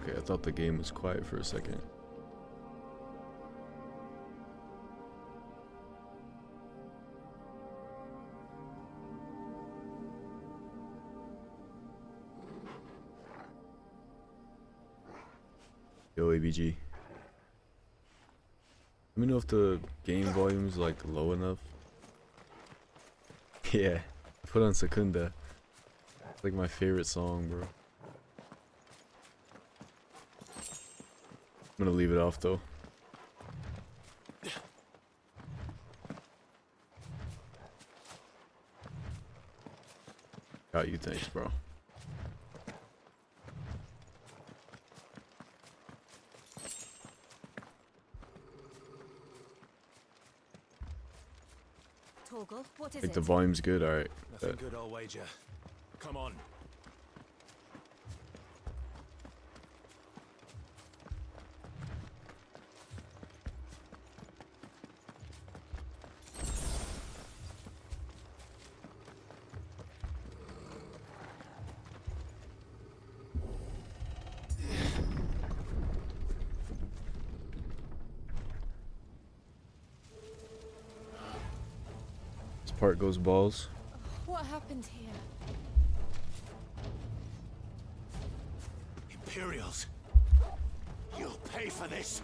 Okay, I thought the game was quiet for a second. Yo, ABG. Let me know if the game volume is like low enough. Yeah, I put on Secunda. It's like my favorite song, bro. I'm gonna leave it off though. Got you, thanks, bro. Torgal, what is I think it? the volume's good, alright. Nothing good, I'll wager. Come on. This part goes balls. What happened here? Imperials. You'll pay for this.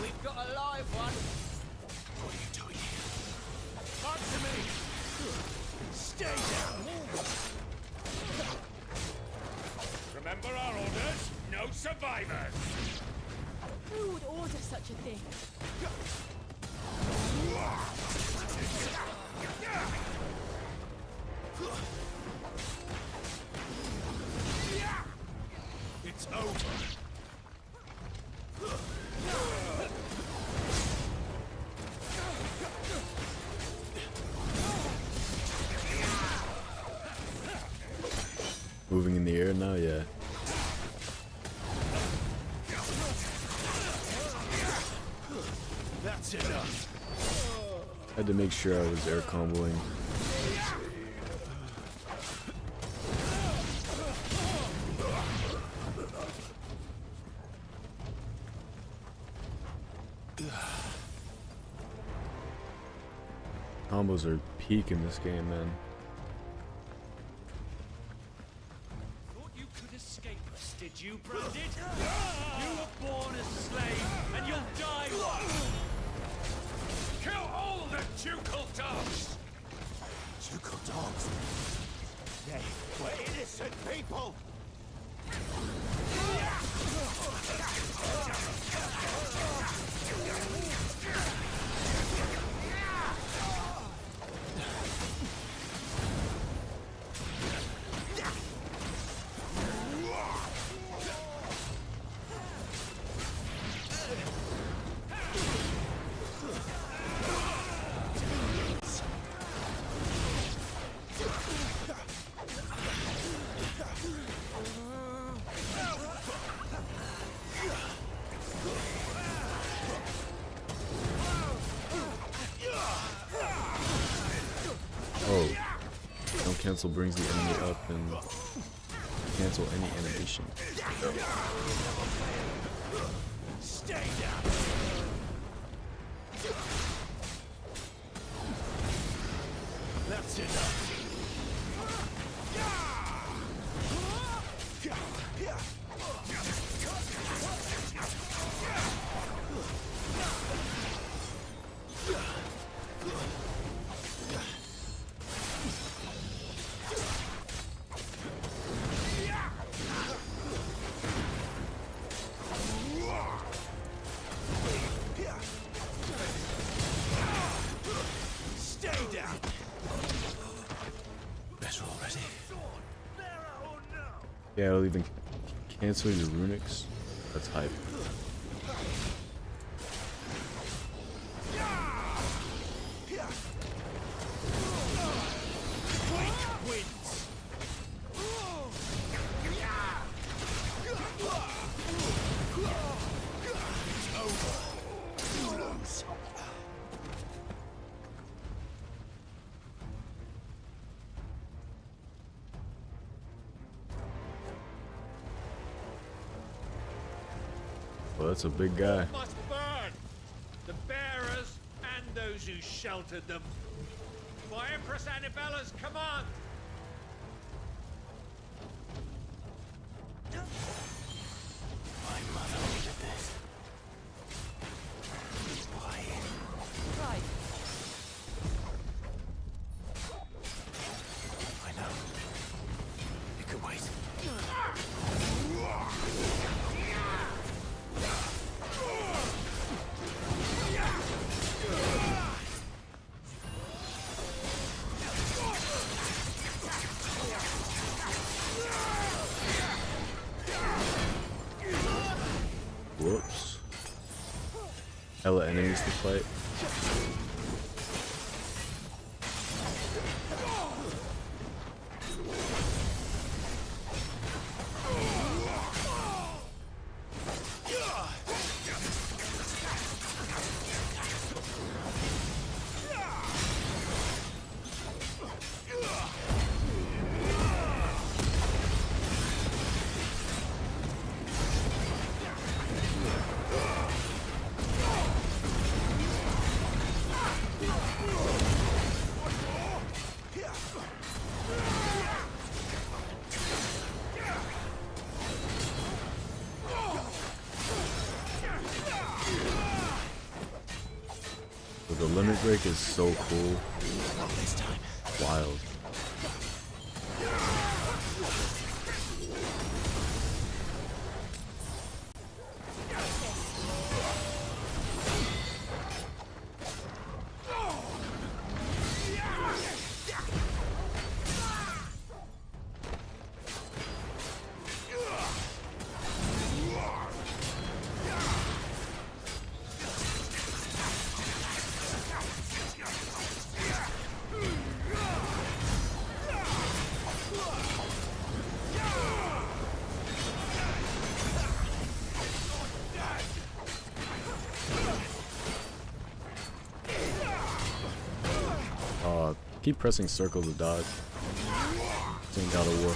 We've got a live one. What are you doing here? Answer me! Stay down! Remember our orders? No survivors! Who would order such a thing? It's over. Moving in the air now, yeah. That's enough. Had to make sure I was air comboing. Combos are peak in this game, man. Thought you could escape us, did you, Branded? You were born a slave, and you'll die one! Kill all the ducal dogs! Ducal dogs. They were innocent people. Oh. Don't cancel brings the enemy up and cancel any animation. Stay down. That's enough. Yeah, it'll even cancel your runics. That's hype. Quake wins. It's over. You lose. Well, that's a big guy. Must burn! The bearers and those who sheltered them. By Empress Annibella's command! My mother ordered this. Why? Right. I know. It could wait. Whoops. Hella enemies to fight. But the limit break is so cool. Not this time. Wild. Keep pressing circle to dodge. This ain't God of War.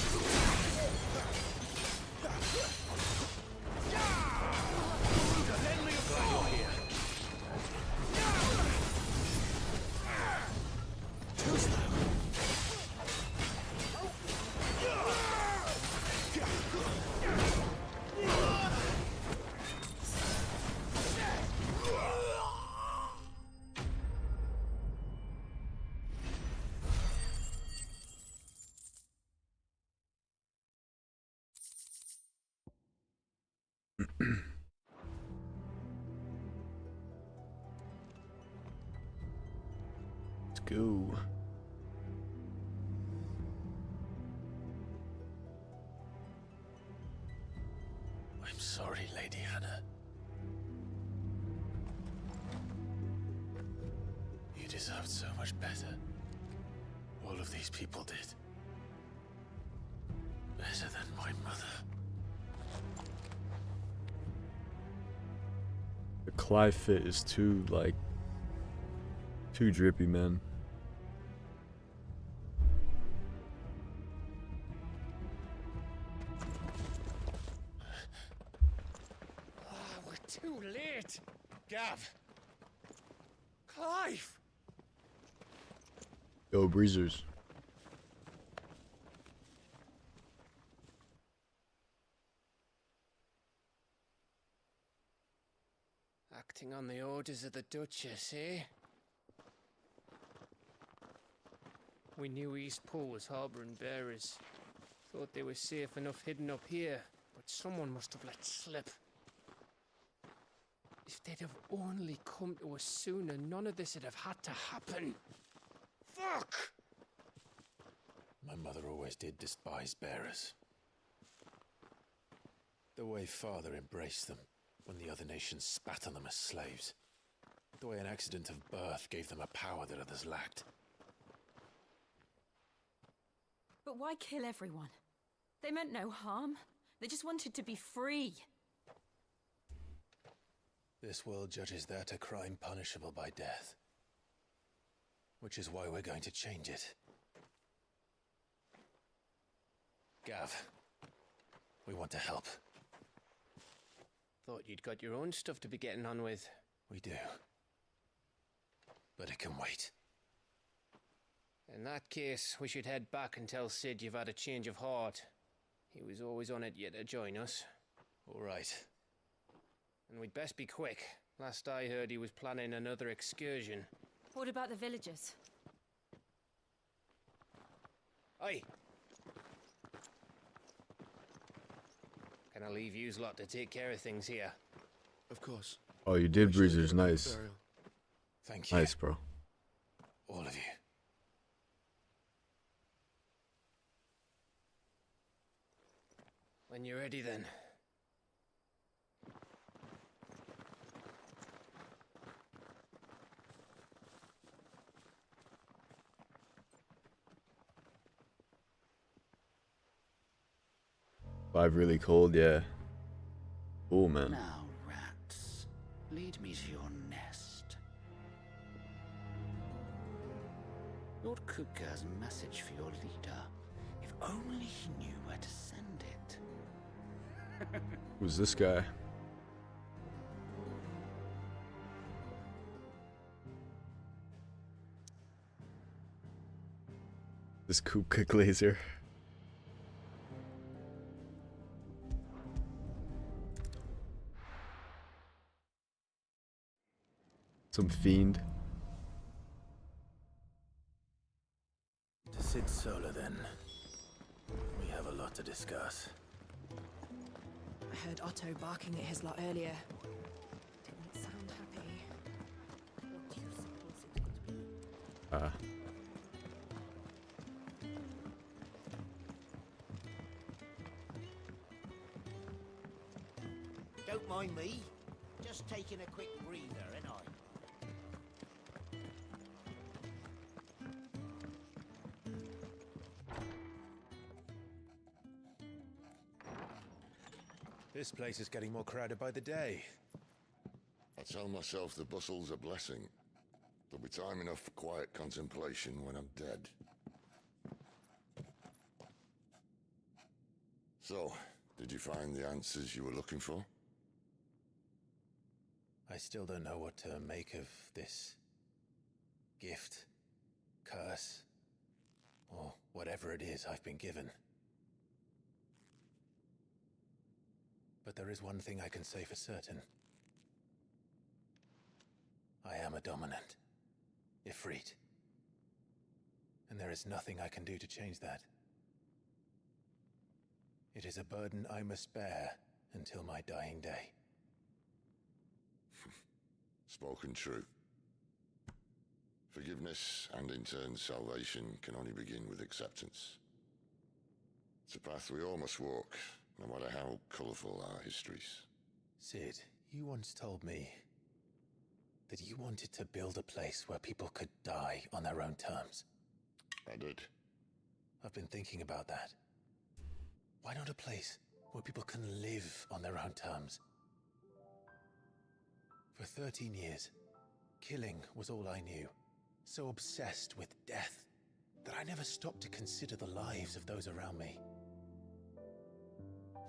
Let's go. I'm sorry, Lady Hannah. You deserved so much better. All of these people did. Better than my mother. The Clive fit is too drippy, man. We're too late. Gav. Clive. Yo, Breezers. Acting on the orders of the Duchess, eh? We knew East Pool was harbouring bearers. Thought they were safe enough hidden up here, but someone must have let slip. If they'd have only come to us sooner, none of this would have had to happen. Fuck! My mother always did despise bearers. The way Father embraced them when the other nations spat on them as slaves. The way an accident of birth gave them a power that others lacked. But why kill everyone? They meant no harm. They just wanted to be free. This world judges that a crime punishable by death. Which is why we're going to change it. Gav, we want to help. Thought you'd got your own stuff to be getting on with. We do. But it can wait. In that case, we should head back and tell Sid you've had a change of heart. He was always on it yet to join us. All right. And we'd best be quick. Last I heard, he was planning another excursion. What about the villagers? Aye. Can I leave yous lot to take care of things here? Of course. Oh, you did, Breezers. Nice. Thank you. Nice, bro. All of you. When you're ready, then. Five really cold, yeah. Cool, man. Now, rats, lead me to your nest. Lord Kupka has a message for your leader. If only he knew where to send it. Who's this guy? This Kupka Glazer. Some fiend. To Sid Solar, then. We have a lot to discuss. I heard Otto barking at his lot earlier. Didn't sound happy. What do you suppose it could be? Don't mind me. Just taking a quick breather, ain't I? This place is getting more crowded by the day. I tell myself the bustle's a blessing. There'll be time enough for quiet contemplation when I'm dead. So, did you find the answers you were looking for? I still don't know what to make of this gift, curse, or whatever it is I've been given. But there is one thing I can say for certain. I am a dominant, Ifrit. And there is nothing I can do to change that. It is a burden I must bear until my dying day. Spoken true. Forgiveness and in turn salvation can only begin with acceptance. It's a path we all must walk, no matter how colourful our histories. Sid, you once told me that you wanted to build a place where people could die on their own terms. I did. I've been thinking about that. Why not a place where people can live on their own terms? For 13 years, killing was all I knew. So obsessed with death that I never stopped to consider the lives of those around me.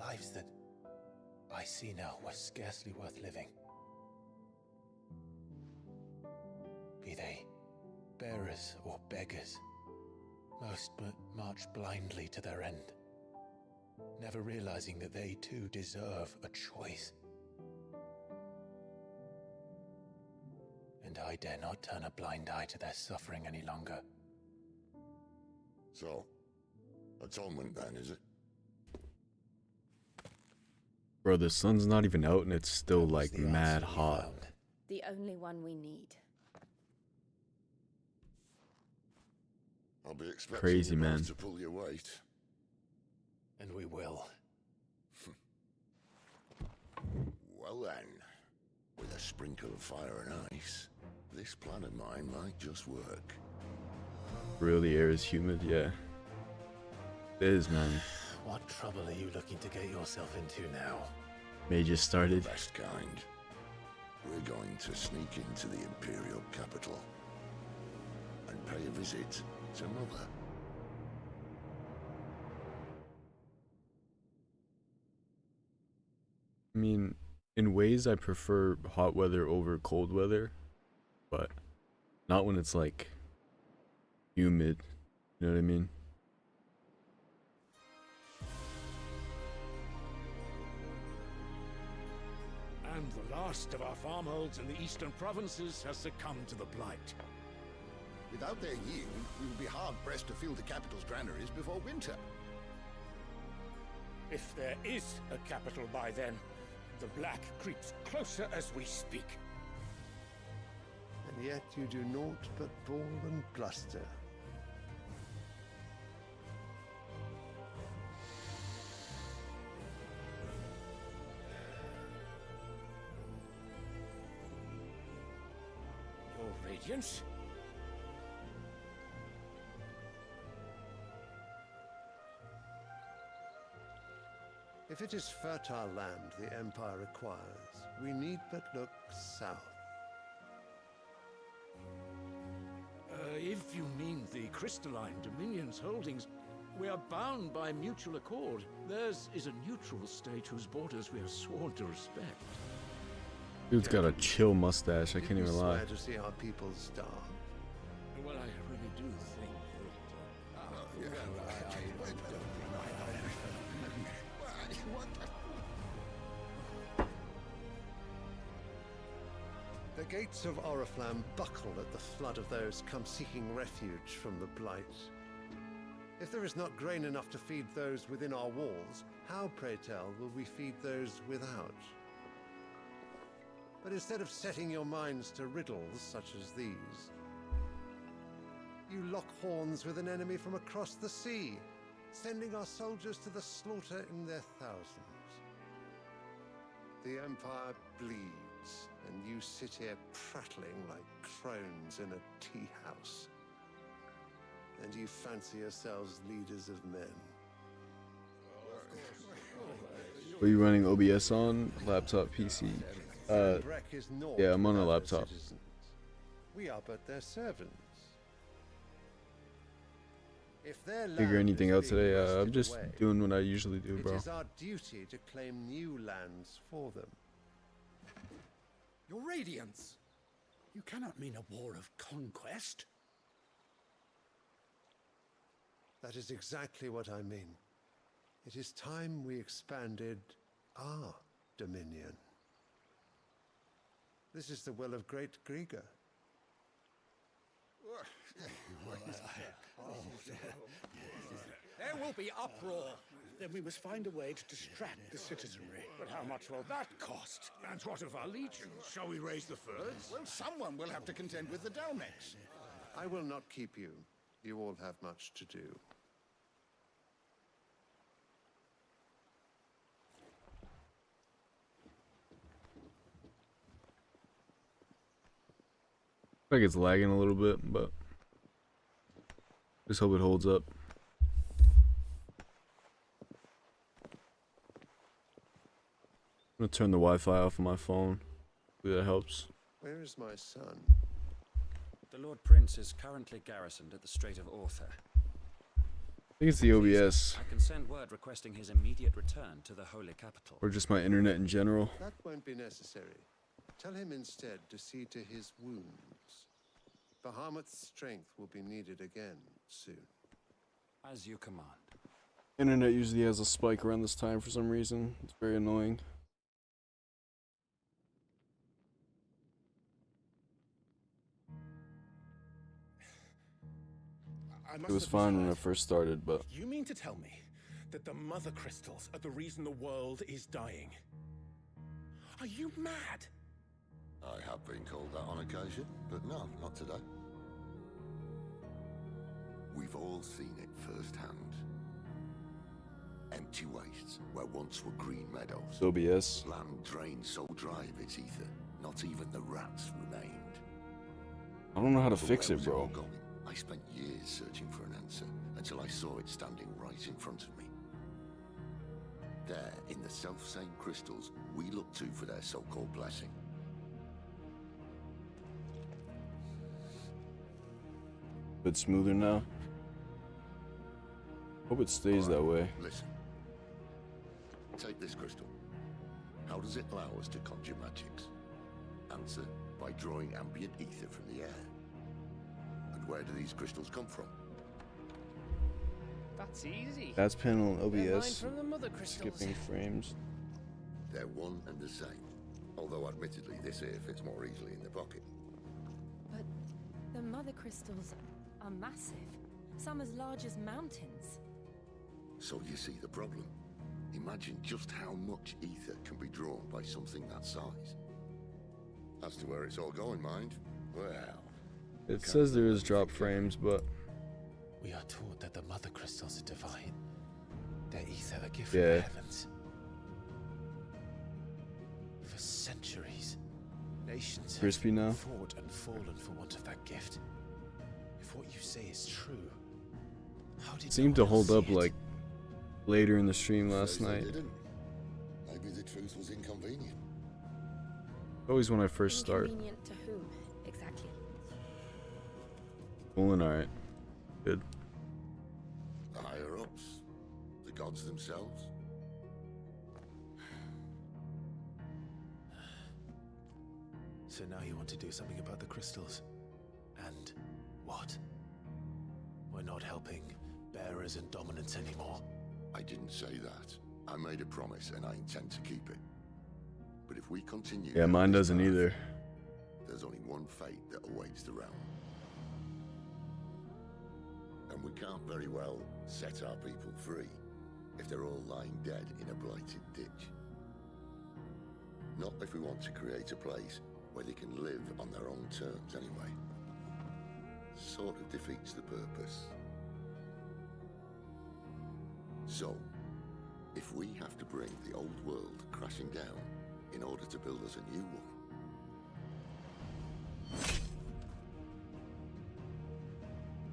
Lives that I see now were scarcely worth living. Be they bearers or beggars, most march blindly to their end, never realizing that they too deserve a choice. And I dare not turn a blind eye to their suffering any longer. So, atonement then, is it? Bro, the sun's not even out and it's still That was like the mad answer we hot. found. The only one we need. I'll be expecting Crazy, you both man. to pull your weight. And we will. Well then, with a sprinkle of fire and ice, this plan of mine might just work. Real, the air is humid, yeah. It is, man. What trouble are you looking to get yourself into now? May just started. Best kind. We're going to sneak into the Imperial capital and pay a visit to Mother. I mean, in ways I prefer hot weather over cold weather, but not when it's like humid, you know what I mean? And the last of our farmholds in the eastern provinces has succumbed to the blight. Without their yield, we will be hard-pressed to fill the capital's granaries before winter. If there is a capital by then, the black creeps closer as we speak. And yet you do naught but bawl and bluster. Your Radiance? If it is fertile land the Empire requires, we need but look south. If you mean the crystalline Dominion's holdings, we are bound by mutual accord. Theirs is a neutral state whose borders we are sworn to respect. Dude's got a chill mustache, I can't even lie. Swear to see our people starve. Well, I really do think that... The gates of Oriflamme buckle at the flood of those come seeking refuge from the blight. If there is not grain enough to feed those within our walls, how, pray tell, will we feed those without? But instead of setting your minds to riddles such as these, you lock horns with an enemy from across the sea, sending our soldiers to the slaughter in their thousands. The Empire bleeds, and you sit here prattling like crones in a tea house. And you fancy yourselves leaders of men. Are you running OBS on? Laptop, PC? Yeah, I'm on a laptop. We are but their servants. If their Figure land anything is out being today? wrested I'm just away, doing what I usually do, bro. it is our duty to claim new lands for them. Your Radiance! You cannot mean a war of conquest. That is exactly what I mean. It is time we expanded our dominion. This is the will of great Grieger. There will be uproar. Then we must find a way to distract the citizenry. But how much will that cost? And what of our legions? Shall we raise the furs? Well, someone will have to contend with the Dalmex. I will not keep you. You all have much to do. Like it's lagging a little bit, but just hope it holds up. I'm gonna turn the Wi-Fi off on my phone. Hopefully that helps. Where is my son? The Lord Prince is currently garrisoned at the Strait of Arthur. I think it's the OBS. I can send word requesting his immediate return to the Holy Capital. Or just my internet in general. That won't be necessary. Tell him instead to see to his wounds. Bahamut's strength will be needed again soon. As you command. Internet usually has a spike around this time for some reason. It's very annoying. It was fine when I first started, but... You mean to tell me that the mother crystals are the reason the world is dying? Are you mad? I have been called that on occasion, but no, not today. We've all seen it firsthand. Empty wastes where once were green meadows. OBS. Land drained so dry of its ether, not even the rats remained. I don't know how to But fix where it, was bro. all going? I spent years searching for an answer until I saw it standing right in front of me. There, in the self-same crystals we look to for their so-called blessing. Bit smoother now. Hope it stays that way. Listen. Take this crystal. How does it allow us to conjure magics? Answer, by drawing ambient ether from the air. And where do these crystals come from? That's easy. That's panel and They're mined OBS. from the mother crystals. Skipping frames. They're one and the same. Although admittedly this here fits more easily in the pocket. But the mother crystals are massive. Some as large as mountains. So you see the problem. Imagine just how much ether can be drawn by something that size. As to where it's all going, mind? Well... It says there is drop frames, but... We are taught that the mother crystals are divine. Their ether a gift Yeah. from the heavens. For centuries, nations Crispy now. have fought and fallen for want of that gift. If what you say is true, how did It seemed to no one hold else up see it? like later in the stream last Says they night. didn't. Maybe the truth was inconvenient. Always when I first start. Inconvenient to whom, exactly? Pulling alright. Good. The higher-ups? The gods themselves? So now you want to do something about the crystals. And what? We're not helping bearers and dominants anymore. I didn't say that. I made a promise and I intend to keep it. But if we continue... Yeah, down mine this doesn't path, either. There's only one fate that awaits the realm. And we can't very well set our people free if they're all lying dead in a blighted ditch. Not if we want to create a place where they can live on their own terms anyway. Sort of defeats the purpose. So, if we have to bring the old world crashing down in order to build us a new one,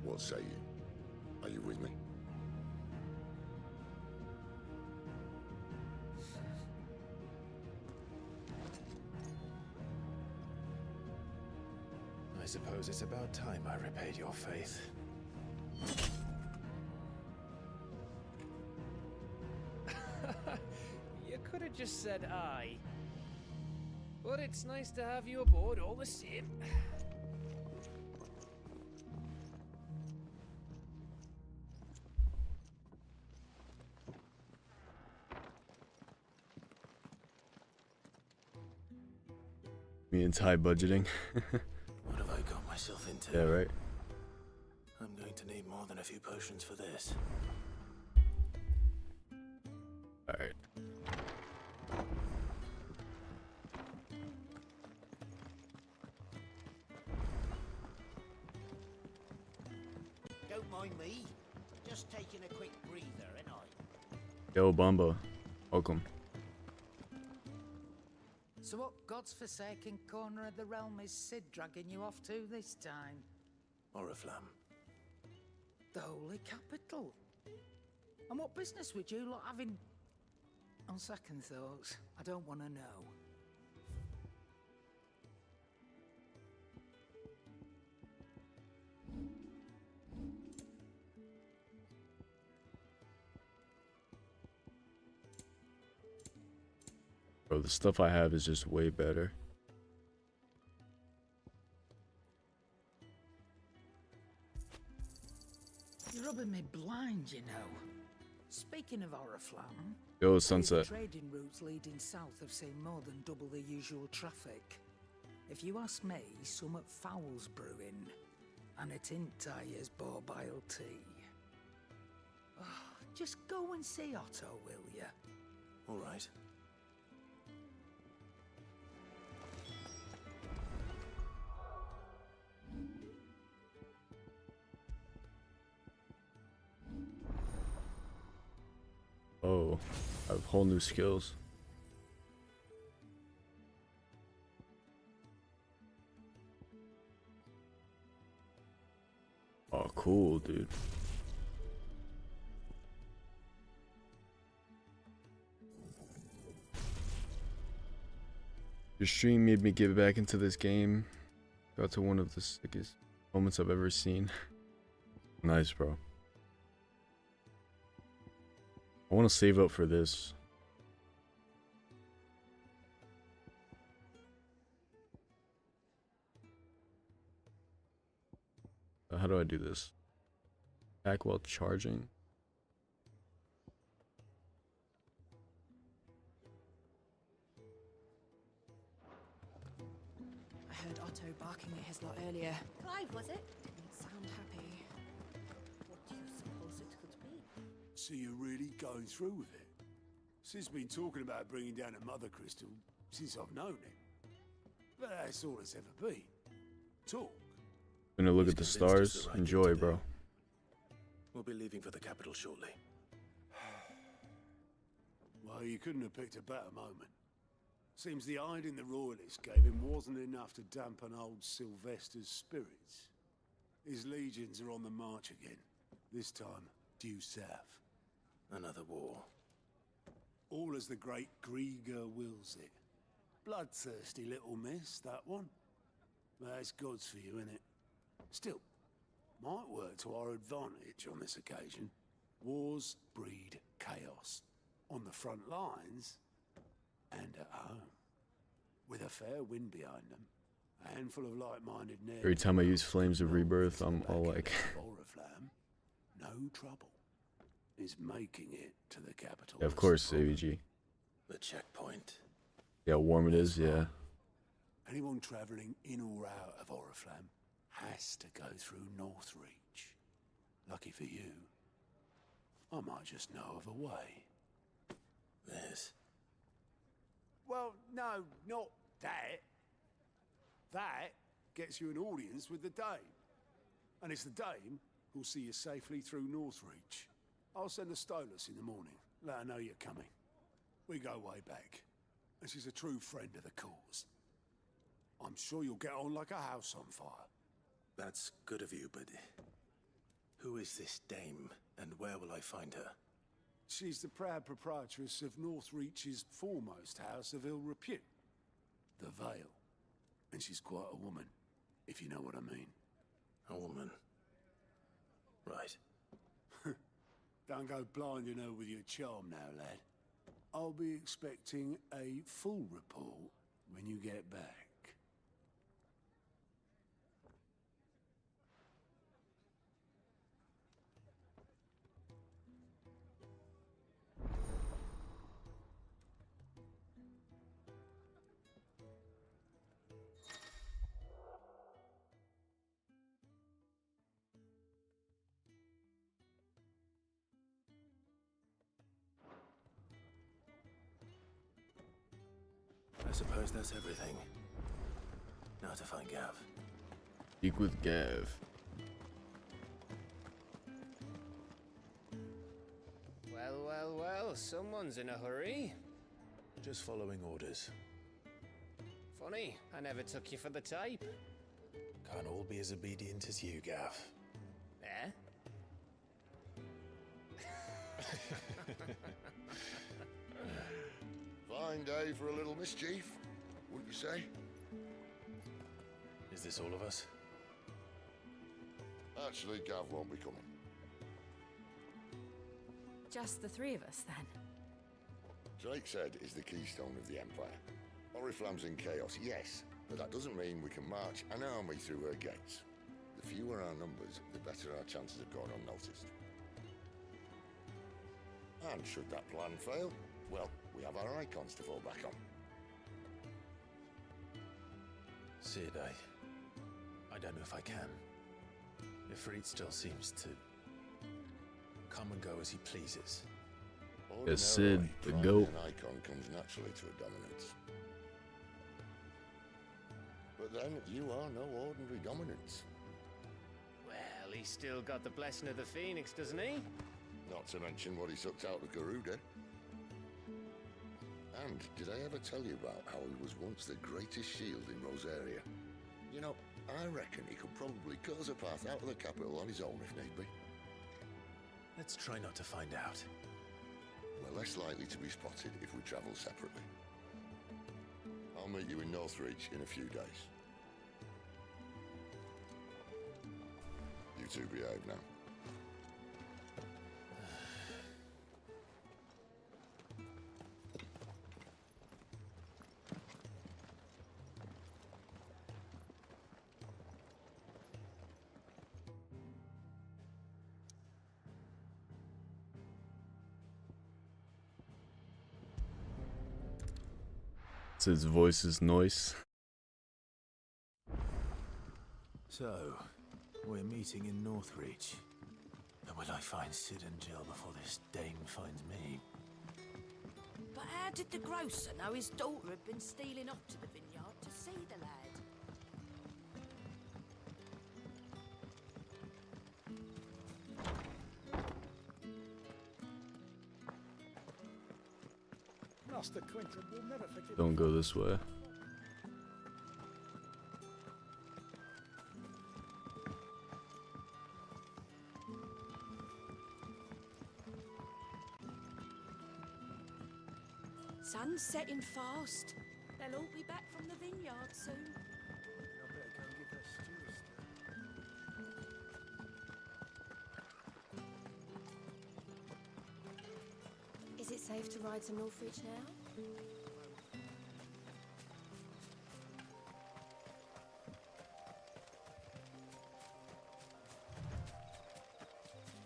what say you? Are you with me? I suppose it's about time I repaid your faith. You could have just said aye. But it's nice to have you aboard all the same. Me and Ty budgeting. What have I got myself into? Yeah, right. I'm going to need more than a few potions for this. Alright. Don't mind me. Just taking a quick breather, ain't I? Yo, Bumba. Welcome. So what God's forsaken corner of the realm is Sid dragging you off to this time? Oriflamme. The Holy Capital. And what business would you lot having... On second thoughts, I don't want to know. Bro, the stuff I have is just way better. You're rubbing me blind, you know. Speaking of Oriflamme, Yo, Sunset. trading routes leading south have seen more than double the usual traffic. If you ask me, somewhat foul's brewing, and it ain't Tyre's borbile tea. Oh, just go and see Otto, will ya? All right. Oh. cool. I have whole new skills. Oh, cool, dude. Your stream made me get back into this game. Got to one of the sickest moments I've ever seen. Nice, bro. I want to save up for this. How do I do this? Attack while charging. I heard Otto barking at his lot earlier. Clive, was it? Didn't sound happy. What do you suppose it could be? So you're really going through with it? Sid's been talking about bringing down a mother crystal since I've known him. But that's all it's ever been. Talk. Gonna look at the stars. Enjoy, bro. We'll be leaving for the capital shortly. Well, you couldn't have picked a better moment. Seems the hiding the royalists gave him wasn't enough to dampen old Sylvester's spirits. His legions are on the march again. This time, due south. Another war. All as the great Grieger wills it. Bloodthirsty little miss, that one. That's God's for you, innit? Still, might work to our advantage on this occasion. Wars breed chaos. On the front lines, and at home. With a fair wind behind them, a handful of like-minded Every time I use Flames of Rebirth, I'm all like... Oriflamme, no trouble, is making it to the capital. Yeah, of course, AVG. The checkpoint. Yeah, how warm it is, yeah. Anyone travelling in or out of Oriflamme has to go through Northreach. Lucky for you, I might just know of a way. This? Well, no, not that. That gets you an audience with the Dame. And it's the Dame who'll see you safely through Northreach. I'll send a Stolas in the morning. Let her know you're coming. We go way back. And she's a true friend of the cause. I'm sure you'll get on like a house on fire. That's good of you, but... who is this dame, and where will I find her? She's the proud proprietress of Northreach's foremost house of ill repute, the Vale. And she's quite a woman, if you know what I mean. A woman. Right. Don't go blinding her with your charm now, lad. I'll be expecting a full report when you get back. I suppose that's everything. Now to find Gav. Speak with Gav. Well, well, well, someone's in a hurry. Just following orders. Funny, I never took you for the type. Can't all be as obedient as you, Gav. Eh? Fine day for a little mischief, wouldn't you say? Is this all of us? Actually, Gav won't be coming. Just the three of us, then? Drake said is the keystone of the Empire. Oriflamme's in chaos, yes, but that doesn't mean we can march an army through her gates. The fewer our numbers, the better our chances of going unnoticed. And should that plan fail, well, we have our icons to fall back on. Sid, I don't know if I can. Ifrit still seems to come and go as he pleases. Yes, Sid, the Ordinarily, goat. An icon comes naturally to a dominance. But then, you are no ordinary dominance. Well, he's still got the blessing of the Phoenix, doesn't he? Not to mention what he sucked out of Garuda. And did I ever tell you about how he was once the greatest shield in Rosaria? You know, I reckon he could probably cut us a path out of the capital on his own if need be. Let's try not to find out. We're less likely to be spotted if we travel separately. I'll meet you in Northreach in a few days. You two behave now. His voice is noise. So, we're meeting in Northreach. And will I find Sid and Jill before this dame finds me? But how did the grocer know his daughter had been stealing off to the vineyard to see the lad? Master Quentin will never forgive. Don't go this way. Sun's setting fast. They'll all be back from the vineyard soon. I better go and give her stew still. Is it safe to ride to Northreach now?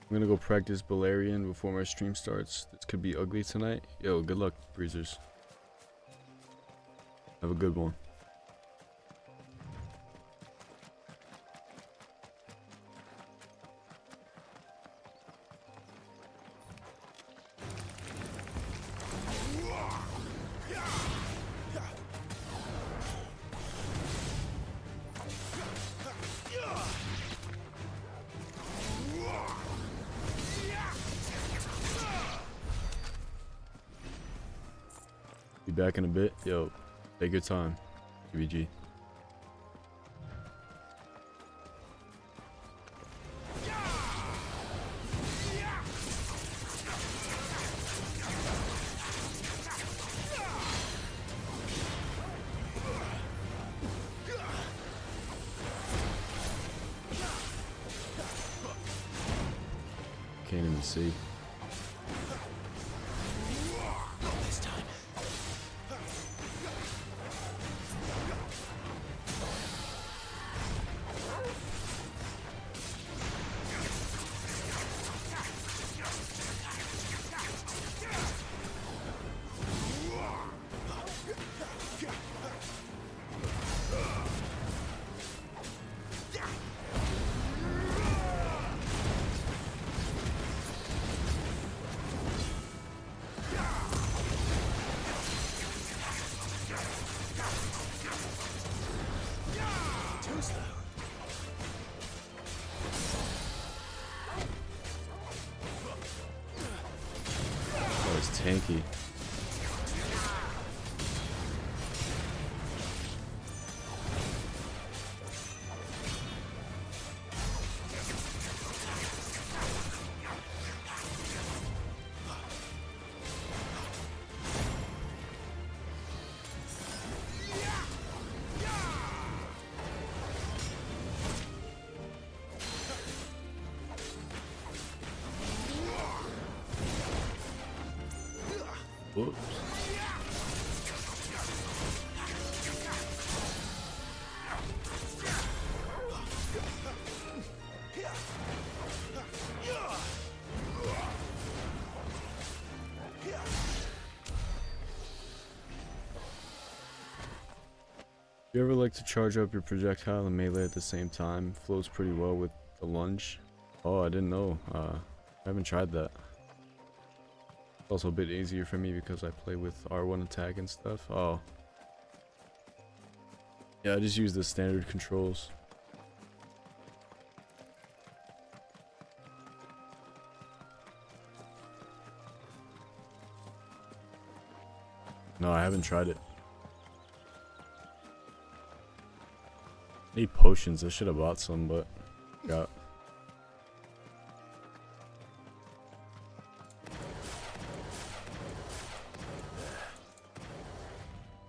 I'm gonna go practice Balerian before my stream starts. This could be ugly tonight. Yo, good luck, Breezers. Have a good one. Be back in a bit. Yo, take your time, GBG. Can't even see. This time. Too slow. Oh, it's tanky. Whoops. You ever like to charge up your projectile and melee at the same time? Flows pretty well with the lunge. Oh, I didn't know. I haven't tried that. It's also a bit easier for me because I play with R1 attack and stuff. Oh. Yeah, I just use the standard controls. No, I haven't tried it. Need potions. I should have bought some, but yeah.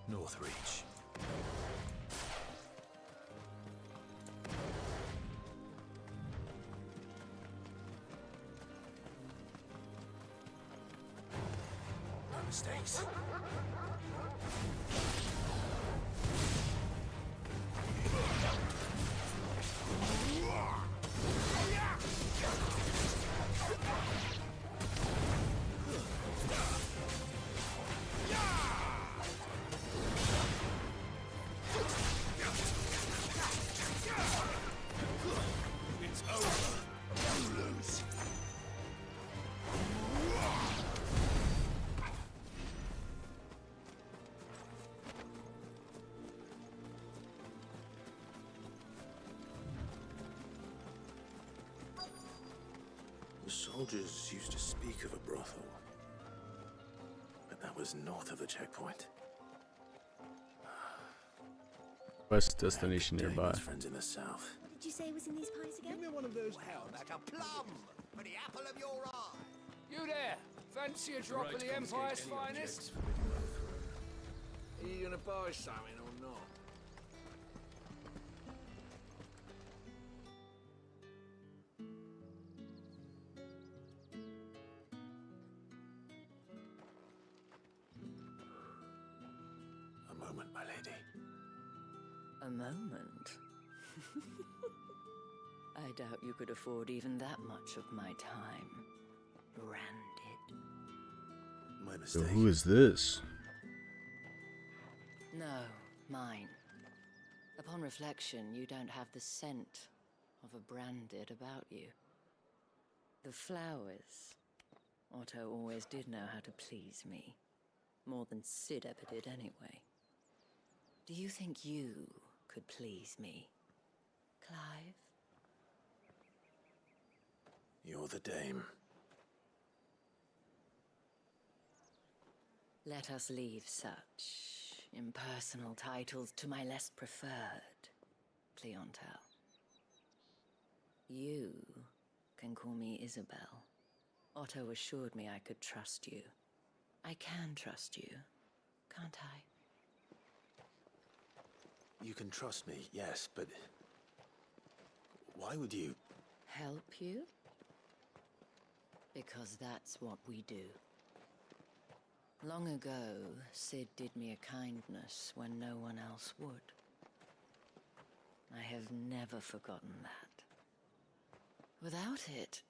North Reach. No mistakes. It's over. You lose. The soldiers used to speak of a brothel, but that was north of the checkpoint. Quest destination nearby. Friends in the south. What did you say was in these pies again? Give me one of those. How about a plum for the apple of your eye? You there? Fancy a drop of the Empire's finest? Are you gonna buy something or not? A moment, my lady. A moment? I doubt you could afford even that much of my time. Branded. My So mistake. who is this? No, mine. Upon reflection, you don't have the scent of a branded about you. The flowers. Otto always did know how to please me. More than Sid ever did anyway. Do you think you could please me, Clive? You're the dame. Let us leave such impersonal titles to my less preferred clientele. You can call me Isabel. Otto assured me I could trust you. I can trust you, can't I? You can trust me, yes, but why would you? Help you? Because that's what we do. Long ago, Sid did me a kindness when no one else would. I have never forgotten that. Without it,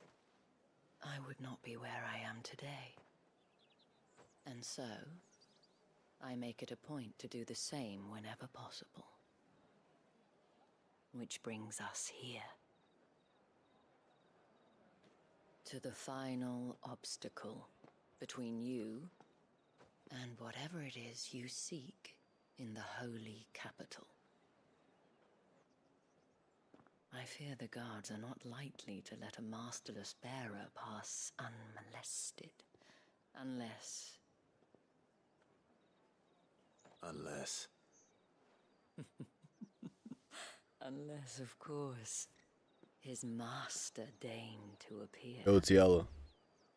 I would not be where I am today. And so, I make it a point to do the same whenever possible. Which brings us here. To the final obstacle between you and whatever it is you seek in the holy capital. I fear the guards are not likely to let a masterless bearer pass unmolested, unless... Unless. Unless, of course, his master deigned to appear. Oh, Tiala.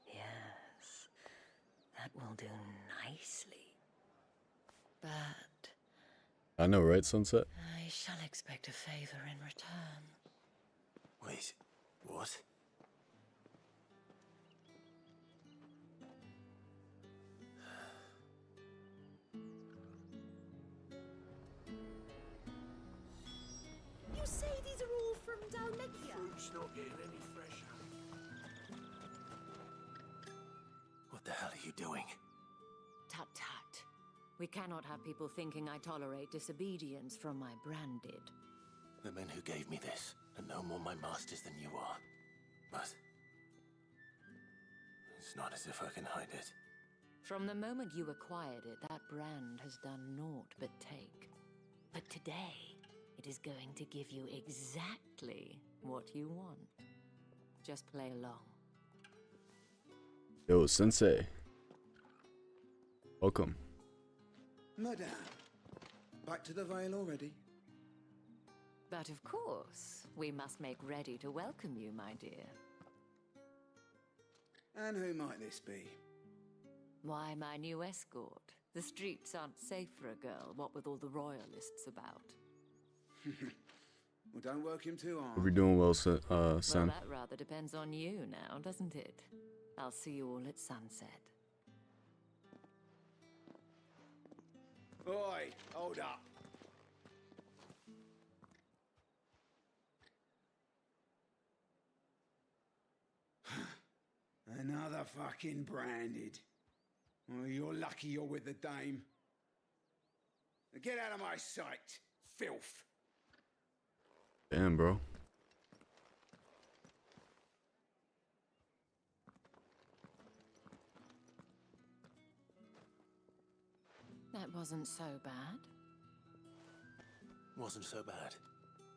Yes, that will do nicely. But I know, right, Sunset? I shall expect a favor in return. Wait, what? You say these are all from Dalmekia? Fruit's not getting any fresher. What the hell are you doing? Tut tut. We cannot have people thinking I tolerate disobedience from my branded. The men who gave me this are no more my masters than you are. But it's not as if I can hide it. From the moment you acquired it, that brand has done naught but take. But today, it is going to give you exactly what you want. Just play along. Yo, Sensei. Welcome. Madame, back to the Vale already? But of course, we must make ready to welcome you, my dear. And who might this be? Why, my new escort. The streets aren't safe for a girl, what with all the royalists about. Well, don't work him too hard. Hope you're doing well, son. Well, that rather depends on you now, doesn't it? I'll see you all at sunset. Oi, hold up. Another fucking branded. Well, you're lucky you're with the dame. Get out of my sight, filth. Damn, bro. That wasn't so bad. Wasn't so bad.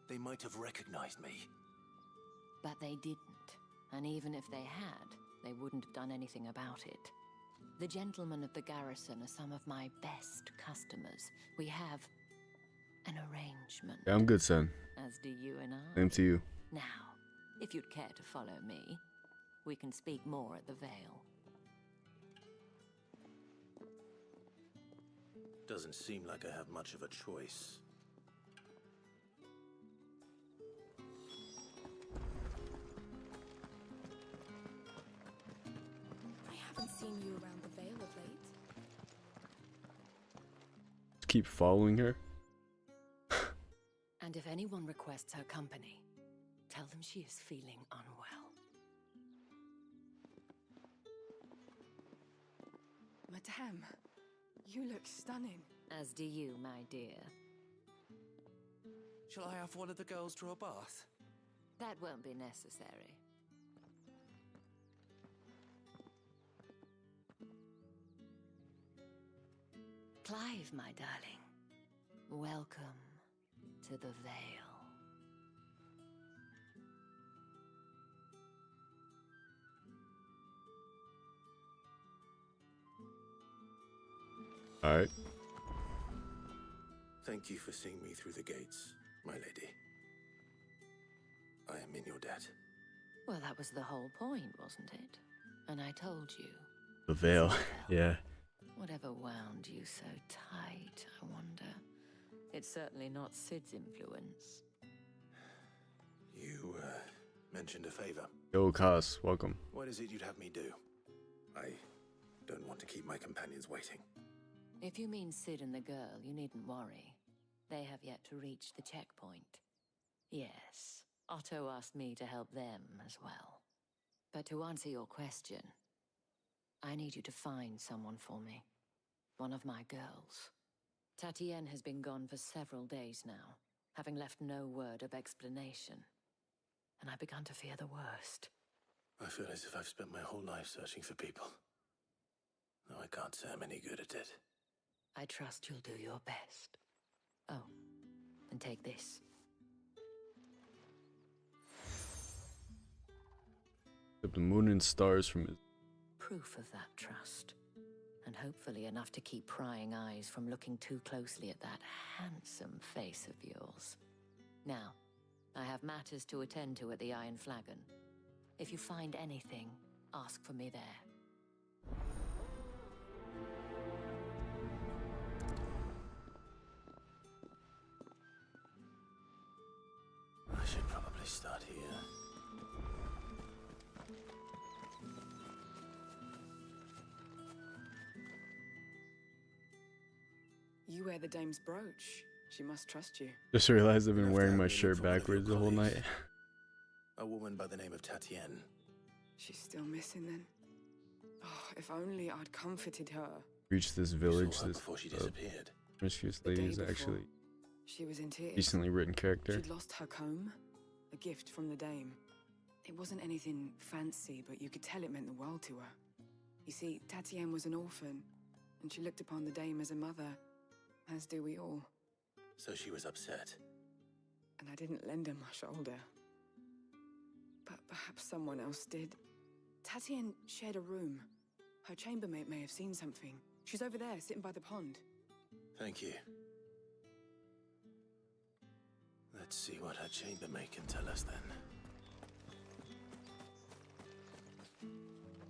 They might have recognized me. But they didn't. And even if they had, they wouldn't have done anything about it. The gentlemen of the garrison are some of my best customers. We have an arrangement. Yeah, I'm good, son. As do you and I. Same to you. Now, if you'd care to follow me, we can speak more at the Vale. Doesn't seem like I have much of a choice. I haven't seen you around the Vale of late. Just keep following her. And if anyone requests her company, tell them she is feeling unwell. Madame, you look stunning. As do you, my dear. Shall I have one of the girls draw a bath? That won't be necessary. Clive, my darling. Welcome to the Vale. All right. Thank you for seeing me through the gates, my lady. I am in your debt. Well, that was the whole point, wasn't it? And I told you. The Veil. Yeah. Whatever wound you so tight, I wonder. It's certainly not Sid's influence. You, mentioned a favor. Yo, Kaz, welcome. What is it you'd have me do? I don't want to keep my companions waiting. If you mean Sid and the girl, you needn't worry. They have yet to reach the checkpoint. Yes, Otto asked me to help them as well. But to answer your question, I need you to find someone for me. One of my girls. Tatienne has been gone for several days now, having left no word of explanation. And I've begun to fear the worst. I feel as if I've spent my whole life searching for people. Though I can't say I'm any good at it. I trust you'll do your best. Oh, and take this. The moon and stars from his... Proof of that trust. And hopefully enough to keep prying eyes from looking too closely at that handsome face of yours. Now, I have matters to attend to at the Iron Flagon. If you find anything, ask for me there. I should probably start here. You wear the dame's brooch. She must trust you. Just realized I've been wearing my shirt backwards the whole night. A woman by the name of Tatienne. She's still missing then. Oh, if only I'd comforted her. Reached this village. This before she disappeared. promiscuous The lady day is before. actually She was in tears. decently written character. She'd lost her comb, a gift from the dame. It wasn't anything fancy, but you could tell it meant the world to her. You see, Tatienne was an orphan, and she looked upon the dame as a mother, as do we all. So she was upset. And I didn't lend her my shoulder. But perhaps someone else did. Tatienne shared a room. Her chambermaid may have seen something. She's over there, sitting by the pond. Thank you. Let's see what her chambermaid can tell us then.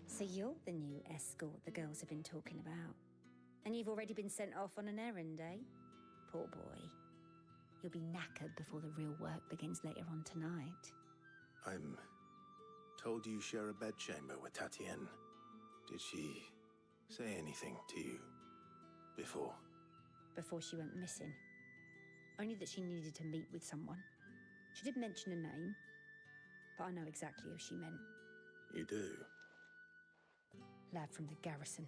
So you're the new escort the girls have been talking about. And you've already been sent off on an errand, eh? Poor boy. You'll be knackered before the real work begins later on tonight. I'm told you share a bedchamber with Tatienne. Did she say anything to you before? Before she went missing. Only that she needed to meet with someone. She did mention a name, but I know exactly who she meant. You do? Lad from the garrison.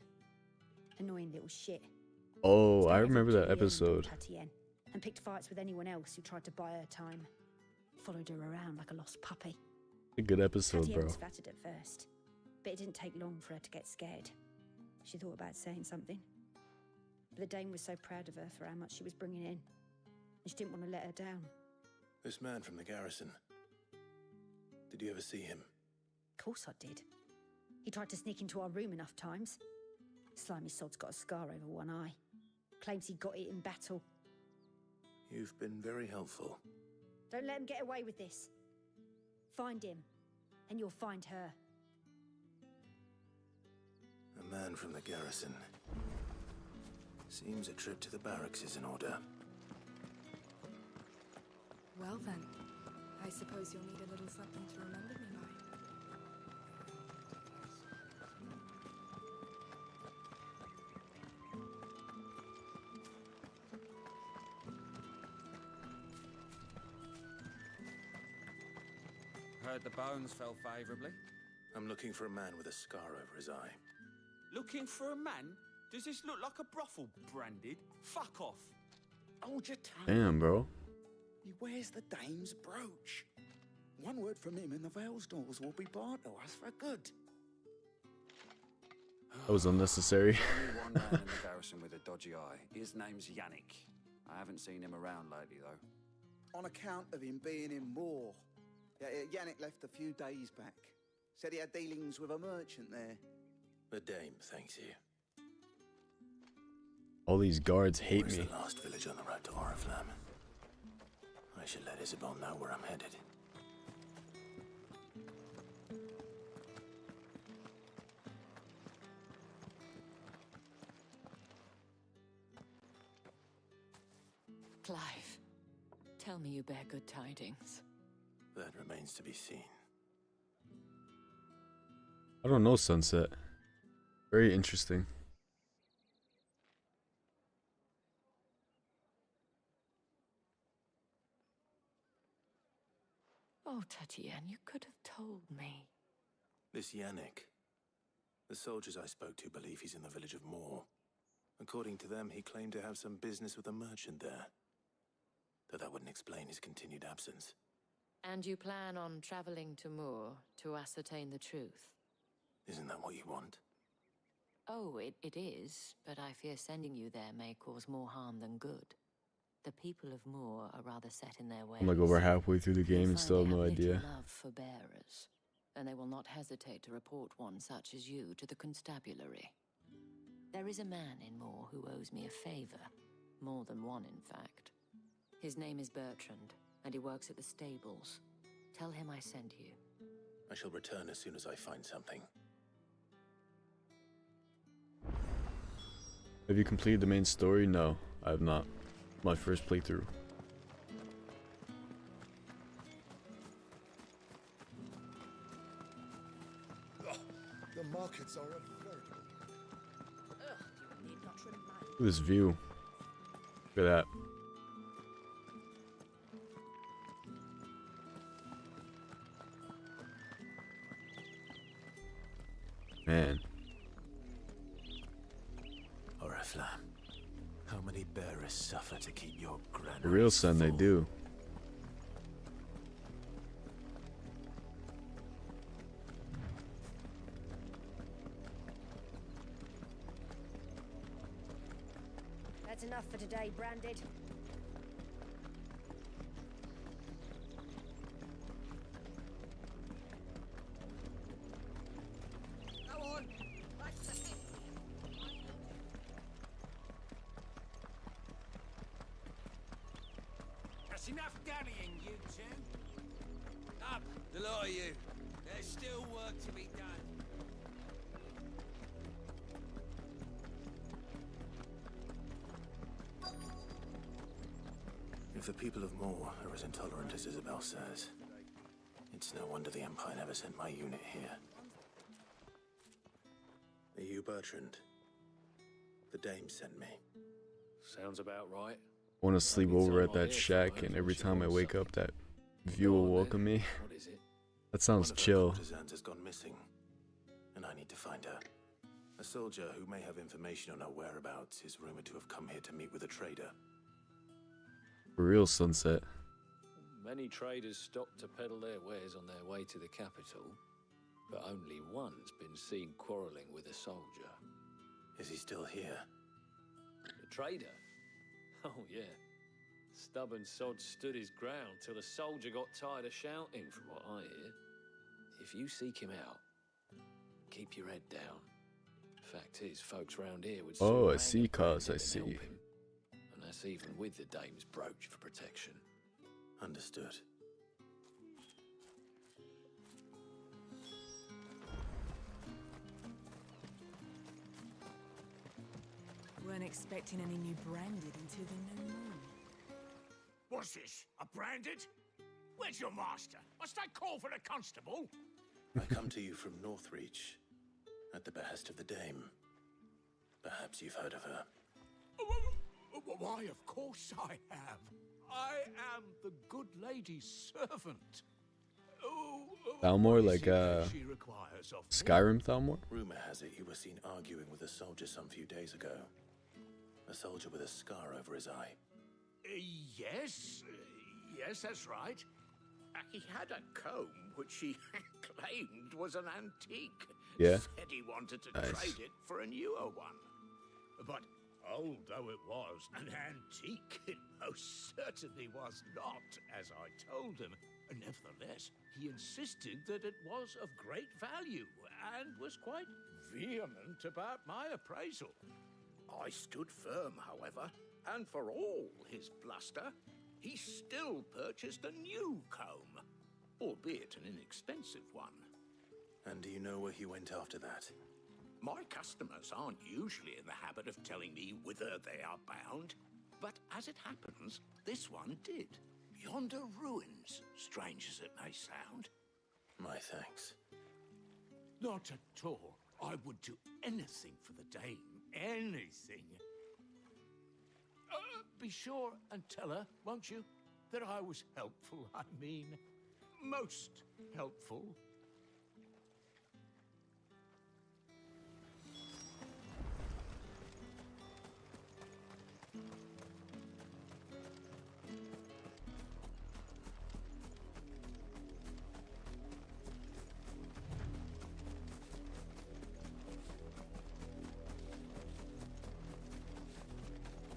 Annoying little shit. Oh, I Stayed remember every that day and episode. got Tatienne, and picked fights with anyone else who tried to buy her time. Followed her around like a lost puppy. A good episode, Tatienne bro. was flattered at first, but it didn't take long for her to get scared. She thought about saying something. But the dame was so proud of her for how much she was bringing in, and she didn't want to let her down. This man from the garrison. Did you ever see him? Of course I did. He tried to sneak into our room enough times. Slimy sod's got a scar over one eye. Claims he got it in battle. You've been very helpful. Don't let him get away with this. Find him, and you'll find her. A man from the garrison. Seems a trip to the barracks is in order. Well then, I suppose you'll need a little something to remember me by. Heard the bones fell favourably. I'm looking for a man with a scar over his eye. Looking for a man? Does this look like a brothel, Branded? Fuck off. Hold your tongue. Damn, bro. He wears the dame's brooch. One word from him and the Vale's doors will be barred to us for good. That was unnecessary. Only one man in the garrison with a dodgy eye. His name's Yannick. I haven't seen him around lately, though. On account of him being in war. Yannick left a few days back. Said he had dealings with a merchant there. The dame thanks you. All these guards hate Where's me. the last village on the road to Oriflamme? I should let Isabel know where I'm headed. Clive, tell me you bear good tidings. That remains to be seen. I don't know, Sunset. Very interesting. Oh, Tatienne, you could have told me. This Yannick. The soldiers I spoke to believe he's in the village of Moor. According to them, he claimed to have some business with a merchant there. Though that wouldn't explain his continued absence. And you plan on traveling to Moor to ascertain the truth? Isn't that what you want? Oh, it is, but I fear sending you there may cause more harm than good. The people of Moor are rather set in their ways. I'm like over halfway through the They game and find still have they no little idea. love for bearers, and they will not hesitate to report one such as you to the constabulary. There is a man in Moor who owes me a favor. More than one, in fact. His name is Bertrand, and he works at the stables. Tell him I sent you. I shall return as soon as I find something. Have you completed the main story? No, I have not. My first playthrough. The markets are a veritable... Look at this view. Look at that. Man. Oriflamme. How many bearers suffer to keep your granaries For real, son, they do. That's enough for today, Branded. Go on. Enough dallying, you two. Up, the lot of you. There's still work to be done. If the people of Moor are as intolerant as Isabel says, it's no wonder the Empire never sent my unit here. Are you Bertrand? The Dame sent me. Sounds about right. I want to sleep over at that shack, and every time I wake up, that view will welcome me. What is it? That sounds One of chill. our courtesans has gone missing, and I need to find her. A soldier who may have information on her whereabouts is rumored to have come here to meet with a trader. For real, Sunset. Many traders stop to peddle their wares on their way to the capital, but only one's been seen quarrelling with a soldier. Is he still here? The trader? Oh, yeah. Stubborn sod stood his ground till the soldier got tired of shouting, from what I hear. If you seek him out, keep your head down. Fact is, folks round here would Oh, I hang see, a cuz, I Branded and see. help him. And that's even with the dame's brooch for protection. Understood. Weren't expecting any new branded until the new moon. What's this? A branded? Where's your master? Must I call for the constable? I come to you from Northreach, at the behest of the Dame. Perhaps you've heard of her. Why, of course I have. I am the good lady's servant. Thalmor, What is like, it that she requires of me? Skyrim Thalmor? Rumor has it you were seen arguing with a soldier some few days ago. A soldier with a scar over his eye. Yes, yes, that's right. He had a comb which he claimed was an antique. Yeah. Said he wanted to Nice. trade it for a newer one. But old though it was, an antique it most certainly was not, as I told him. Nevertheless, he insisted that it was of great value and was quite vehement about my appraisal. I stood firm, however, and for all his bluster, he still purchased a new comb, albeit an inexpensive one. And do you know where he went after that? My customers aren't usually in the habit of telling me whither they are bound, but as it happens, this one did. Yonder ruins, strange as it may sound. My thanks. Not at all. I would do anything for the Dame. Anything. Be sure and tell her, won't you, that I was helpful. I mean, most helpful.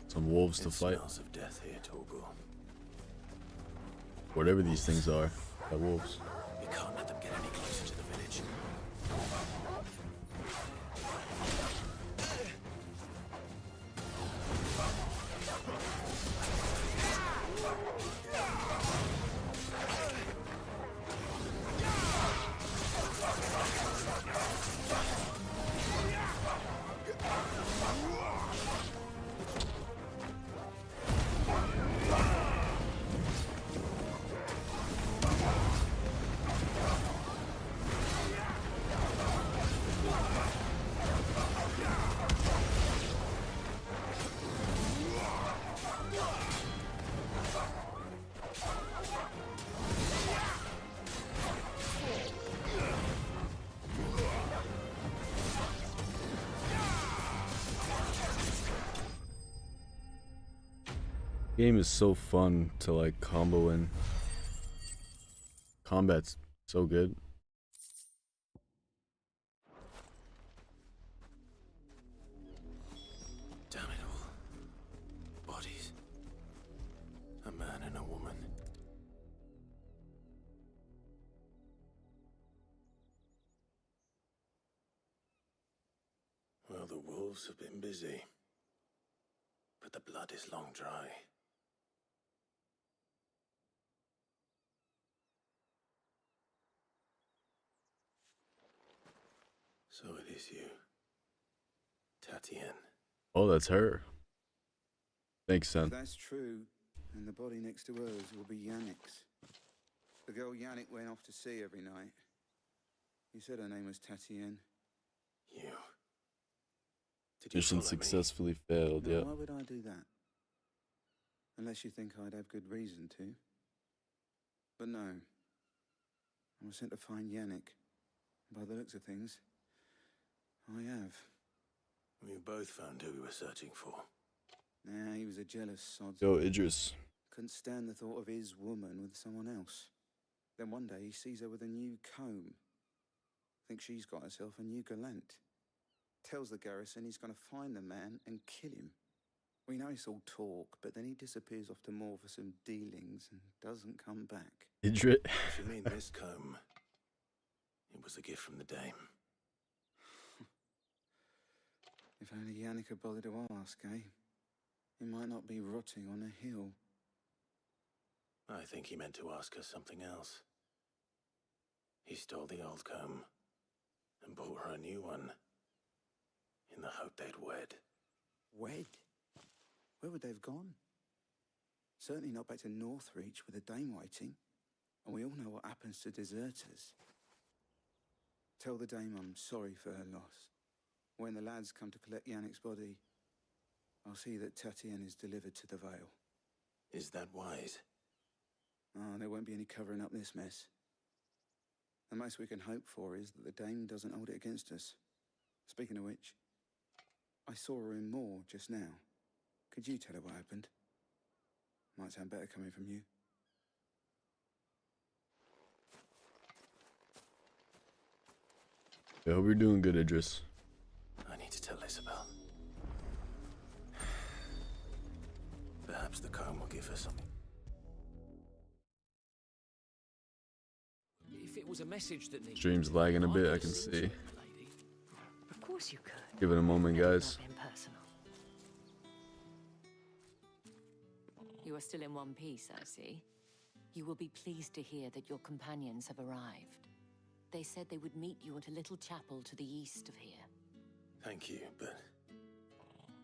Some wolves to It fight. smells of death here, Torgal. Whatever these things are. They're wolves. We can't let them get any closer to the village. Game is so fun to like combo in. Combat's so good. Damn it all. Bodies. A man and a woman. Well, the wolves have been busy. But the blood is long dry. So it is you, Tatienne. Oh, that's her. Makes If sense. that's true, then the body next to hers will be Yannick's. The girl Yannick went off to sea every night. He said her name was Tatienne. You. Mission successfully failed, Now, yeah. why would I do that? Unless you think I'd have good reason to. But no. I was sent to find Yannick. By the looks of things, I have. We both found who we were searching for. Nah, he was a jealous sod. Yo, Idris. Couldn't stand the thought of his woman with someone else. Then one day he sees her with a new comb. Thinks she's got herself a new gallant. Tells the garrison he's going to find the man and kill him. We know it's all talk, but then he disappears off to Moor for some dealings and doesn't come back. Idris. If you mean this comb, it was a gift from the dame. If only Yannick had bothered to ask, eh? He might not be rotting on a hill. I think he meant to ask her something else. He stole the old comb and bought her a new one in the hope they'd wed. Wed? Where would they have gone? Certainly not back to Northreach with a dame waiting. And we all know what happens to deserters. Tell the dame I'm sorry for her loss. When the lads come to collect Yannick's body, I'll see that Tatienne is delivered to the Vale. Is that wise? Oh, there won't be any covering up this mess. The most we can hope for is that the dame doesn't hold it against us. Speaking of which, I saw her in Moor just now. Could you tell her what happened? Might sound better coming from you. I hope you're doing good, Idris. I need to tell Isabel. Perhaps the comb will give her something. If it was a message that needed Stream's lagging a bit, I can see. Of course you could. Give it a moment, guys. Not impersonal. You are still in one piece, I see. You will be pleased to hear that your companions have arrived. They said they would meet you at a little chapel to the east of here. Thank you, but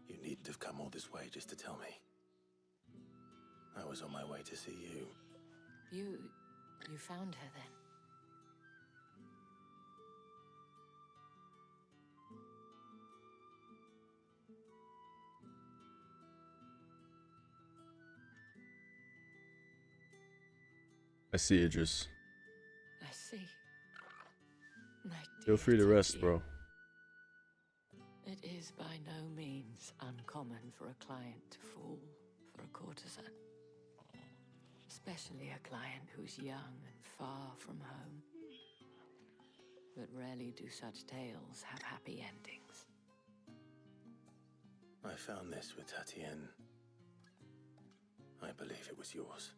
you needn't have come all this way just to tell me. I was on my way to see you. You found her then? I see, Idris. I see. My Feel free to rest, bro. It is by no means uncommon for a client to fall for a courtesan. Especially a client who's young and far from home. But rarely do such tales have happy endings. I found this with Tatienne. I believe it was yours.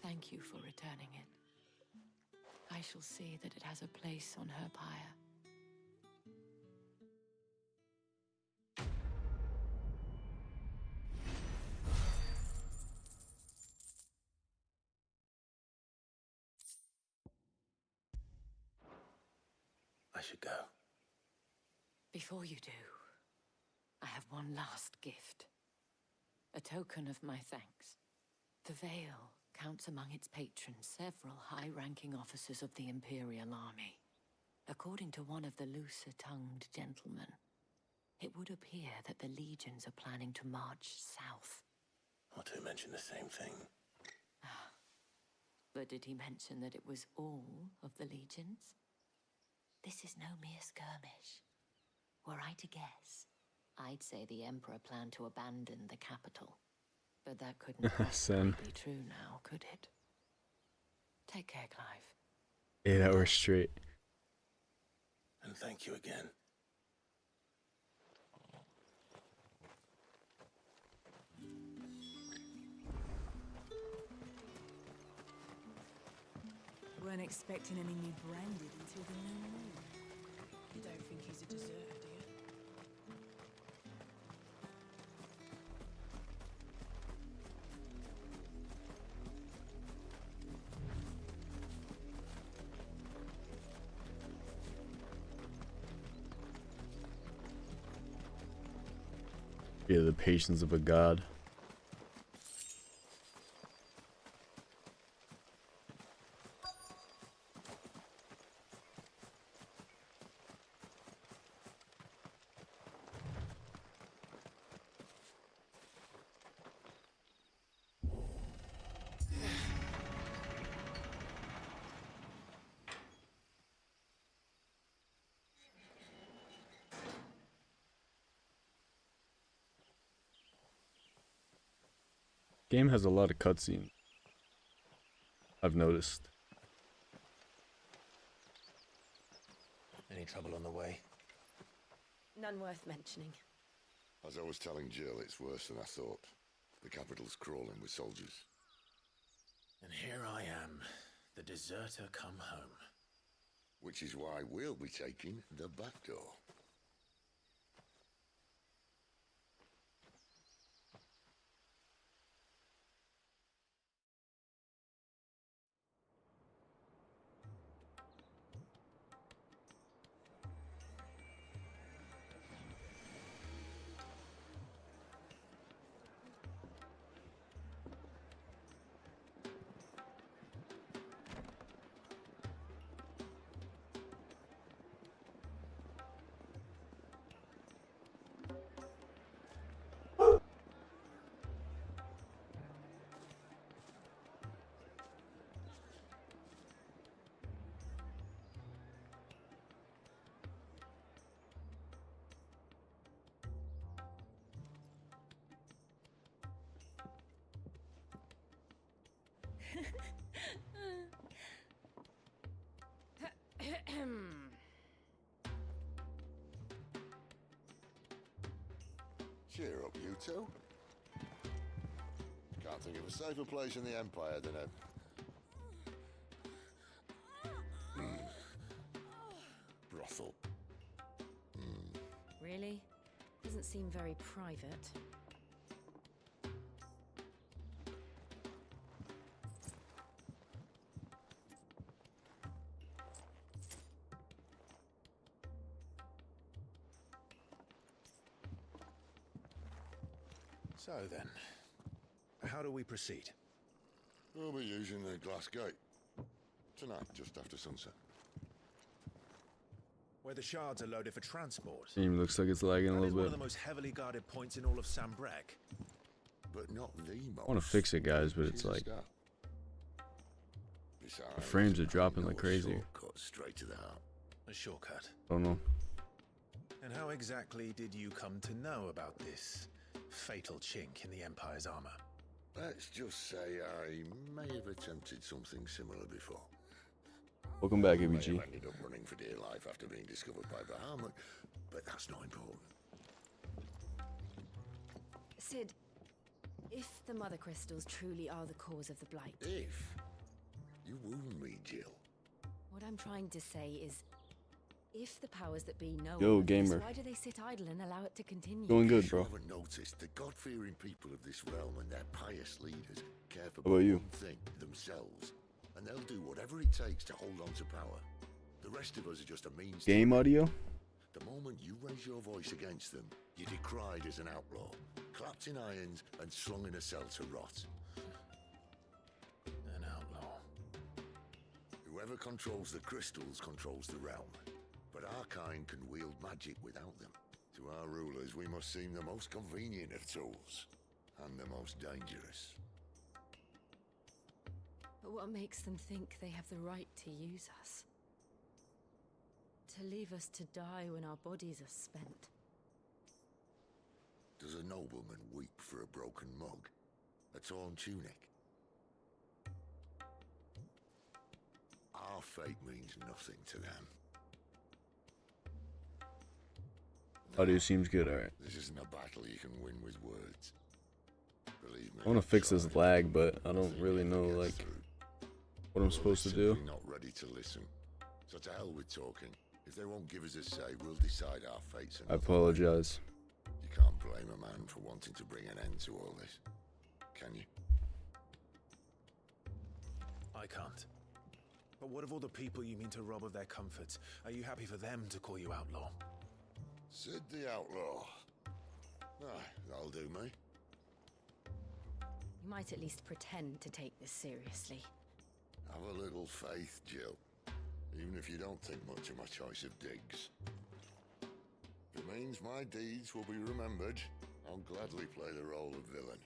Thank you for returning it. I shall see that it has a place on her pyre. I should go. Before you do, I have one last gift. A token of my thanks. The Vale counts among its patrons several high-ranking officers of the Imperial Army. According to one of the looser-tongued gentlemen, it would appear that the legions are planning to march south. Otto mentioned the same thing. But did he mention that it was all of the legions? This is no mere skirmish. Were I to guess, I'd say the Emperor planned to abandon the capital. But that couldn't possibly be true now, could it? Take care, Clive. 8 hours straight. And thank you again. Weren't expecting any new branded until the new moon. You don't think he's a deserter, do you? Yeah, the patience of a god. Game has a lot of cutscenes, I've noticed. Any trouble on the way? None worth mentioning. As I was telling Jill, it's worse than I thought. The capital's crawling with soldiers. And here I am, the deserter come home. Which is why we'll be taking the back door. Cheer up, you two. Can't think of a safer place in the Empire than a... brothel. Really? Doesn't seem very private. So then, how do we proceed? We'll be using the glass gate. Tonight, just after sunset. Where the shards are loaded for transport. Game looks like it's lagging a That is little one of bit. the most heavily guarded points in all of Sambrek. But not the most. I want to fix it, guys, but it's like the frames are dropping like crazy. Cut straight to the heart. A shortcut. Don't know. And how exactly did you come to know about this fatal chink in the Empire's armor? Let's just say I may have attempted something similar before. Welcome back, I may ABG. have ended up running for dear life after being discovered by Bahamut, but that's not important. Sid, if the Mother Crystals truly are the cause of the Blight... If? You wound me, Jill. What I'm trying to say is, if the powers that be know Yo, all of this, gamer. why do they sit idle and allow it to continue? Going good, You bro. haven't noticed the God-fearing people of this realm and their pious leaders care for How about you? one thing, themselves. And they'll do whatever it takes to hold on to power. The rest of us are just a means to... Game audio? The moment you raise your voice against them, you're decried as an outlaw, clapped in irons and slung in a cell to rot. An outlaw. Whoever controls the crystals controls the realm. But our kind can wield magic without them. To our rulers, we must seem the most convenient of tools, and the most dangerous. But what makes them think they have the right to use us? To leave us to die when our bodies are spent? Does a nobleman weep for a broken mug? A torn tunic? Our fate means nothing to them. Audio seems good, alright. This isn't a battle you can win with words. Believe me. I want to fix this lag, but I don't really know, like, what I'm supposed to do. Simply not ready to listen. So to hell with talking. If they won't give us a say, we'll decide our fates. I apologize. You can't blame a man for wanting to bring an end to all this, can you? I can't. But what of all the people you mean to rob of their comforts? Are you happy for them to call you outlaw? Sid the Outlaw. Ah, that'll do me. You might at least pretend to take this seriously. Have a little faith, Jill. Even if you don't think much of my choice of digs. If it means my deeds will be remembered, I'll gladly play the role of villain.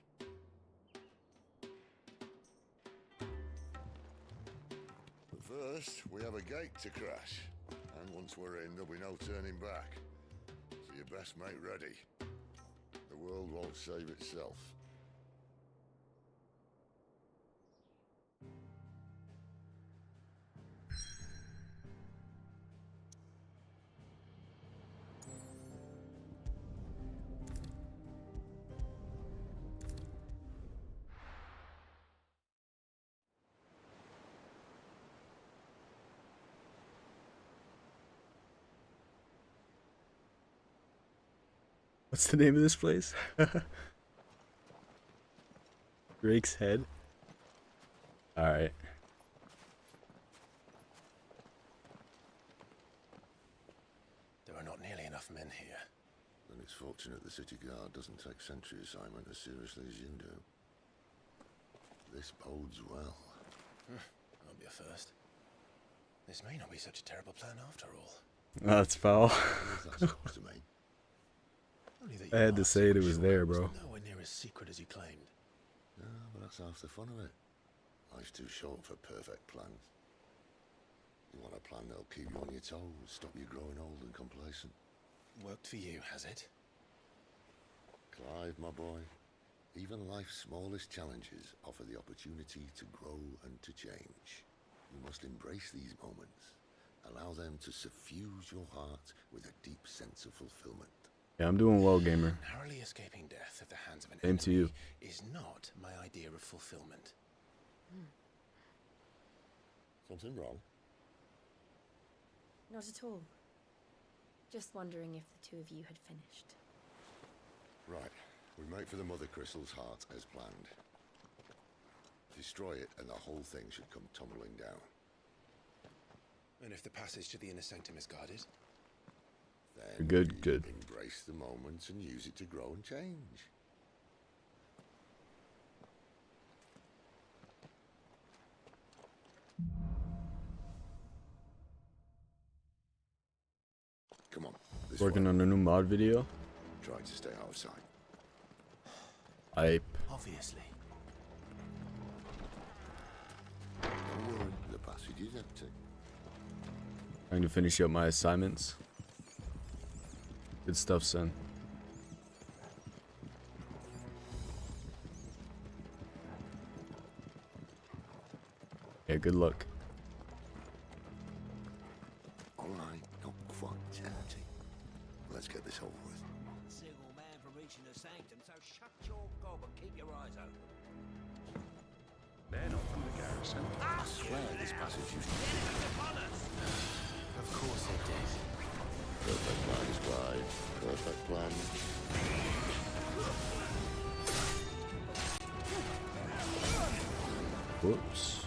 But first, we have a gate to crash. And once we're in, there'll be no turning back. So you best make ready. The world won't save itself. What's the name of this place? Drake's Head. Alright. There are not nearly enough men here. Then it's fortunate the city guard doesn't take sentry assignment as seriously as you do. This bodes well. That'll be a first. This may not be such a terrible plan after all. That's foul. What is that supposed to mean? Only that I had to your say it master was sure there, bro. Nowhere near as secret as he claimed. No, but that's half the fun of it. Life's too short for perfect plans. You want a plan that'll keep you on your toes, stop you growing old and complacent. Worked for you, has it? Clive, my boy, even life's smallest challenges offer the opportunity to grow and to change. You must embrace these moments. Allow them to suffuse your heart with a deep sense of fulfillment. Yeah, I'm doing well, gamer. Narrowly escaping death at the hands of an Same enemy to you. is not my idea of fulfillment. Something wrong? Not at all. Just wondering if the two of you had finished. Right. We make for the Mother Crystal's heart as planned. Destroy it and the whole thing should come tumbling down. And if the passage to the inner sanctum is guarded? Then Good. Embrace the moment and use it to grow and change. Come on. This Working way. on a new mod video. Try to stay out of sight. Hype. Obviously. Don't worry, the passage is empty. Trying to finish up my assignments. Good stuff, son. Yeah, good luck. All right, not quite empty. Let's get this over with. Single man from reaching the sanctum, so shut your gob and keep your eyes open. They're not from the garrison. I swear this passage used to Enemies upon us! Of course they did. Perfect plan, Clive. Perfect plan. Whoops.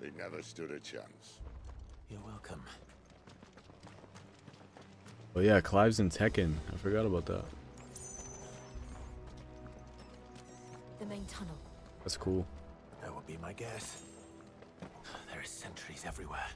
They never stood a chance. You're welcome. Oh yeah, Clive's in Tekken. I forgot about that. The main tunnel. That's cool. That would be my guess. There are sentries everywhere.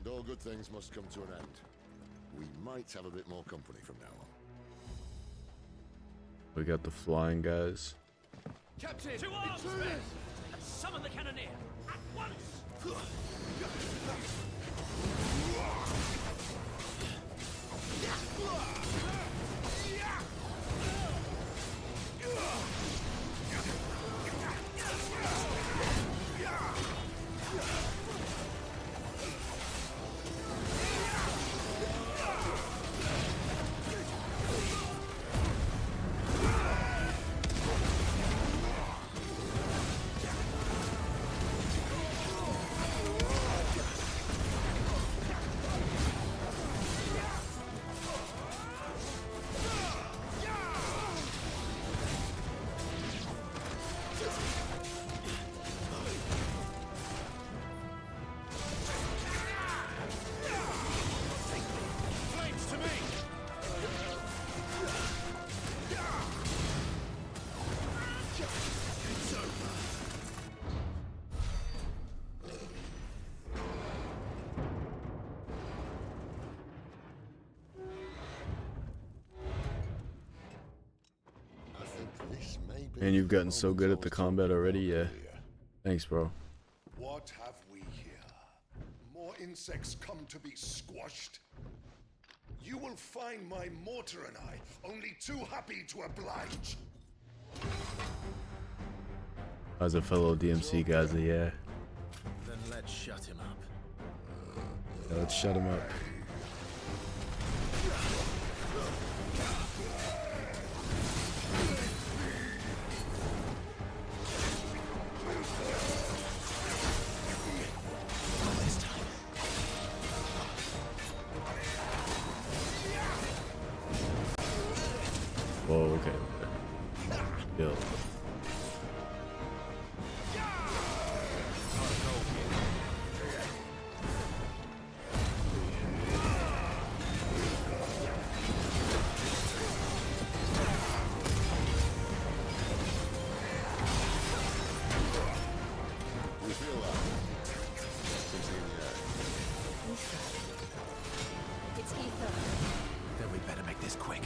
And all good things must come to an end. We might have a bit more company from now on. We got the flying guys. Captain! To arms, men! And summon the cannoneer! At once! Man, you've gotten so good at the combat already, yeah. Thanks, bro. What have we here? More insects come to be squashed? You will find my mortar and I only too happy to oblige. As a fellow DMC guys, yeah. Then let's shut him up. Yeah, let's shut him up. Whoa, okay. Yo. It's ether. Then we better make this quick.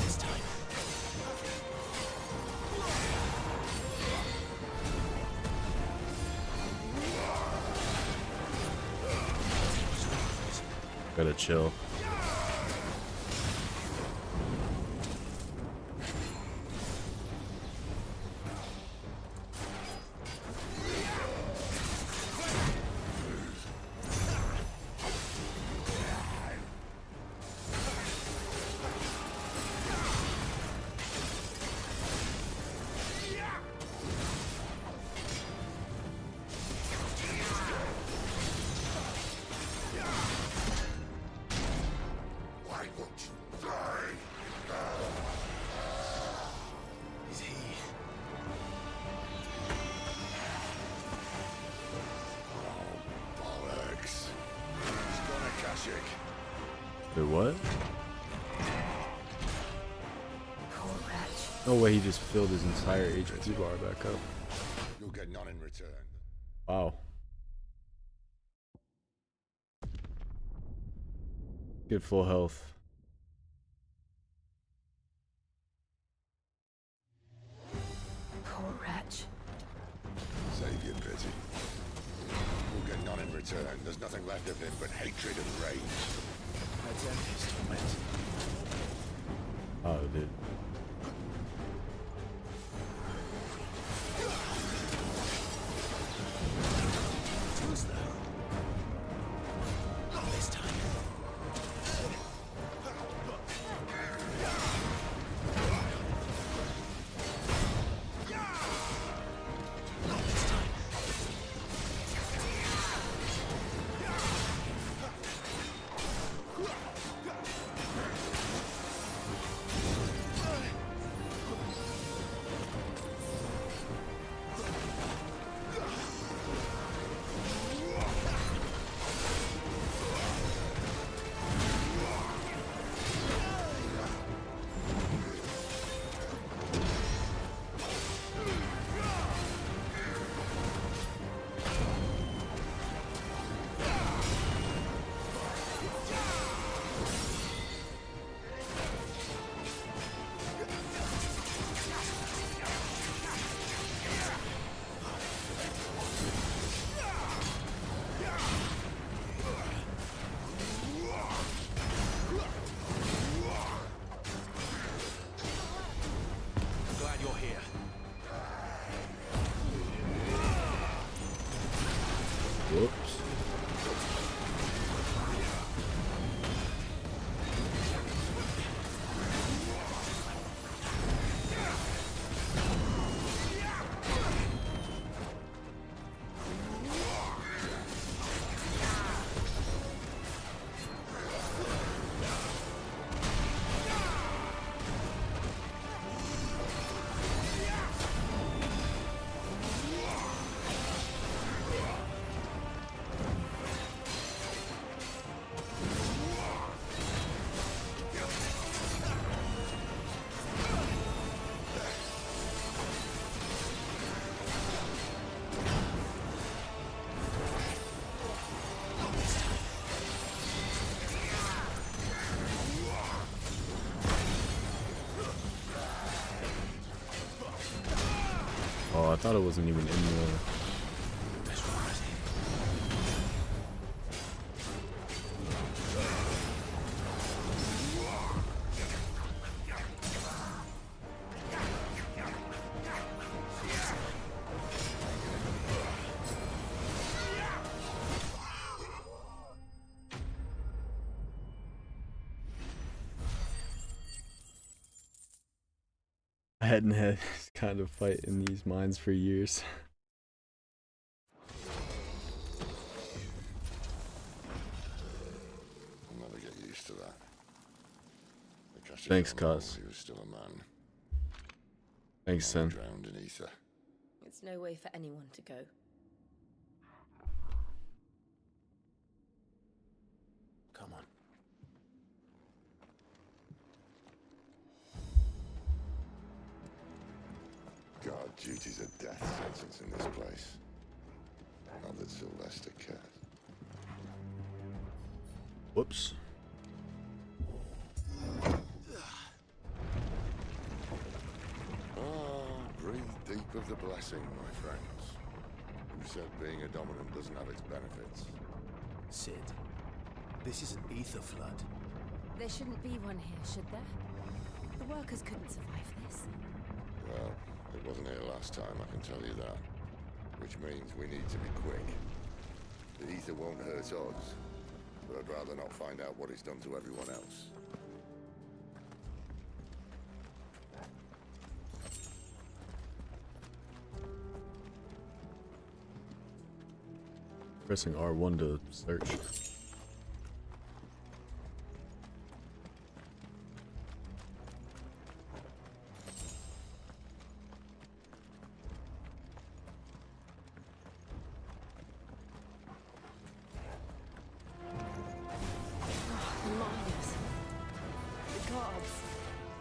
This time. Gotta chill. Wait, what? No way, he just filled his entire HP bar back up. You'll get none in return. Wow. Get full health. Poor wretch. Save your pity. You'll get none in return. There's nothing left of him but hatred and rage. Let's end his torment. Oh, dude. Who's there? Not this time. Not this time. I thought it wasn't even in the... I hadn't had this kind of fight in these mines for years. I'll never get used to that. Thanks, Cos. He was still a man. Thanks, Sen. Drowned in ether. It's no way for anyone to go. Come on. Guard duty's a death sentence in this place. Not that Sylvester cares. Whoops. Breathe deep of the blessing, my friends. Who said being a dominant doesn't have its benefits? Sid, this is an ether flood. There shouldn't be one here, should there? The workers couldn't survive this. Well, it wasn't here last time, I can tell you that. Which means we need to be quick. The ether won't hurt us, but I'd rather not find out what it's done to everyone else. Pressing R1 to search.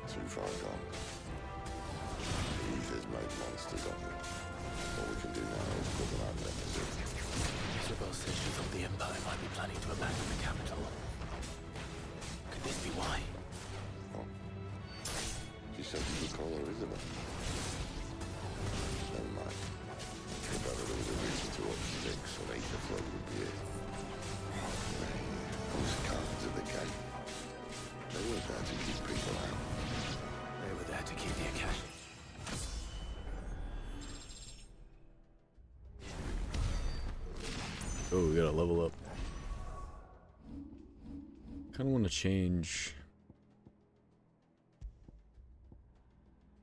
Too far gone. The ether's made monsters of them. All we can do now is put them out of their misery. Isabel said she thought the Empire might be planning to abandon the capital. Could this be why? Oh. She said you could call her Isabel. Never mind. If ever there was a reason to up sticks, an ether flood would be it. Those cards at the gate. They were there to keep people out. They were there to keep the Akashi. Oh, we gotta level up. Kinda wanna change.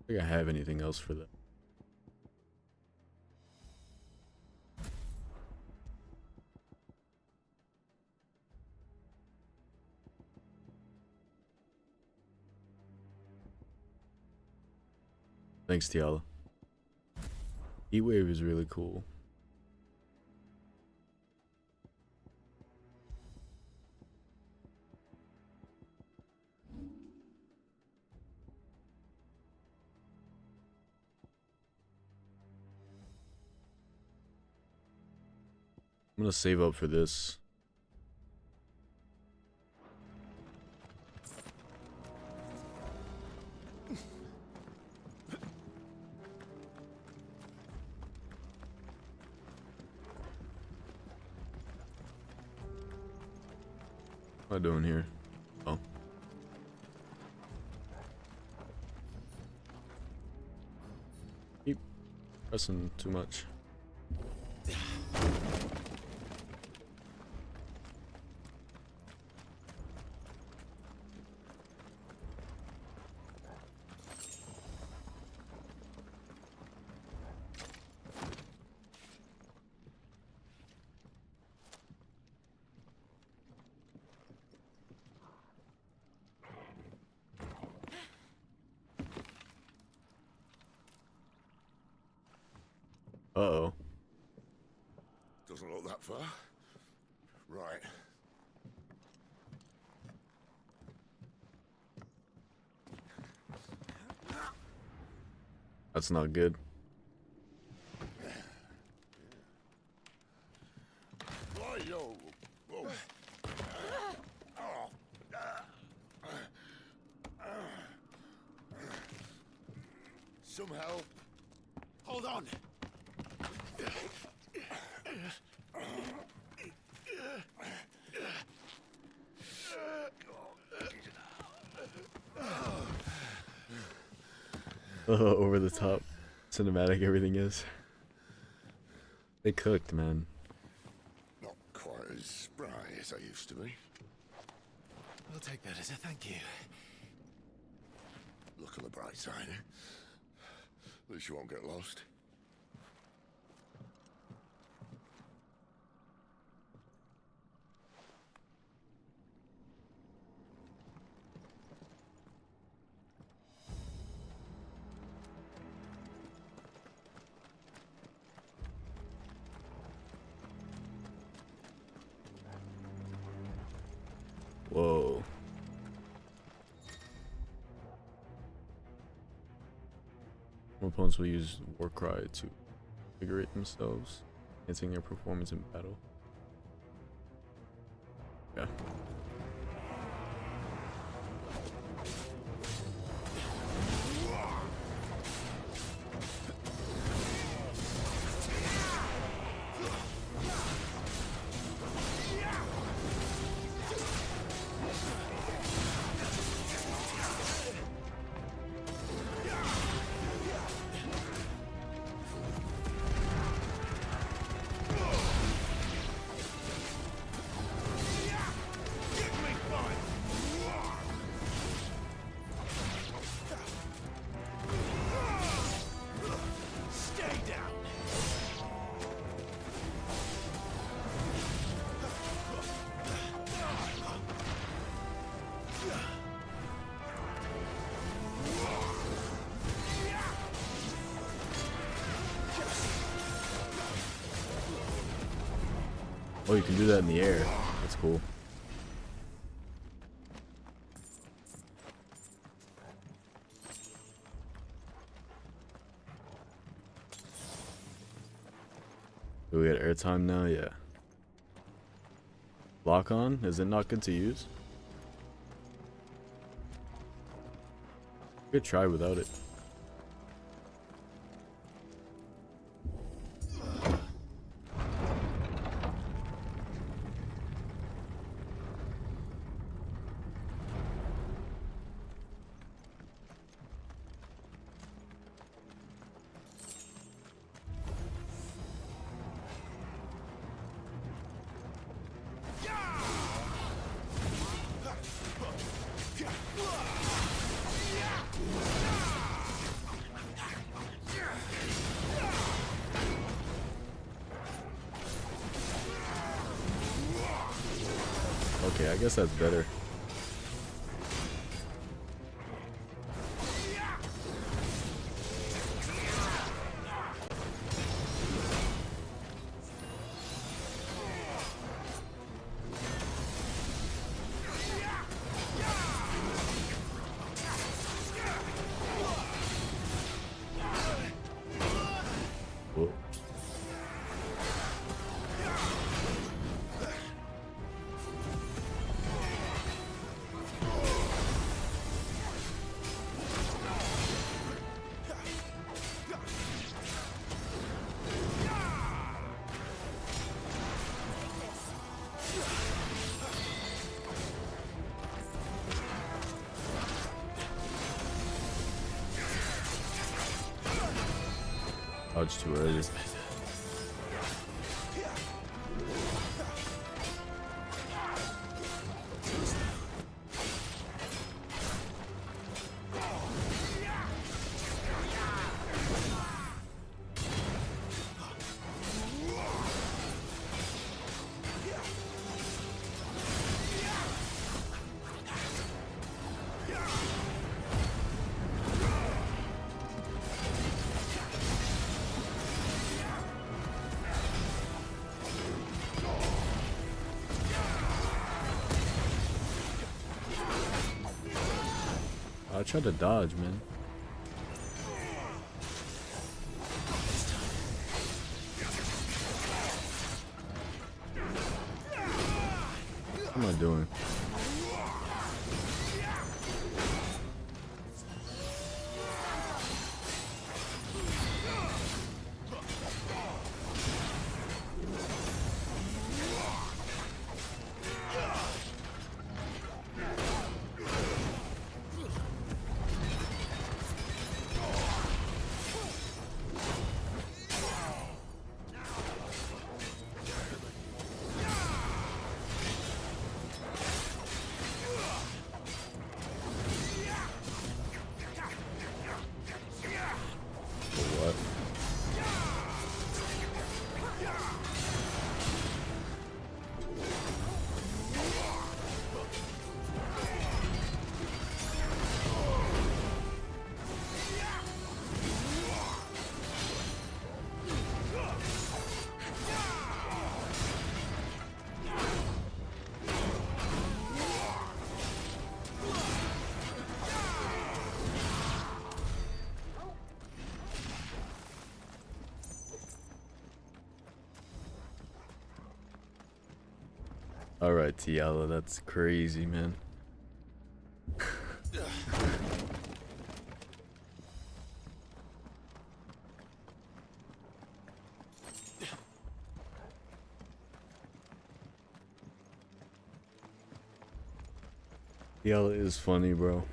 I think I have anything else for that. Thanks, Tiala. Heatwave is really cool. I'm gonna save up for this. What am I doing here? Oh. Keep pressing too much. Uh-oh. Doesn't look that far. Right. That's not good. Whoa. Some help. Hold on. Over the top cinematic everything is. They cooked, man. Not quite as spry as I used to be. I'll take that as a thank you. Look on the bright side, eh? At least you won't get lost. Whoa. More opponents will use Warcry to invigorate themselves, enhancing their performance in battle. Yeah. Oh, you can do that in the air. That's cool. Do we get airtime now? Yeah. Lock on? Is it not good to use? We could try without it. Okay, I guess that's better. Whoa. Oh, it's too early. I tried to dodge, man. What am I doing? Alright, Tiala, that's crazy, man. Tiala is funny, bro.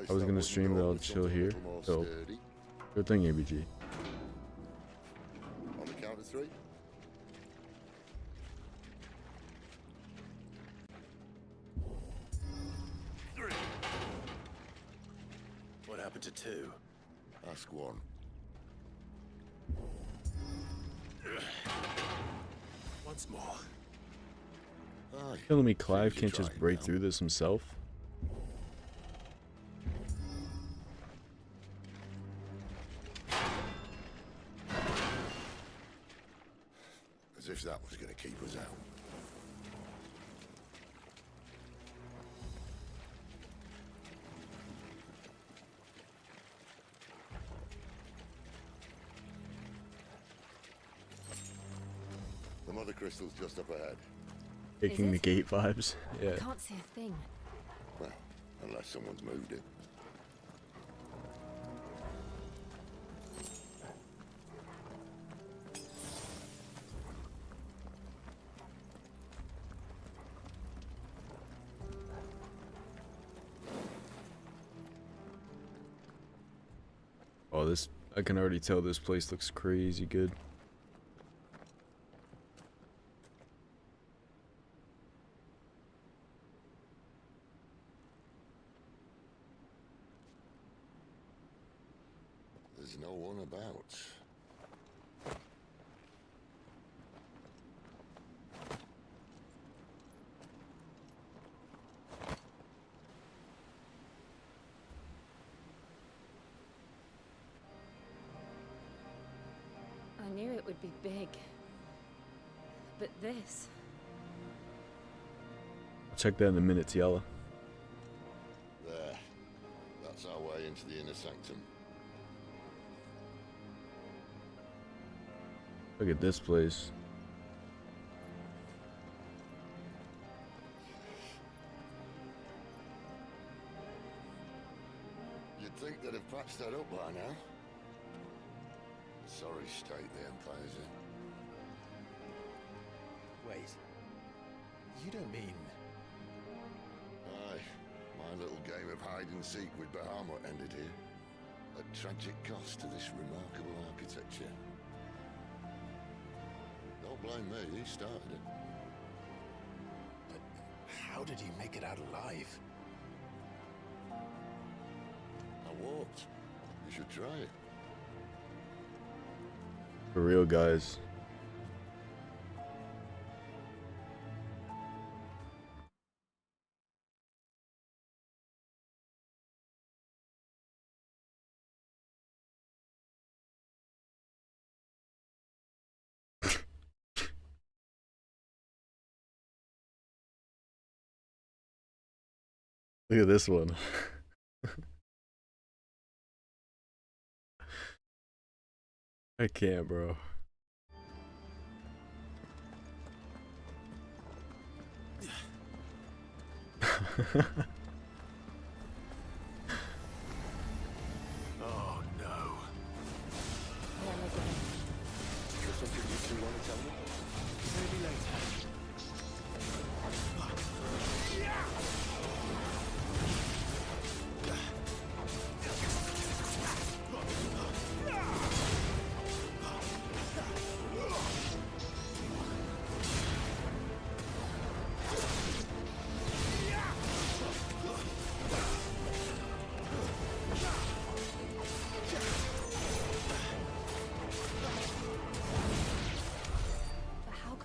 I was gonna stream, but I'll chill here. So, good thing, ABG. On the count of 3. What happened to 2? Ask 1. Once more. Killing me, Clive can't just break through this himself. As if that was going to keep us out. The mother crystal's just up ahead. Taking the gate vibes. Yeah. I can't see a thing. Well, unless someone's moved it. Oh, this, I can already tell this place looks crazy good. There's no one about. I knew it would be big. But this... I'll check that in a minute, Tiala. There. That's our way into the inner sanctum. Look at this place. You'd think they'd have patched that up by now. Sorry state the Empire's in. Wait. You don't mean... Aye. My little game of hide-and-seek with Bahamut ended here. At tragic cost to this remarkable architecture. Don't blame me, he started it. But how did he make it out alive? I walked. You should try it. For real, guys. Look at this one. I can't, bro. Oh no. Is there something you two want to tell me? Maybe later.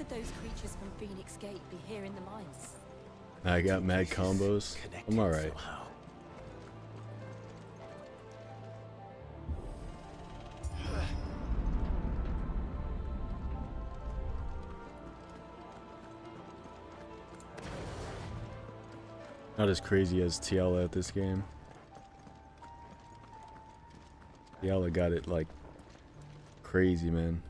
Those creatures from Phoenix Gate be here in the mines? I got mad combos. I'm alright. Not as crazy as Tiala at this game. Y'all got it like crazy, man.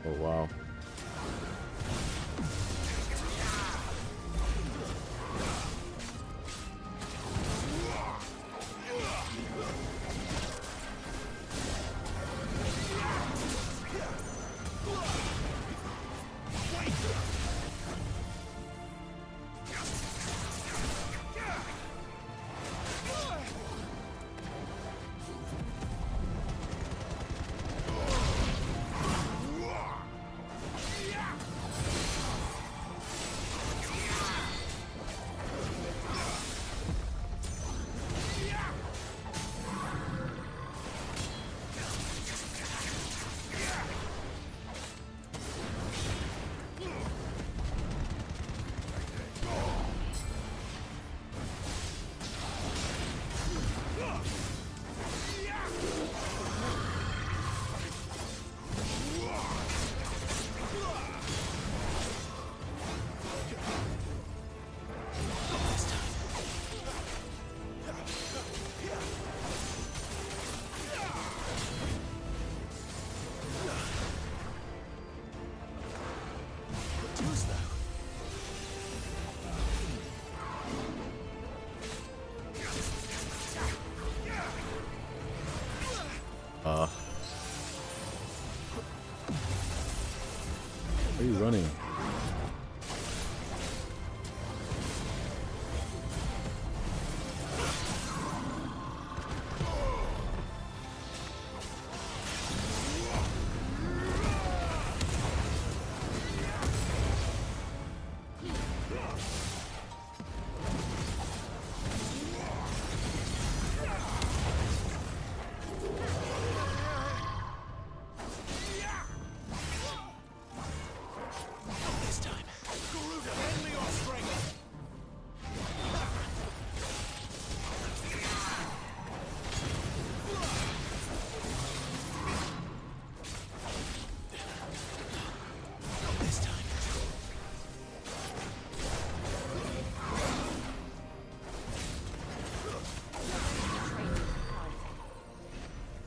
Oh wow. Where are you running?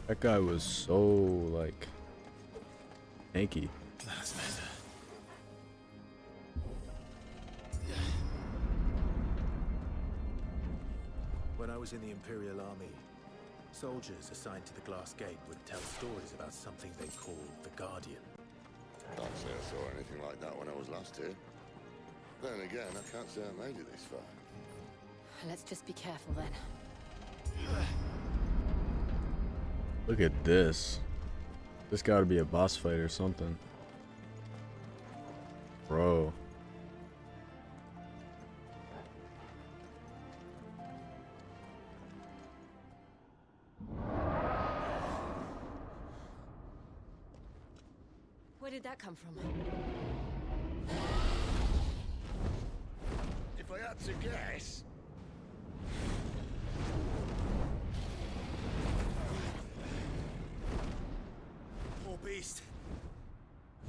That guy was so, like, tanky. That's better. When I was in the Imperial Army, soldiers assigned to the Glass Gate would tell stories about something they called the Guardian. Can't say I saw anything like that when I was last here. Then again, I can't say I made it this far. Let's just be careful then. Look at this. This gotta be a boss fight or something. Bro. Where did that come from? If I had to guess... Poor beast.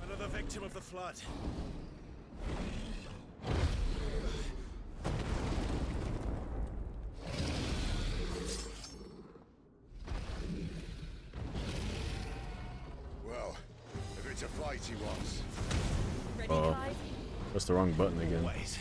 Another victim of the flood. Well, if it's a fight he wants. Oh, pressed the wrong button again. Always.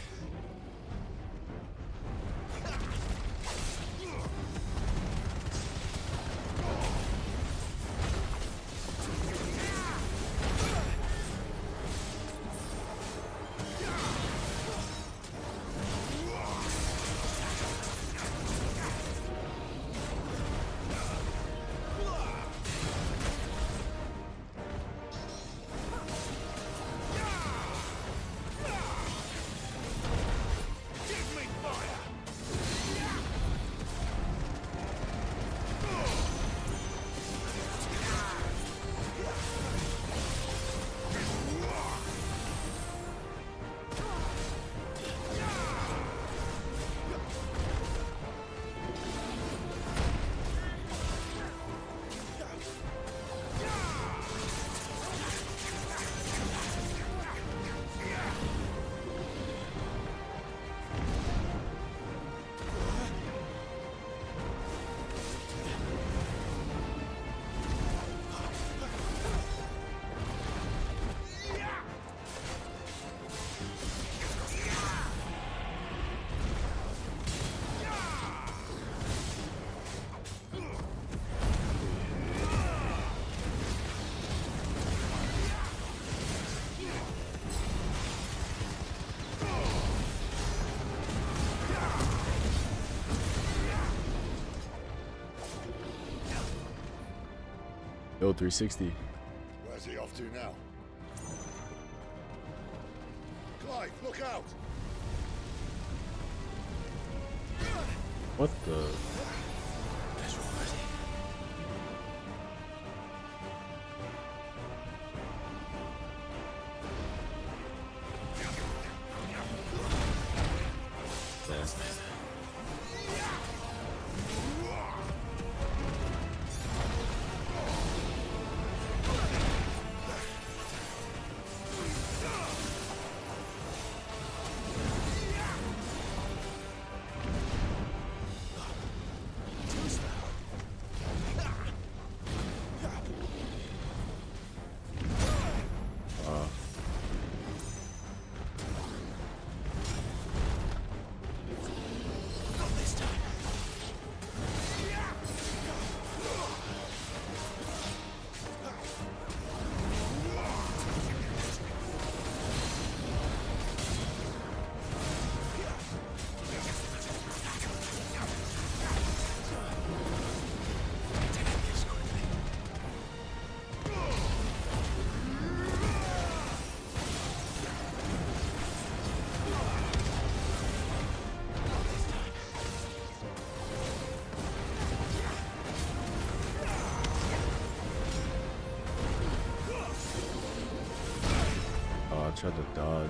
Yo, 360. Where's he off to now? Clive, look out! What the? Tried to dodge.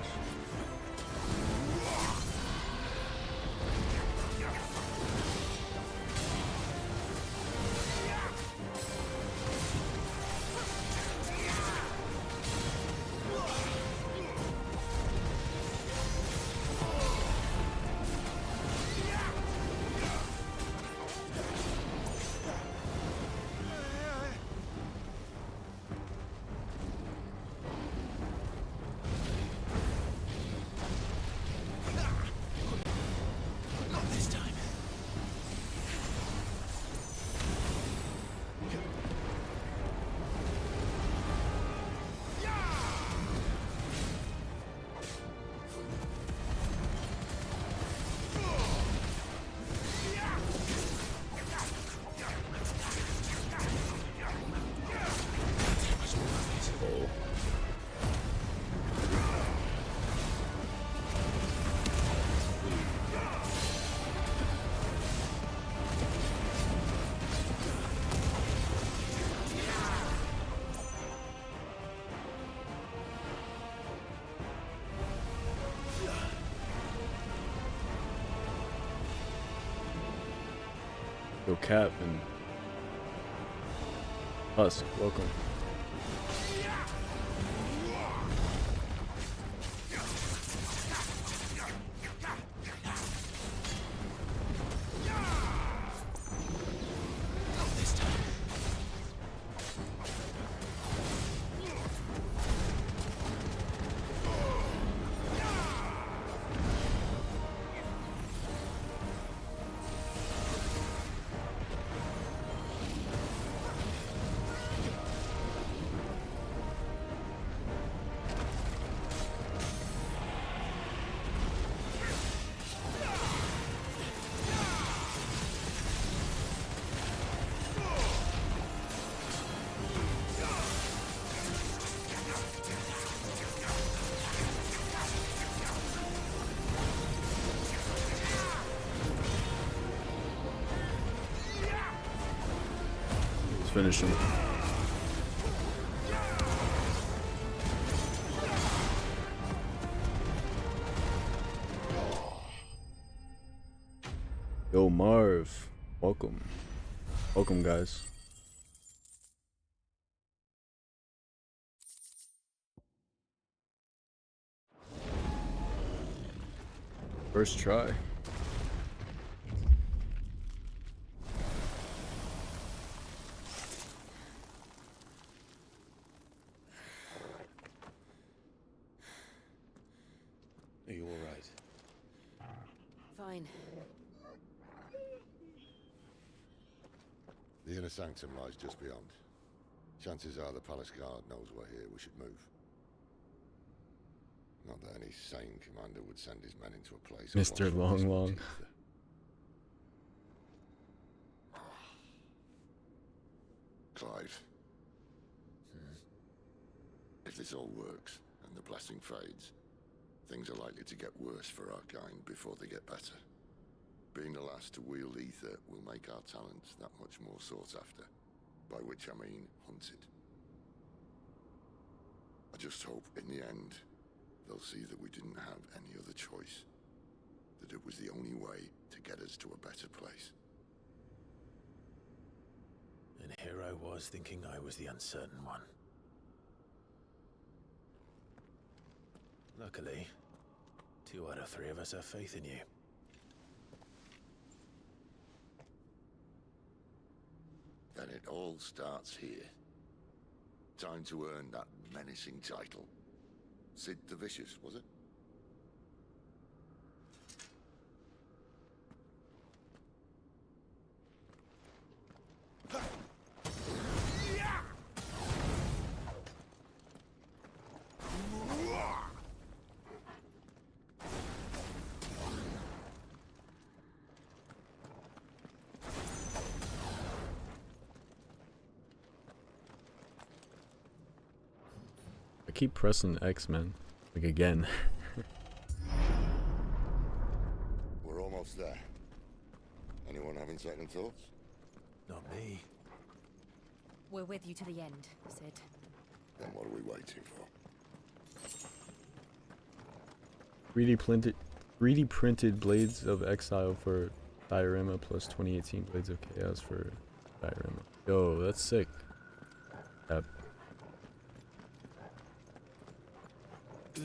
Yo, Cap and Husk, welcome. Finish him. Yo, Marv, welcome. Welcome, guys. First try. Are you all right? Fine. The inner sanctum lies just beyond. Chances are the palace guard knows we're here. We should move. Not that any sane commander would send his men into a place. Mr. Long Long. Clive, If this all works, and the blessing fades, things are likely to get worse for our kind before they get better. Being the last to wield ether will make our talents that much more sought after, by which I mean hunted. I just hope, in the end, they'll see that we didn't have any other choice, that it was the only way to get us to a better place. And here I was thinking I was the uncertain one. Luckily, 2 out of 3 of us have faith in you. Then it all starts here. Time to earn that menacing title. Sid the Vicious, was it? I keep pressing X, man. Like, again. We're almost there. Anyone having second thoughts? Not me. We're with you to the end, Sid. Then what are we waiting for? 3D printed Blades of Exile for diorama plus 2018 Blades of Chaos for diorama. Yo, that's sick. Yep. It's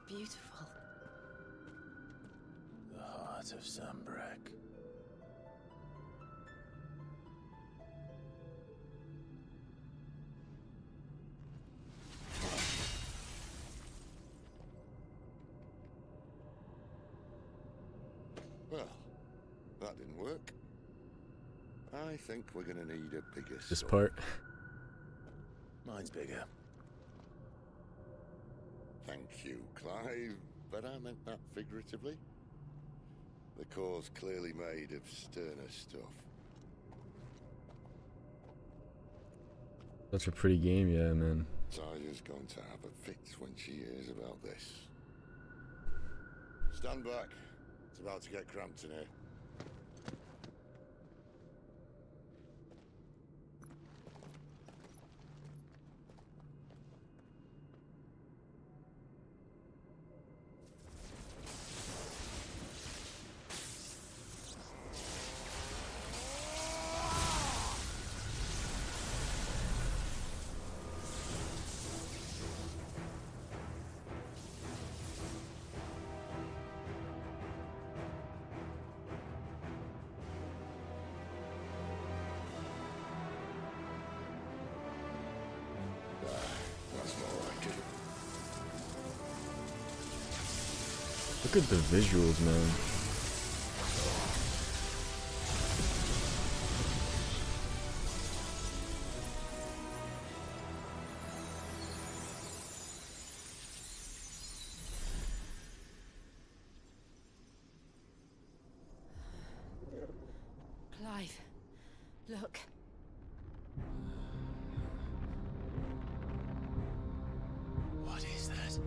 beautiful. The heart of Sambrek. Well, that didn't work. I think we're gonna need a bigger This sword. part. Mine's bigger. Thank you, Clive, but I meant that figuratively. The core's clearly made of sterner stuff. Such a pretty game, yeah, man. Taya's going to have a fit when she hears about this. Stand back. It's about to get cramped in here. That's more like it. Look at the visuals, man. Clive, look. What is that?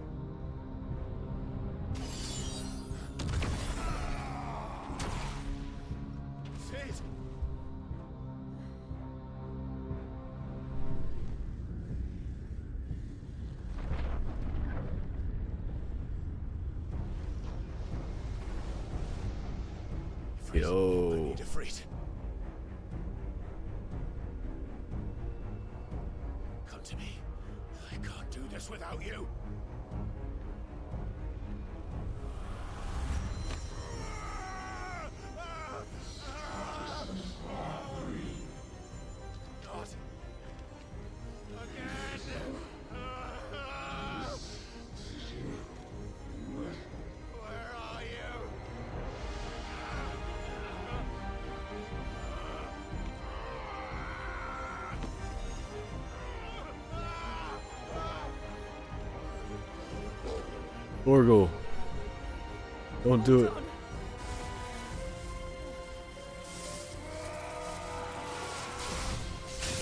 Sid! Yo. I need a freeze. Come to me. I can't do this without you. Not again. Where are you? Orgo. Don't do it.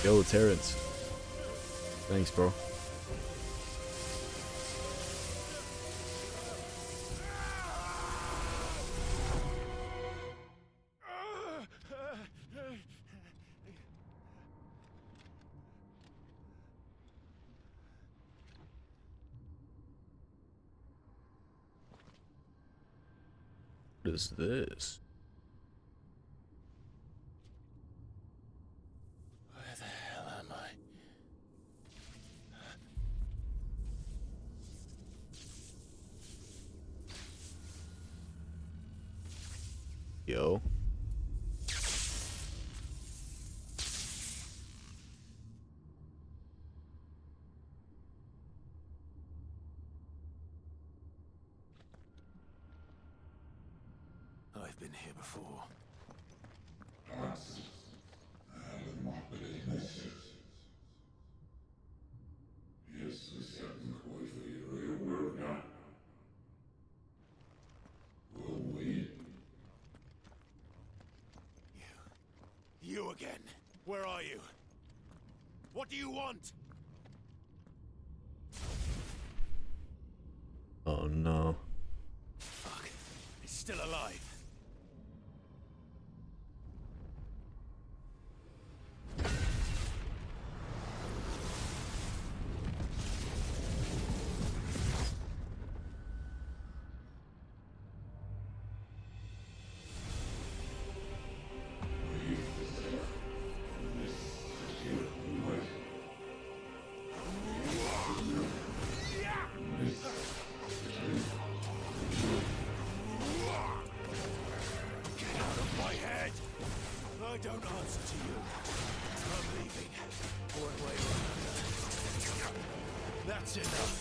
Yo, Terrence. Thanks, bro. What is this? Where the hell am I? Yo. I've been here before. You again. Where are you? What do you want? Oh no. Fuck. He's still alive. I don't answer to you. I'm leaving. One way or another. That's enough.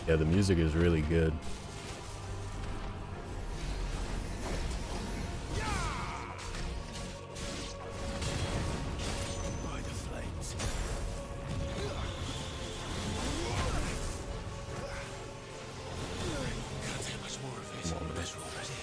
Yeah, the music is really good. By the flames. Can't take much more of this. I'm better already.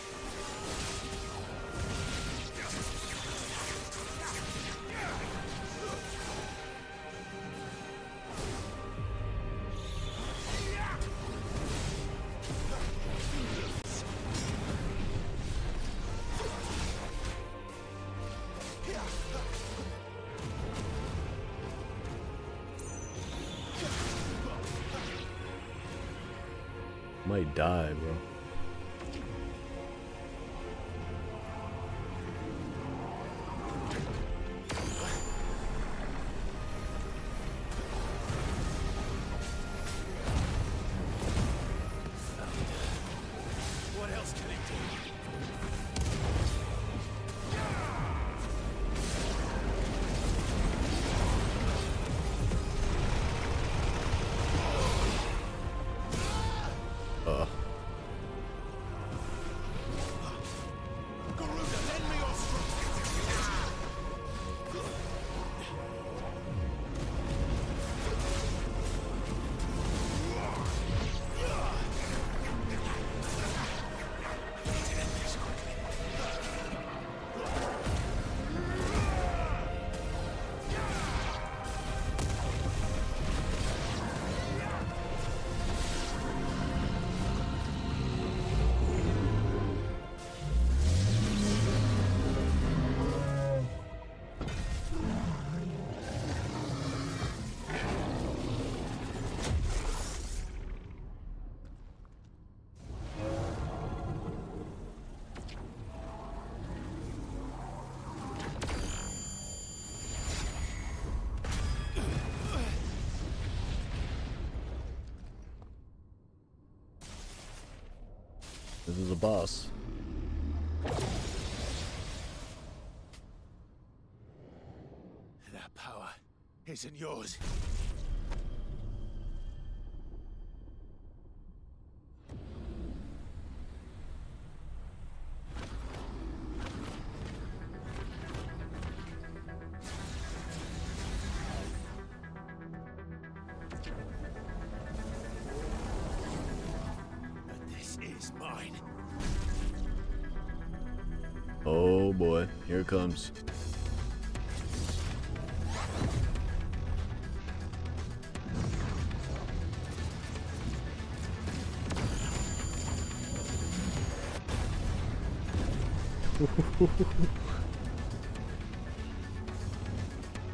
Might die, bro. What else can it do? This is a boss. That power isn't yours. Mine. Oh boy, here it comes.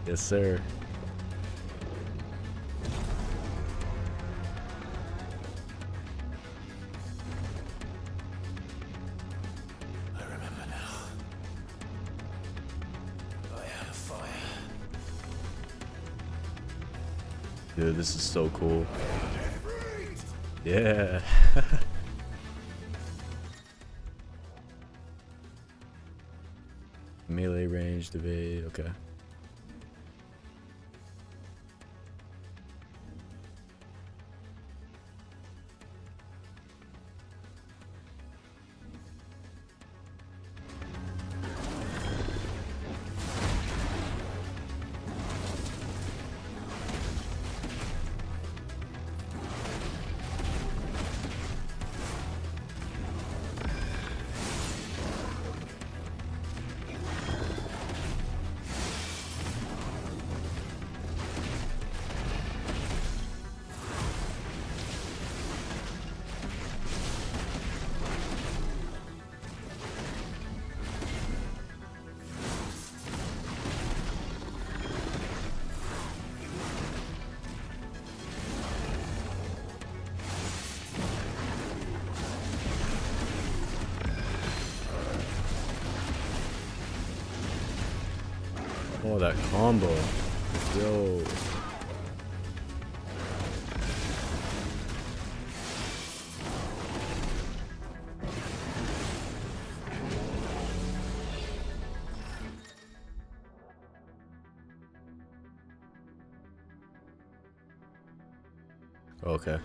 Yes, sir. Dude, this is so cool. Yeah. Melee range, evade, okay. Oh, that combo. Yo. Okay.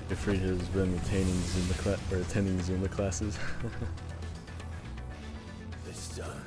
Ifrit has been attending Zumba classes. It's done.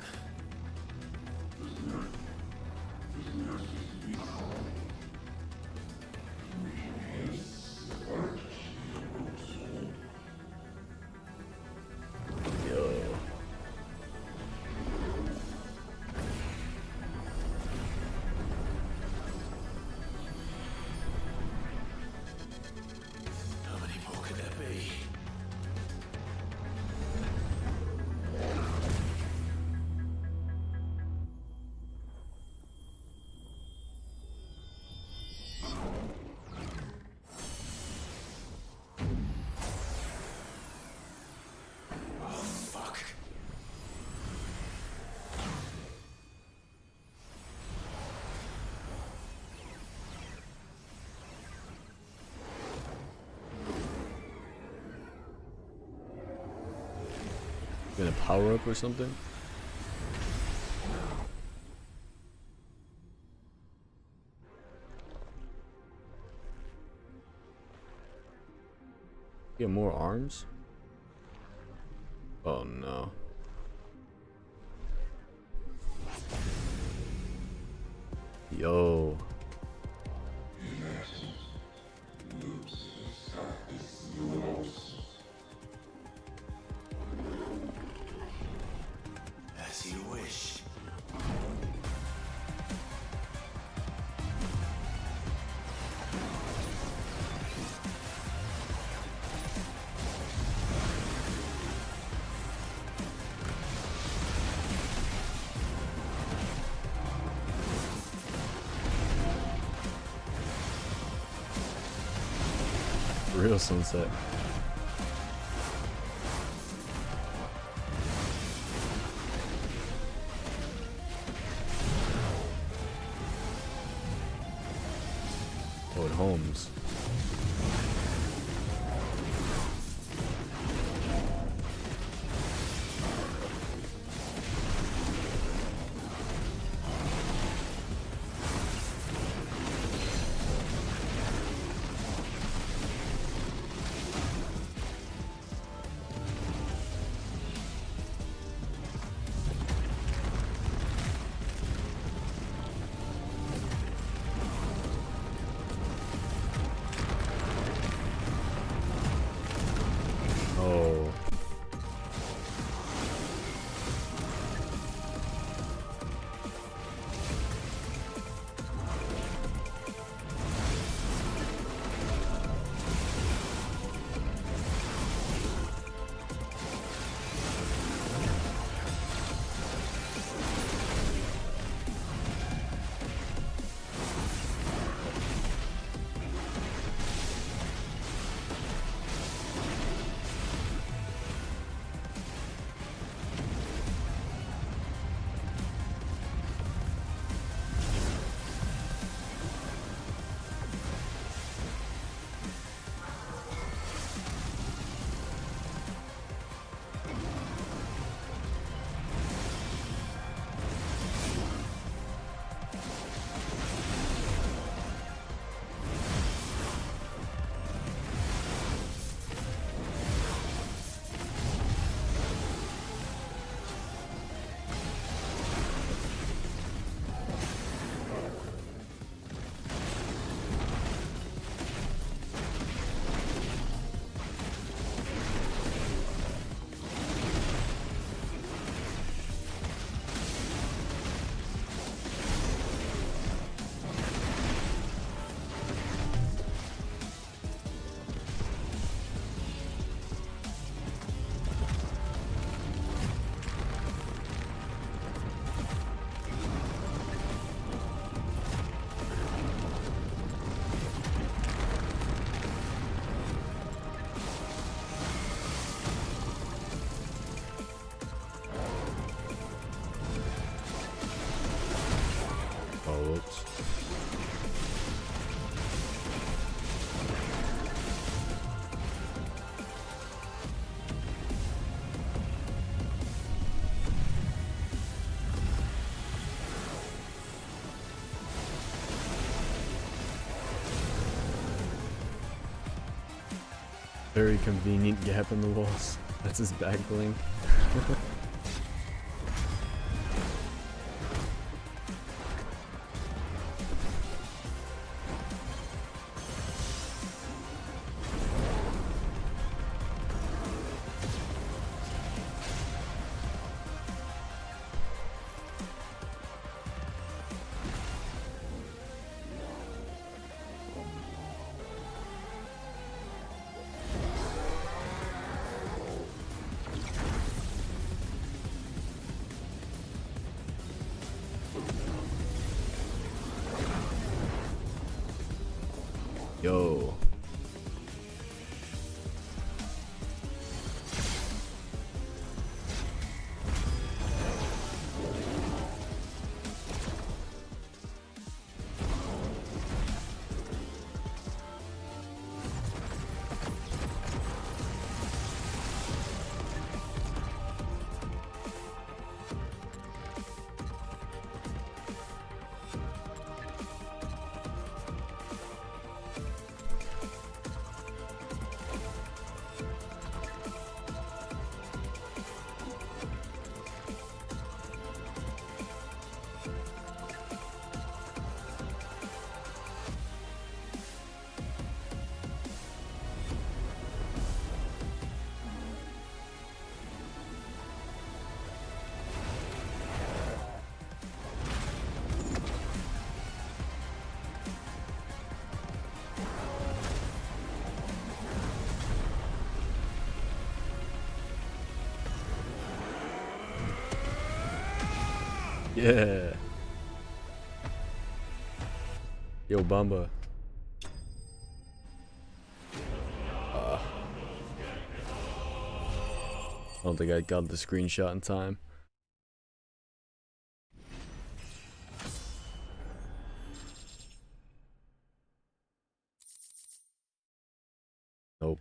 Gonna power up or something? Get more arms? Oh no. Yo. As you wish. Real sunset. Oh, it homes. Oh. Oh, whoops. Very convenient gap in the walls. That's his back bling. Yeah. Yo, Bamba. I don't think I got the screenshot in time. Nope.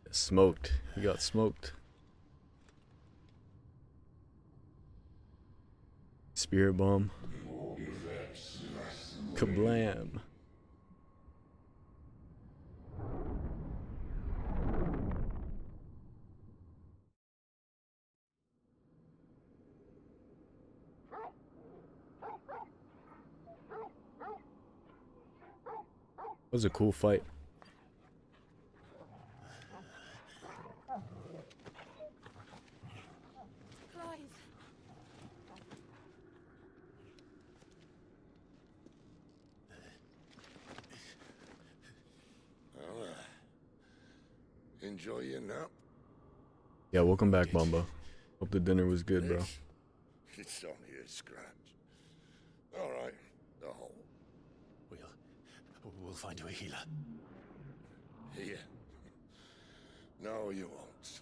Smoked. He got smoked. Spirit bomb. Kablam. That was a cool fight. Well, enjoy your nap. Yeah, welcome back, Bamba. Hope the dinner was good, bro. It's only a scratch. All right, the hole. We'll find you a healer. Here. No, you won't.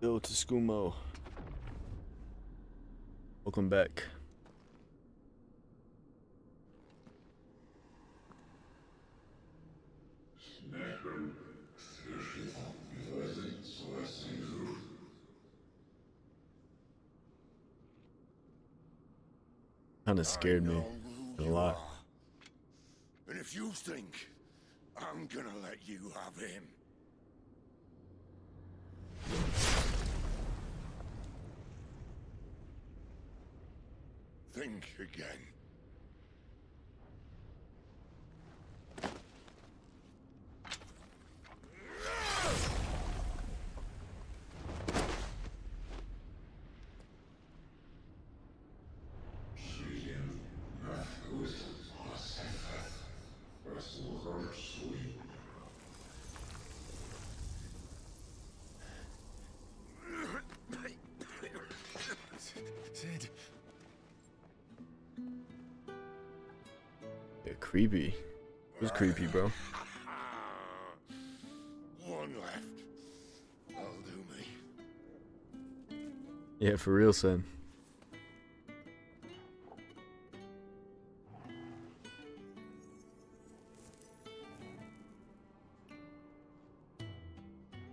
Yo, Tskumo. Welcome back. Kinda scared me a lot. And if you think I'm gonna let you have him. Think again. Sid. Yeah, creepy. It was creepy, bro. One left. That'll do me. Yeah, for real, son.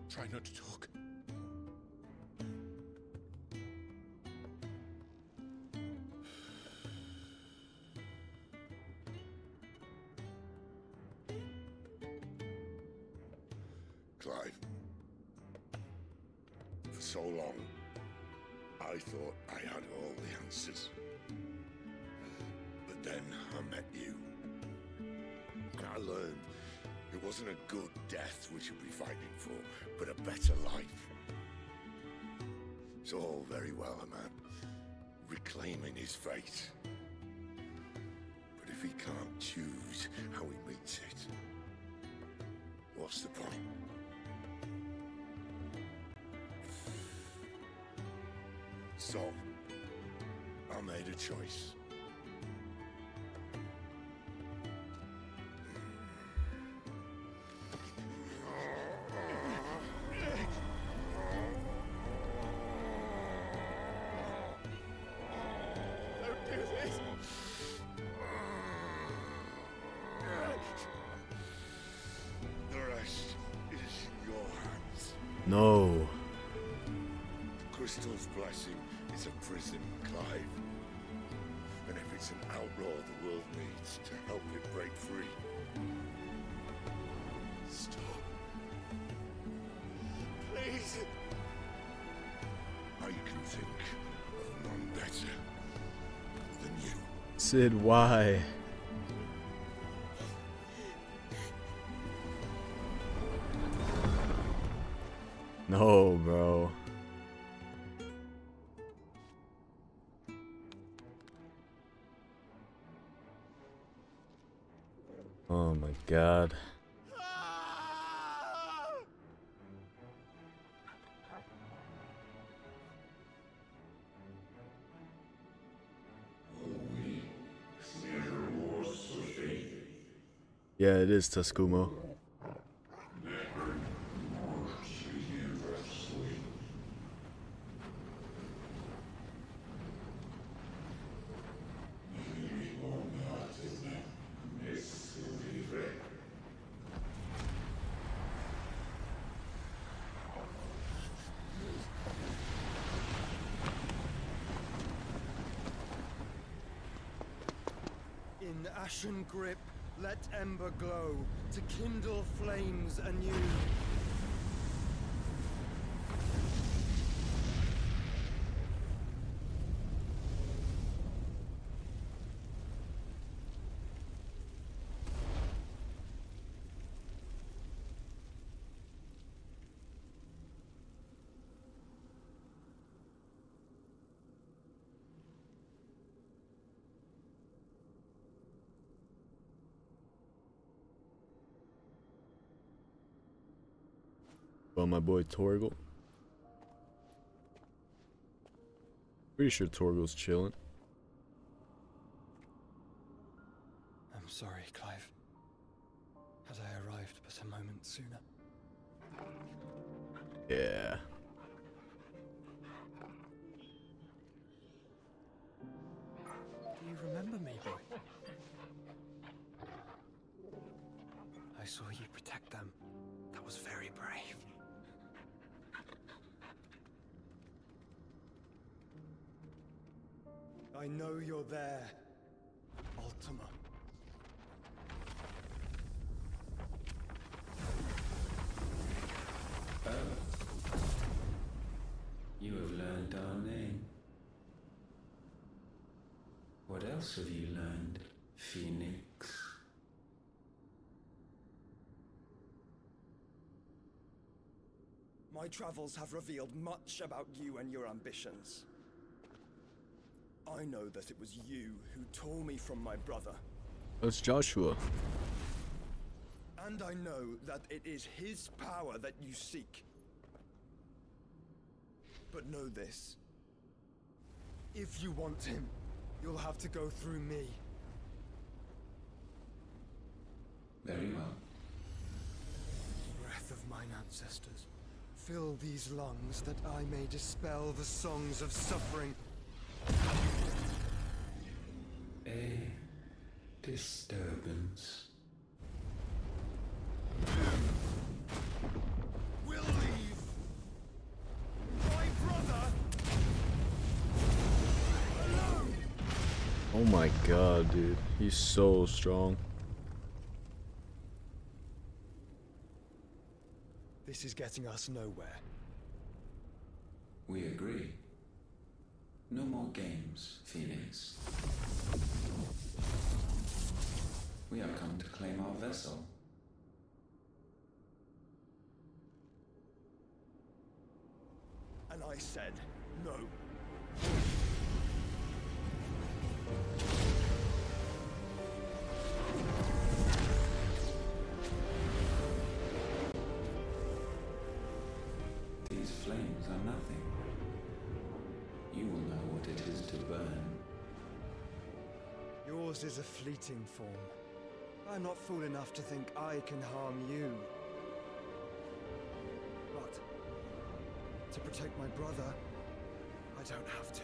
Try not to talk. Clive. For so long, I thought I had all the answers. But then I met you. And I learned it wasn't a good death we should be fighting for, but a better life. It's all very well, a man reclaiming his fate. But if he can't choose how he meets it, what's the point? So, I made a choice. Don't do this. The rest is in your hands. No. Crystal's blessing is a prison, Clive. And if it's an outlaw the world needs to help it break free. Stop. Please. I can think of none better than you. Sid, why? No, bro. Oh my god. Yeah, it is Tuscumo. In ashen grip, let ember glow, to kindle flames anew. Well, my boy Torgal. Pretty sure Torgal's chilling. I'm sorry, Clive. Had I arrived but a moment sooner. Yeah. Do you remember me, boy? I saw you protect them. That was very brave. I know you're there, Ultima. Oh. You have learned our name. What else have you learned, Phoenix? My travels have revealed much about you and your ambitions. I know that it was you who tore me from my brother. That's Joshua. And I know that it is his power that you seek. But know this. If you want him, you'll have to go through me. Very well. Breath of mine ancestors, fill these lungs that I may dispel the songs of suffering. A disturbance. We'll leave. My brother alone. Oh my god, dude. He's so strong. This is getting us nowhere. We agree. No more games, Phoenix. We have come to claim our vessel. And I said no. These flames are nothing. You will know what it is to burn. Yours is a fleeting form. I'm not fool enough to think I can harm you. But to protect my brother, I don't have to.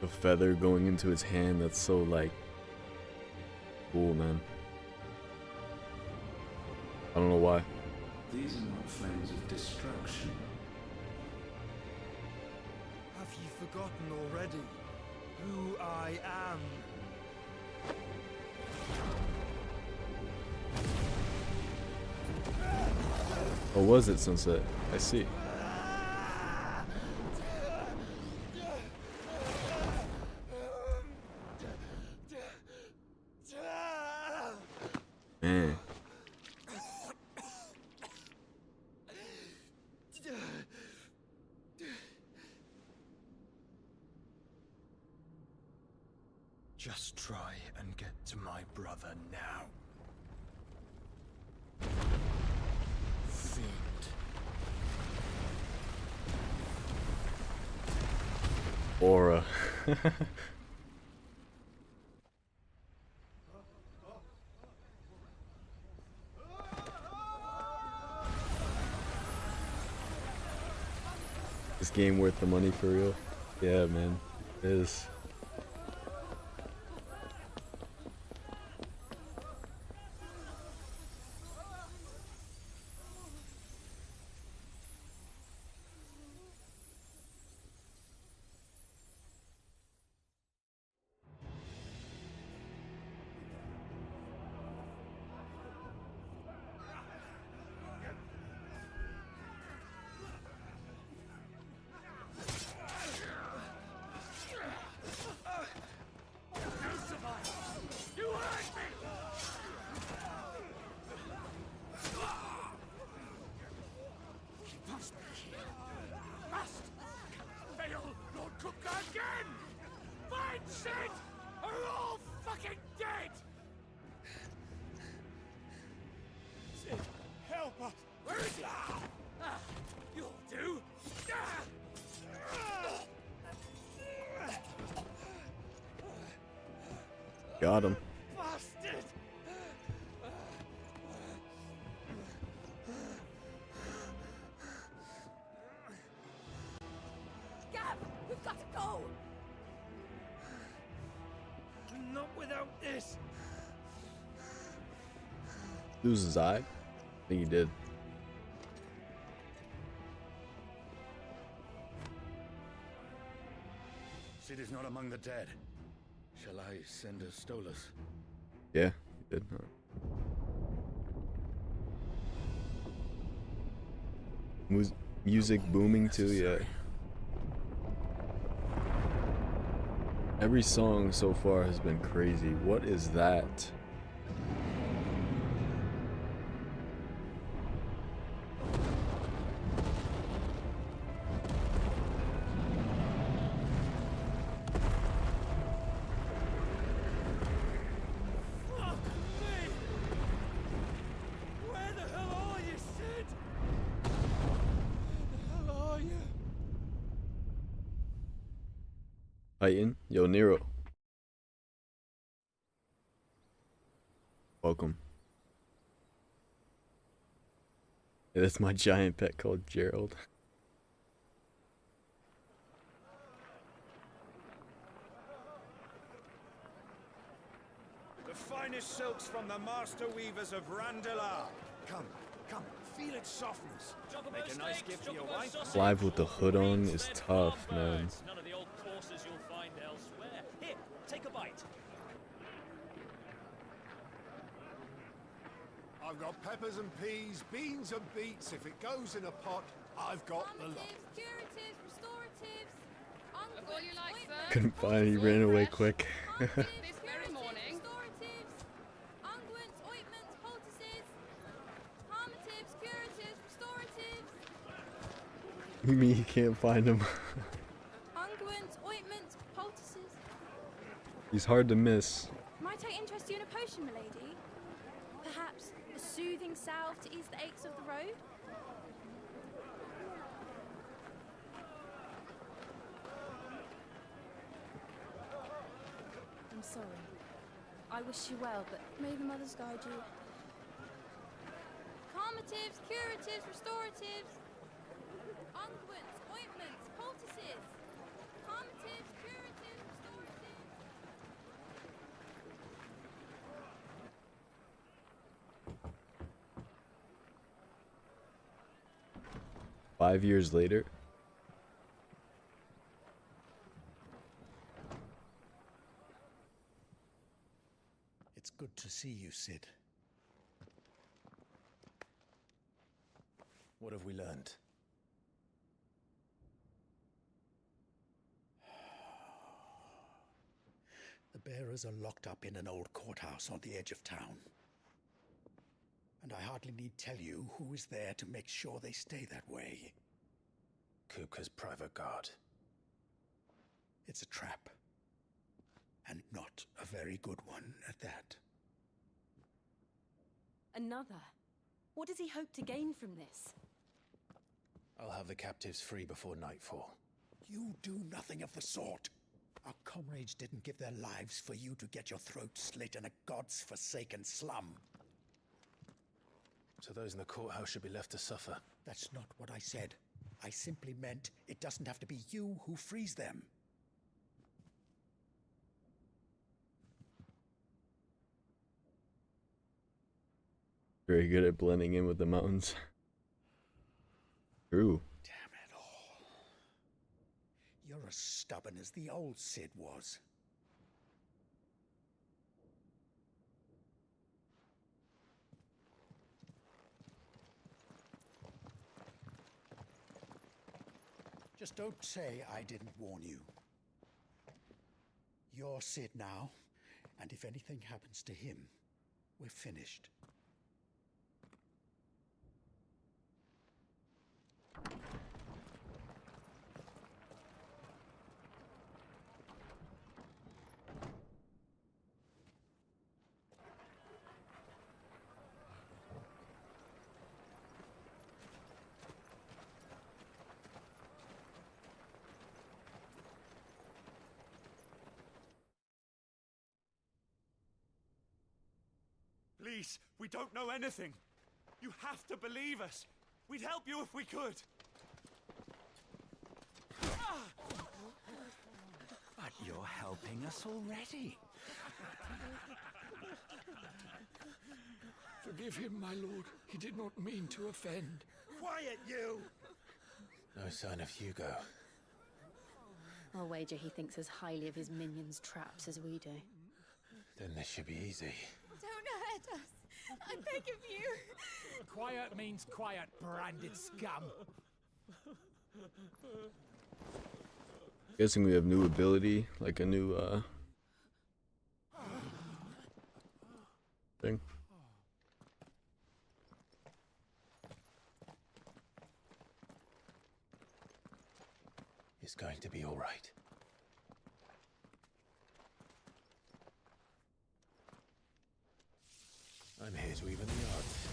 The feather going into his hand, that's so like cool, man. I don't know why. These are not flames of destruction. Have you forgotten already who I am? Or was it sunset? I see. Man. Just try and get to my brother now. Fiend. Aura. This game worth the money for real? Yeah, man. It is. Got him. Gav, we've got to go. Not without this. Lose his eye? I think he did. Sid is not among the dead. Shall I send a Stolas? Yeah, he did. Music booming too, yeah. Every song so far has been crazy. What is that? Titan, yo Nero. Welcome. Yeah, that's my giant pet called Gerald. The finest silks from the master weavers of Randalar. Come, come, feel its softness. Make a nice gift for your wife. Live with the hood on is tough, man. None of the old courses you'll find elsewhere. Here, take a bite. I've got peppers and peas, beans and beets. If it goes in a pot, I've got the lot. Curatives, restoratives, all you like, sir. Couldn't find, he ran away quick. This very morning. Restoratives, unguents, ointments, poultices, palmatives, curatives, restoratives. You mean you can't find him? Unguents, ointments, poultices. He's hard to miss. Might I interest you in a potion, milady? Perhaps a soothing salve to ease the aches of the road? I'm sorry. I wish you well, but may the mothers guide you. Calmatives, curatives, restoratives, unguents, ointments, poultices. Calmatives, curatives, restoratives. 5 years later. It's good to see you, Sid. What have we learned? The bearers are locked up in an old courthouse on the edge of town. And I hardly need tell you who is there to make sure they stay that way. Kupka's private guard. It's a trap. And not a very good one at that. Another? What does he hope to gain from this? I'll have the captives free before nightfall. You do nothing of the sort. Our comrades didn't give their lives for you to get your throat slit in a god's-forsaken slum. So those in the courthouse should be left to suffer. That's not what I said. I simply meant it doesn't have to be you who frees them. Very good at blending in with the mountains. True. Damn it all. You're as stubborn as the old Cid was. Just don't say I didn't warn you. You're Cid now, and if anything happens to him, we're finished. Please, we don't know anything. You have to believe us. We'd help you if we could. But you're helping us already. Forgive him, my lord. He did not mean to offend. Quiet, you! No sign of Hugo. I'll wager he thinks as highly of his minions' traps as we do. Then this should be easy. Don't hurt us. I beg of you. Quiet means quiet, branded scum. Guessing we have new ability, like a new thing. It's going to be all right. I'm here to even the odds.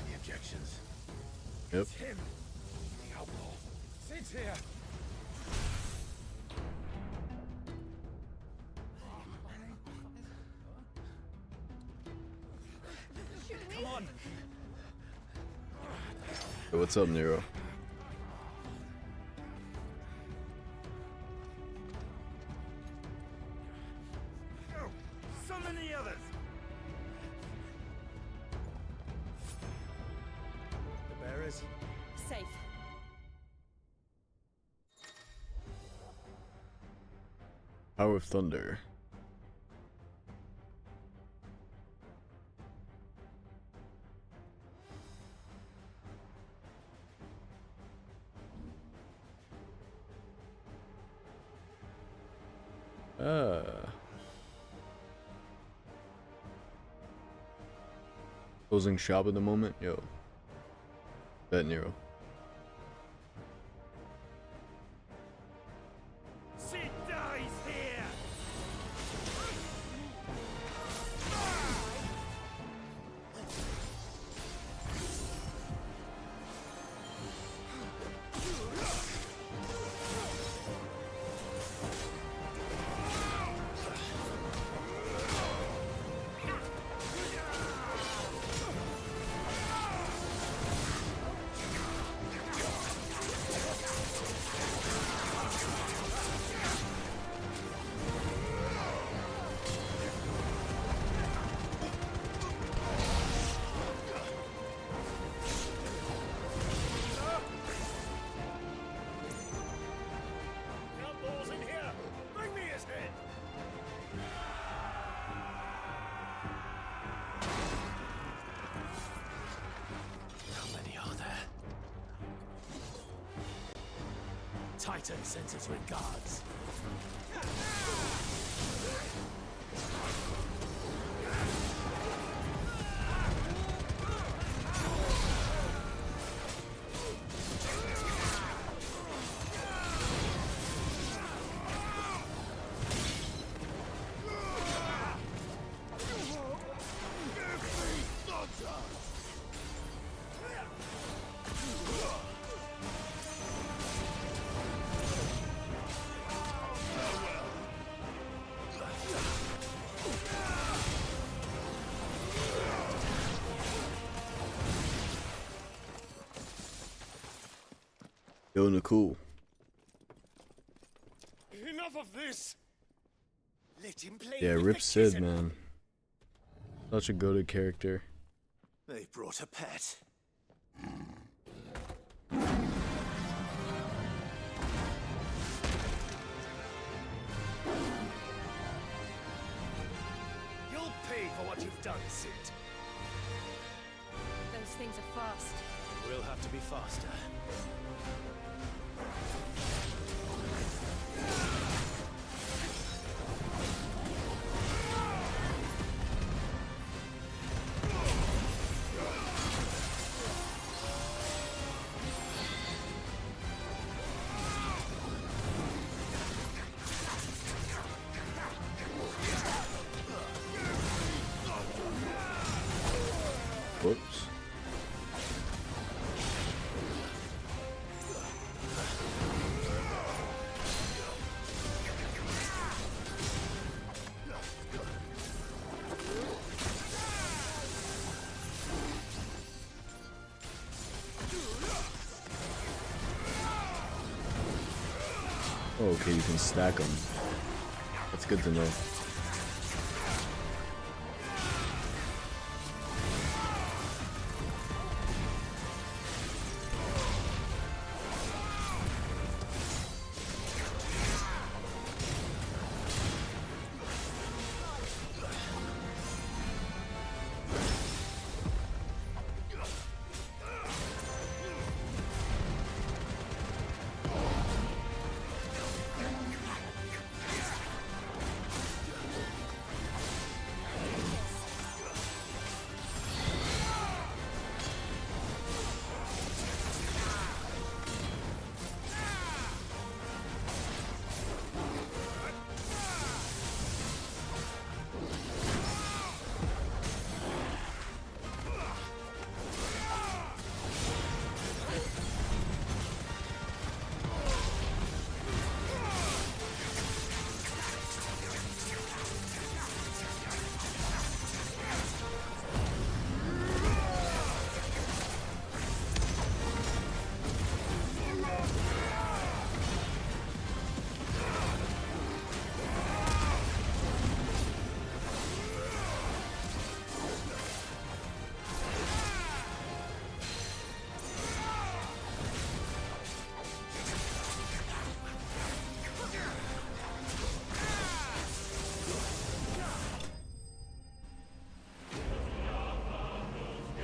Any objections? Yep. It's him, the outlaw. Sid's here. Come on. Hey, what's up, Nero? Summon the others. The bearers? Safe. Power of Thunder. Closing shop at the moment? Yo. Bet Nero. Cid dies here. Pater sends his regards. Yo, Nicole. Enough of this! Let him play Yeah, with Rip the Sid, kitten. man. Such a goated character. They brought a pet. You'll pay for what you've done, Sid. Those things are fast. We'll have to be faster. Whoops. Oh, okay, you can stack them. That's good to know.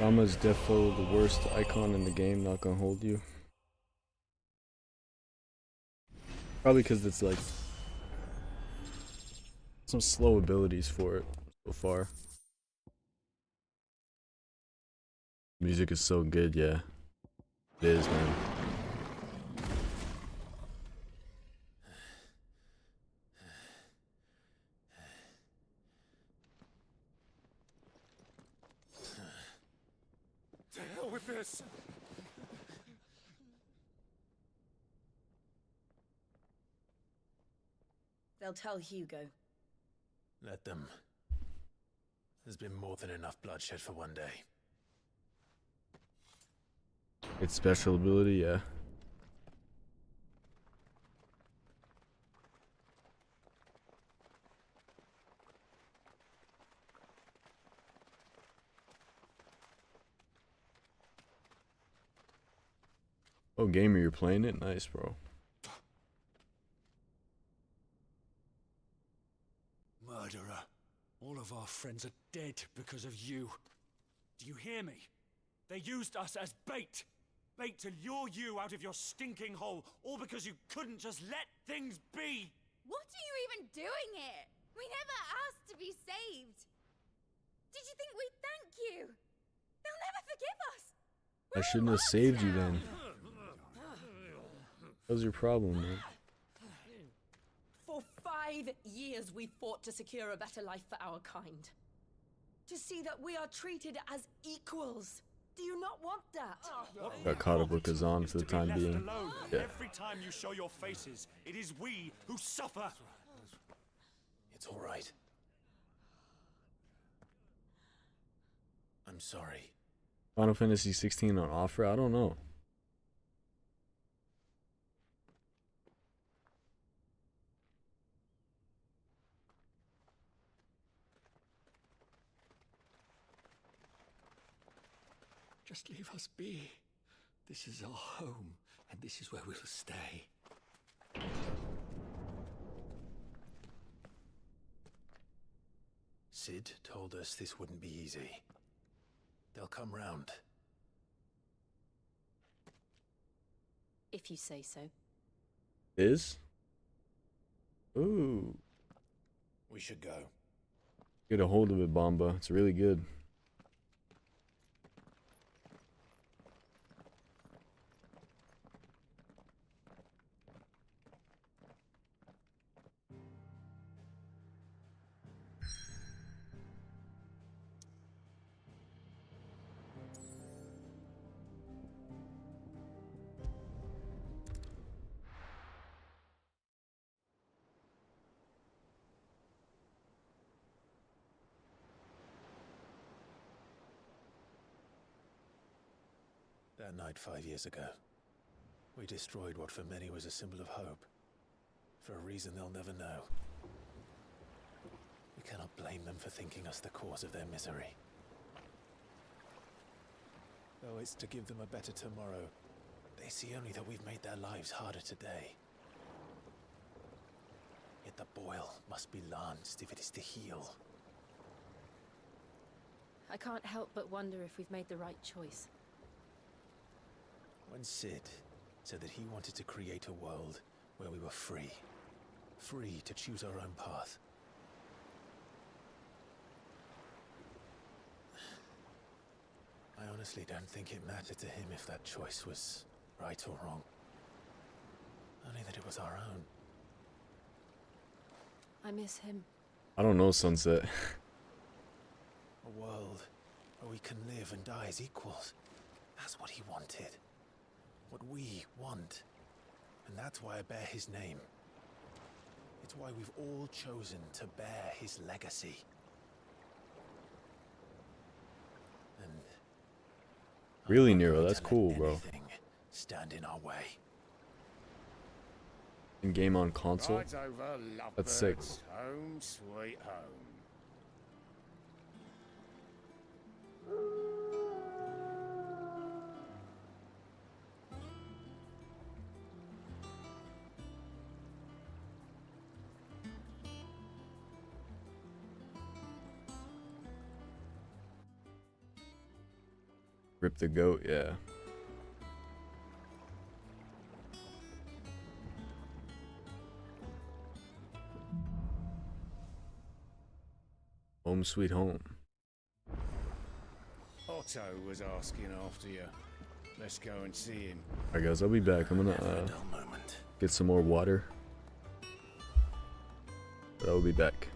Rama's defo, the worst icon in the game, not gonna hold you. Probably because it's like some slow abilities for it so far. Music is so good, yeah. It is, man. To hell with this! They'll tell Hugo. Let them. There's been more than enough bloodshed for one day. It's special ability, yeah. Oh, gamer, you're playing it? Nice, bro. Murderer. All of our friends are dead because of you. Do you hear me? They used us as bait. Bait to lure you out of your stinking hole, all because you couldn't just let things be! What are you even doing here? We never asked to be saved. Did you think we'd thank you? They'll never forgive us. I shouldn't have saved you then. What was your problem, man? For 5 years we fought to secure a better life for our kind. To see that we are treated as equals. Do you not want that? Got caught up with Kazan for the time being. Yeah. Every time you show your faces, it is we who suffer. It's all right. I'm sorry. Final Fantasy 16 on offer? I don't know. Just leave us be. This is our home, and this is where we'll stay. Sid told us this wouldn't be easy. They'll come round. If you say so. Is? Ooh. We should go. Get a hold of it, Bomba. It's really good. That night 5 years ago, we destroyed what for many was a symbol of hope. For a reason they'll never know. We cannot blame them for thinking us the cause of their misery. Though it's to give them a better tomorrow, they see only that we've made their lives harder today. Yet the boil must be lanced if it is to heal. I can't help but wonder if we've made the right choice. When Sid said that he wanted to create a world where we were free. Free to choose our own path. I honestly don't think it mattered to him if that choice was right or wrong. Only that it was our own. I miss him. I don't know, Sunset. A world where we can live and die as equals. That's what he wanted. What we want. And that's why I bear his name. It's why we've all chosen to bear his legacy. And Really, Nero, that's cool, bro. stand in our way. In game on console? Right over That's sick. Lovebirds, home sweet home. Rip the goat, yeah. Home sweet home. Otto was asking after you. Let's go and see him. Alright guys, I'll be back. I'm gonna get some more water. But I'll be back.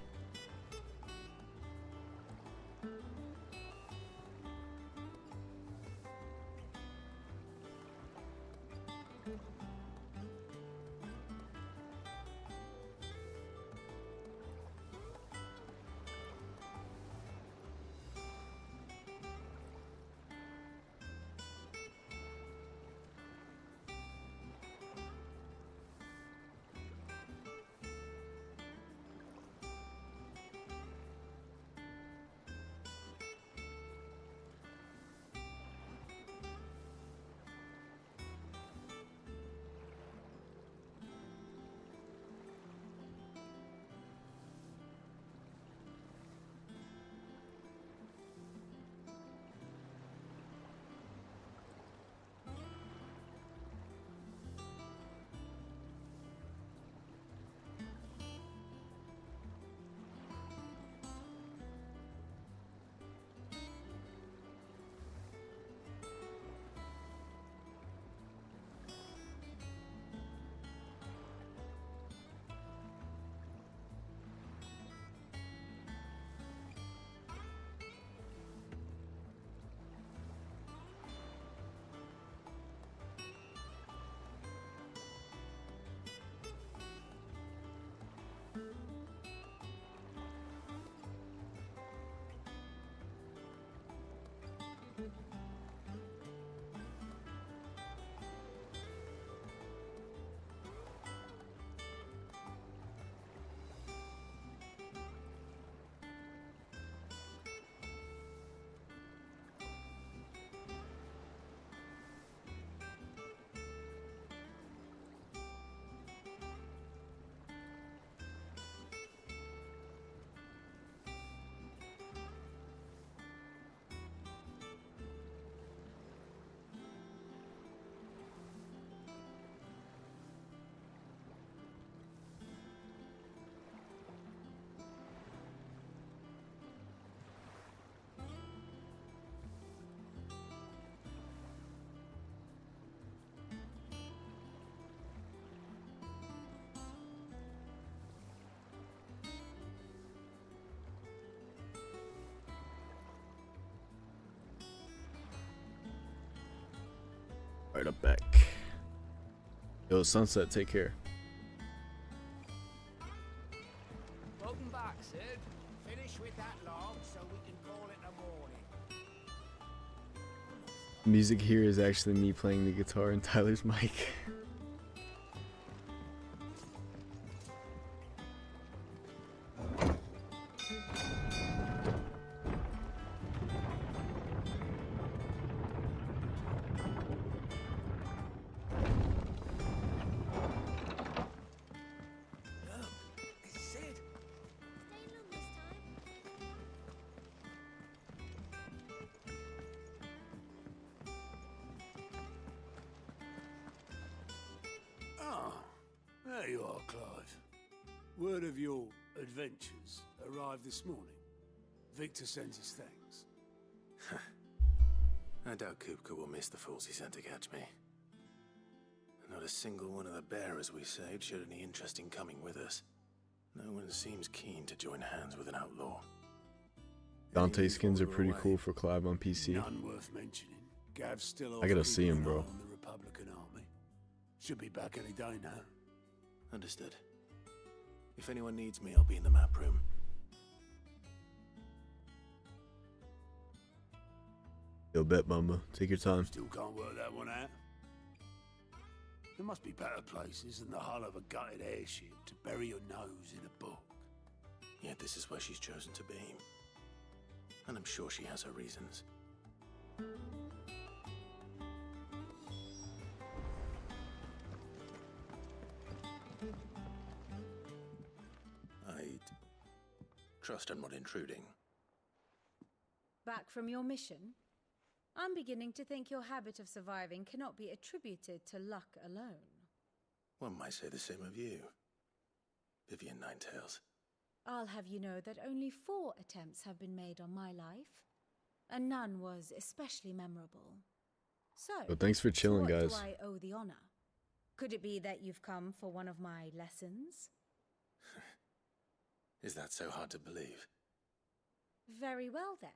right up back. Yo, Sunset, take care. Welcome back, Sid. Finish with that log so we can call it a morning. Music here is actually me playing the guitar and Tyler's mic. There you are, Clive. Word of your adventures arrived this morning. Victor sends his thanks. I doubt Kupka will miss the fools he sent to catch me. Not a single one of the bearers we saved showed any interest in coming with us. No one seems keen to join hands with an outlaw. Dante skins are pretty cool for Clive on PC. None worth mentioning. Gav's still I gotta off see him, keeping an bro. eye on the Republican army. Should be back any day now. Understood. If anyone needs me, I'll be in the map room. Yo, bet, Mama. Take your time. Still can't work that one out. There must be better places than the hull of a gutted airship to bury your nose in a book. Yet this is where she's chosen to be. And I'm sure she has her reasons. I'd trust I'm not intruding. Back from your mission? I'm beginning to think your habit of surviving cannot be attributed to luck alone. One might say the same of you, Vivian Ninetails. I'll have you know that only 4 attempts have been made on my life, and none was especially memorable. So, Well, thanks for chilling, to what guys. do I owe the honor? Could it be that you've come for one of my lessons? Is that so hard to believe? Very well then.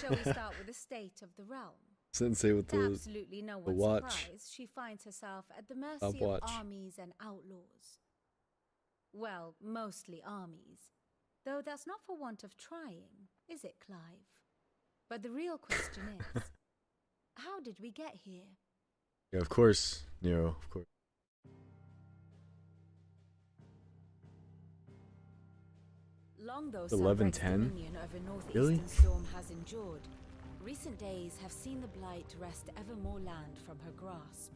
Shall we start with the state of the realm? Sensei with To the absolutely no the one's watch. surprise, she finds herself at the mercy of Stopwatch. armies and outlaws. Well, mostly armies. Though that's not for want of trying, is it, Clive? But the real question is, how did we get here? Yeah, of course, Nero, of course. Long though 11:10? Sunbreak's dominion over northeastern Really? storm has endured, recent days have seen the Blight wrest ever more land from her grasp.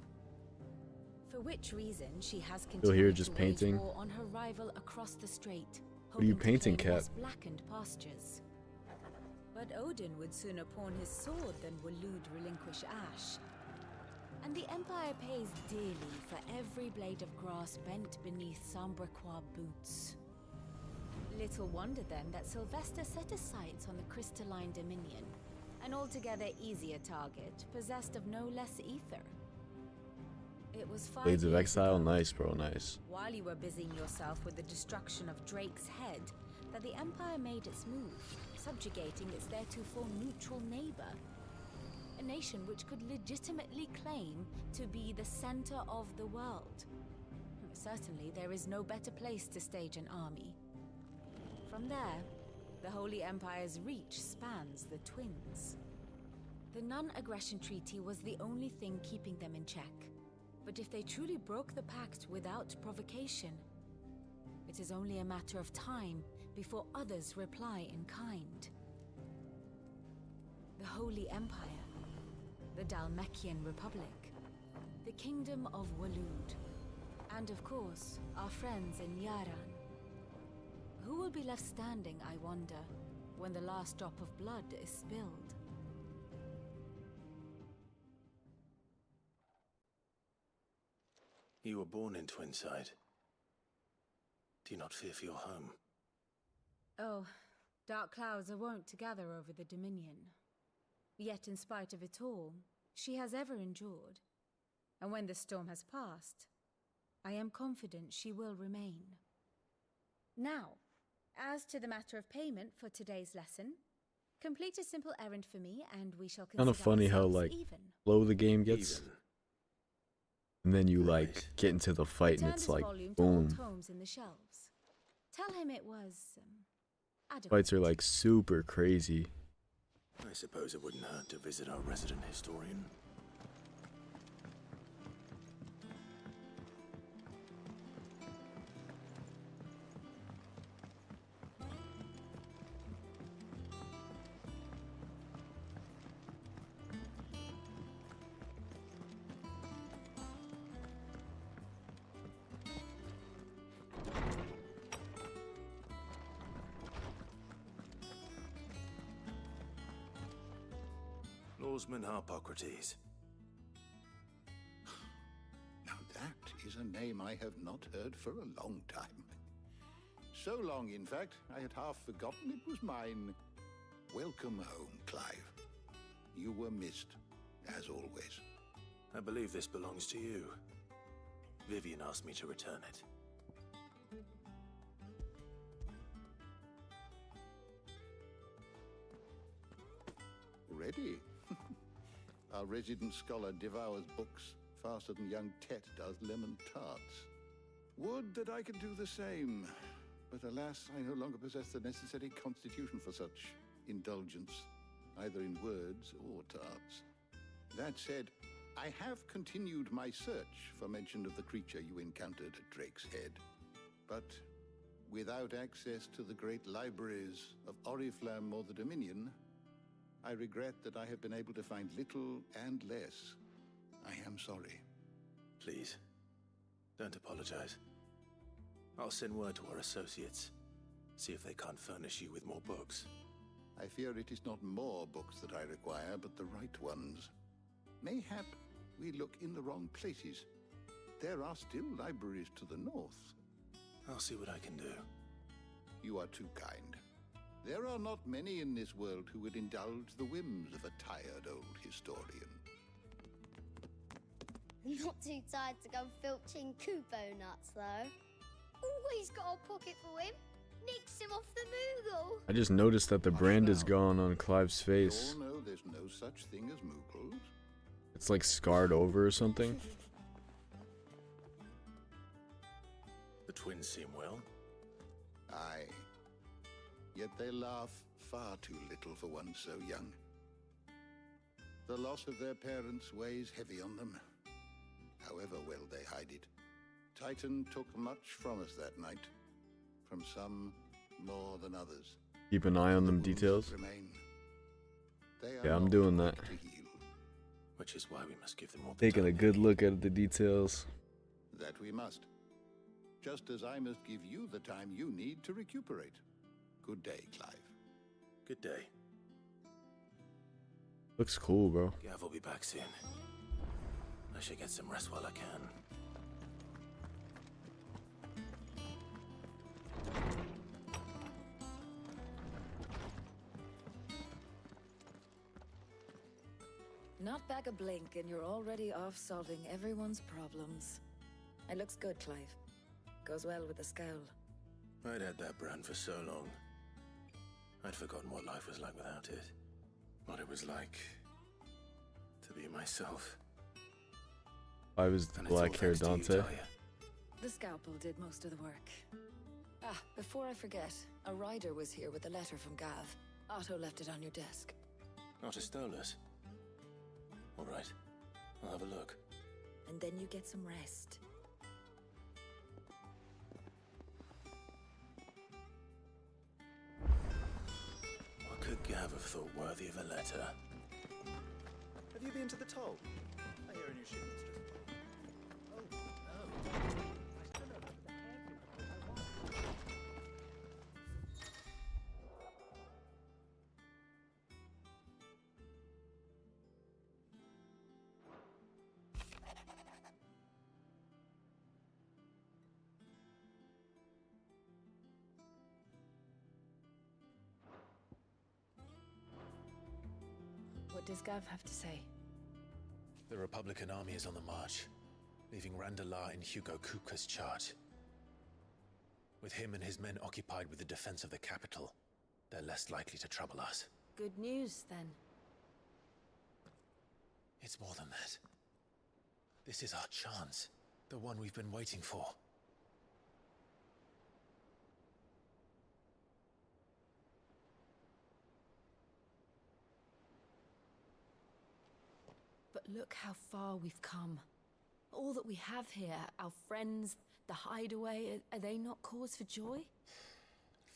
For which reason she has Still continued here just to wage painting. war on her rival across the strait, What are you hoping to painting, claim Cap? less blackened pastures. But Odin would sooner pawn his sword than Waloed relinquish Ash. And the Empire pays dearly for every blade of grass bent beneath Sambrequois boots. Little wonder then that Sylvester set his sights on the crystalline dominion, an altogether easier target, possessed of no less ether. It was 5 Blades of years Exile, ago, nice, bro, nice. while you were busying yourself with the destruction of Drake's head, that the Empire made its move, subjugating its theretofore neutral neighbor. A nation which could legitimately claim to be the center of the world. Certainly, there is no better place to stage an army. From there, the Holy Empire's reach spans the Twins. The non-aggression treaty was the only thing keeping them in check. But if they truly broke the pact without provocation, it is only a matter of time before others reply in kind. The Holy Empire, the Dalmekian Republic, the Kingdom of Waloed, and of course, our friends in Yaran. Who will be left standing, I wonder, when the last drop of blood is spilled? You were born in Twinside. Do you not fear for your home? Oh, dark clouds are wont to gather over the Dominion. Yet in spite of it all, she has ever endured. And when the storm has passed, I am confident she will remain. Now, as to the matter of payment for today's lesson, complete a simple errand for me and we shall consider Kind of funny how ourselves like even. low the game gets. Even. And then you like get into the fight and it's like boom. Tomes in the shelves. Tell him it was adequate. Fights are like super crazy. I suppose it wouldn't hurt to visit our resident historian. Lawsman Harpocrates. Now that is a name I have not heard for a long time. So long, in fact, I had half forgotten it was mine. Welcome home, Clive. You were missed, as always. I believe this belongs to you. Vivian asked me to return it. Ready? Our resident scholar devours books faster than young Tet does lemon tarts. Would that I could do the same, but alas, I no longer possess the necessary constitution for such indulgence, either in words or tarts. That said, I have continued my search for mention of the creature you encountered at Drake's Head, but without access to the great libraries of Oriflamme or the Dominion, I regret that I have been able to find little and less. I am sorry. Please, don't apologize. I'll send word to our associates. See if they can't furnish you with more books. I fear it is not more books that I require, but the right ones. Mayhap we look in the wrong places. There are still libraries to the north. I'll see what I can do. You are too kind. There are not many in this world who would indulge the whims of a tired old historian. Not too tired to go filching Kupo nuts, though. Always got a pocket for him. Nicks him off the Moogle. I just noticed that the brand is gone on Clive's face. You all know there's no such thing as Moogles. It's like scarred over or something. The twins seem well. Aye. Yet they laugh far too little for one so young. The loss of their parents weighs heavy on them, however well they hide it. Titan took much from us that night, from some more than others. Keep an eye on them details. Yeah, I'm doing that. Which is why we must give them all the Taking time a good look at the details. That we must. Just as I must give you the time you need to recuperate. Good day, Clive. Good day. Looks cool, bro. Gav will be back soon. I should get some rest while I can. Not back a blink and you're already off solving everyone's problems. It looks good, Clive. Goes well with the scowl. I'd had that brand for so long. I'd forgotten what life was like without it. What it was like to be myself. I was the black-haired Dante. The scalpel did most of the work. Ah, before I forget, a rider was here with a letter from Gav. Otto left it on your desk. Otto stole us. All right, I'll have a look. And then you get some rest. What could Gav have thought worthy of a letter? Have you been to the toll? I hear a new shipment's just... Oh, no. I still don't have the haircut I want. What does Gav have to say? The Republican army is on the march, leaving Randalar in Hugo Kupka's charge. With him and his men occupied with the defense of the capital, they're less likely to trouble us. Good news, then. It's more than that. This is our chance. The one we've been waiting for. But look how far we've come. All that we have here, our friends, the hideaway, are they not cause for joy?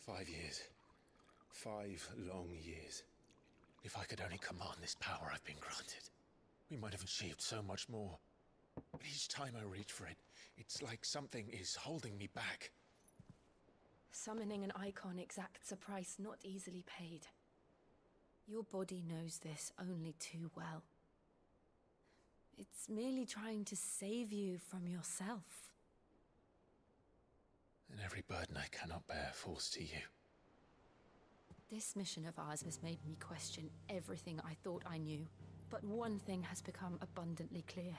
5 years. 5 long years. If I could only command this power I've been granted, we might have achieved so much more. But each time I reach for it, it's like something is holding me back. Summoning an icon exacts a price not easily paid. Your body knows this only too well. It's merely trying to save you from yourself. And every burden I cannot bear falls to you. This mission of ours has made me question everything I thought I knew. But one thing has become abundantly clear.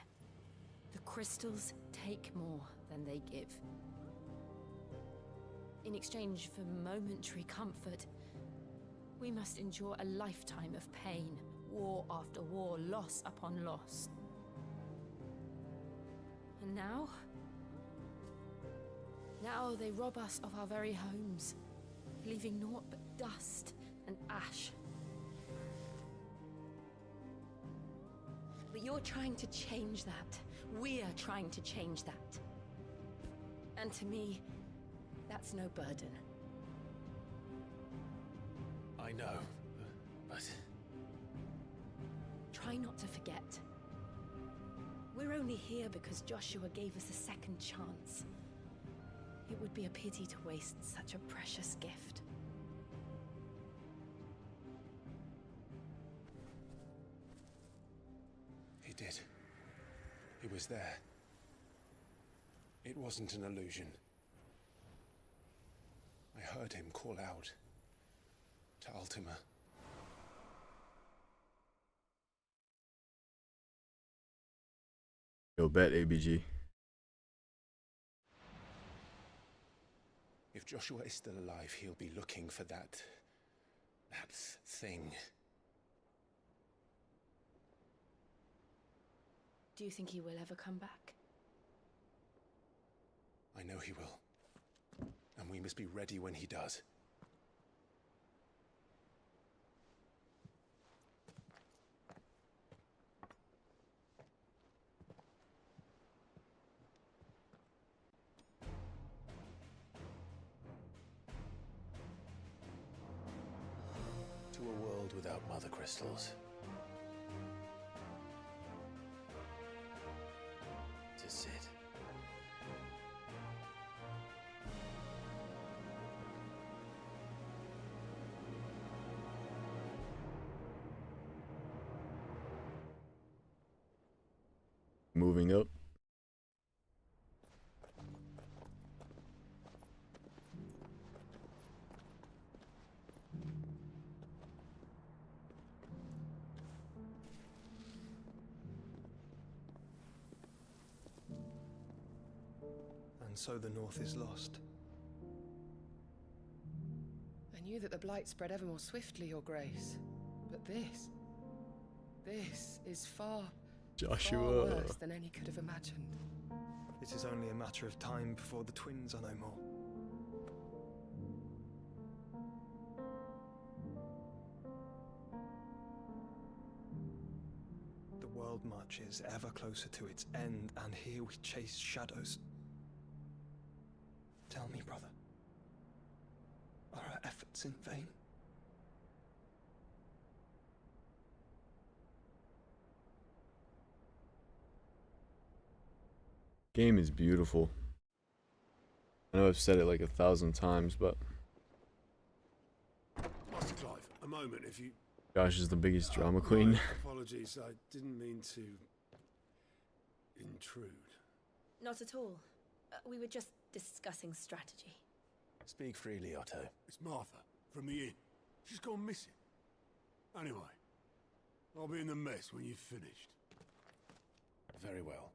The crystals take more than they give. In exchange for momentary comfort, we must endure a lifetime of pain, war after war, loss upon loss. And now they rob us of our very homes, leaving naught but dust and ash. But you're trying to change that. We're trying to change that. And to me, that's no burden. I know, but... Try not to forget. We're only here because Joshua gave us a second chance. It would be a pity to waste such a precious gift. He did. He was there. It wasn't an illusion. I heard him call out to Ultima. Yo, bet, ABG. If Joshua is still alive, he'll be looking for that thing. Do you think he will ever come back? I know he will. And we must be ready when he does. To a world without mother crystals. To Sid. Moving up. And so the North is lost. I knew that the Blight spread ever more swiftly, Your Grace. But this is far worse than any could have imagined. It is only a matter of time before the twins are no more. The world marches ever closer to its end, and here we chase shadows. Tell me, brother, are our efforts in vain? Game is beautiful. I know I've said it like 1,000 times, but Master Clive, a moment, if you... Josh is the biggest drama queen. Apologies, I didn't mean to intrude. Not at all. We were just discussing strategy. Speak freely, Otto. It's Martha, from the inn. She's gone missing. Anyway, I'll be in the mess when you've finished. Very well.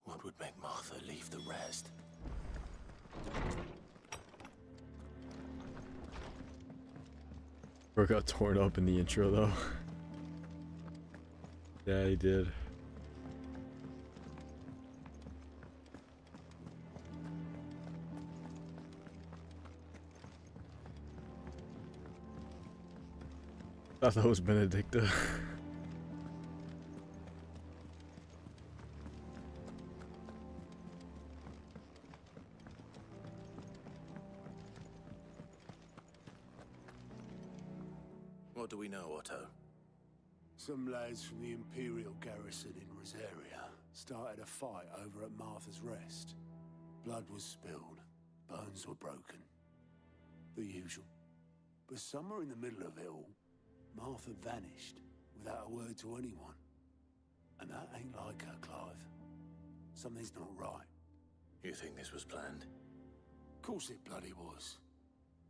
What would make Martha leave the rest? Bro got torn up in the intro though. Yeah, he did. I thought that was Benedicta. What do we know, Otto? Some lads from the Imperial garrison in Rosaria started a fight over at Martha's Rest. Blood was spilled, bones were broken. The usual. But somewhere in the middle of it all, Martha vanished without a word to anyone. And that ain't like her, Clive. Something's not right. You think this was planned? Of course it bloody was.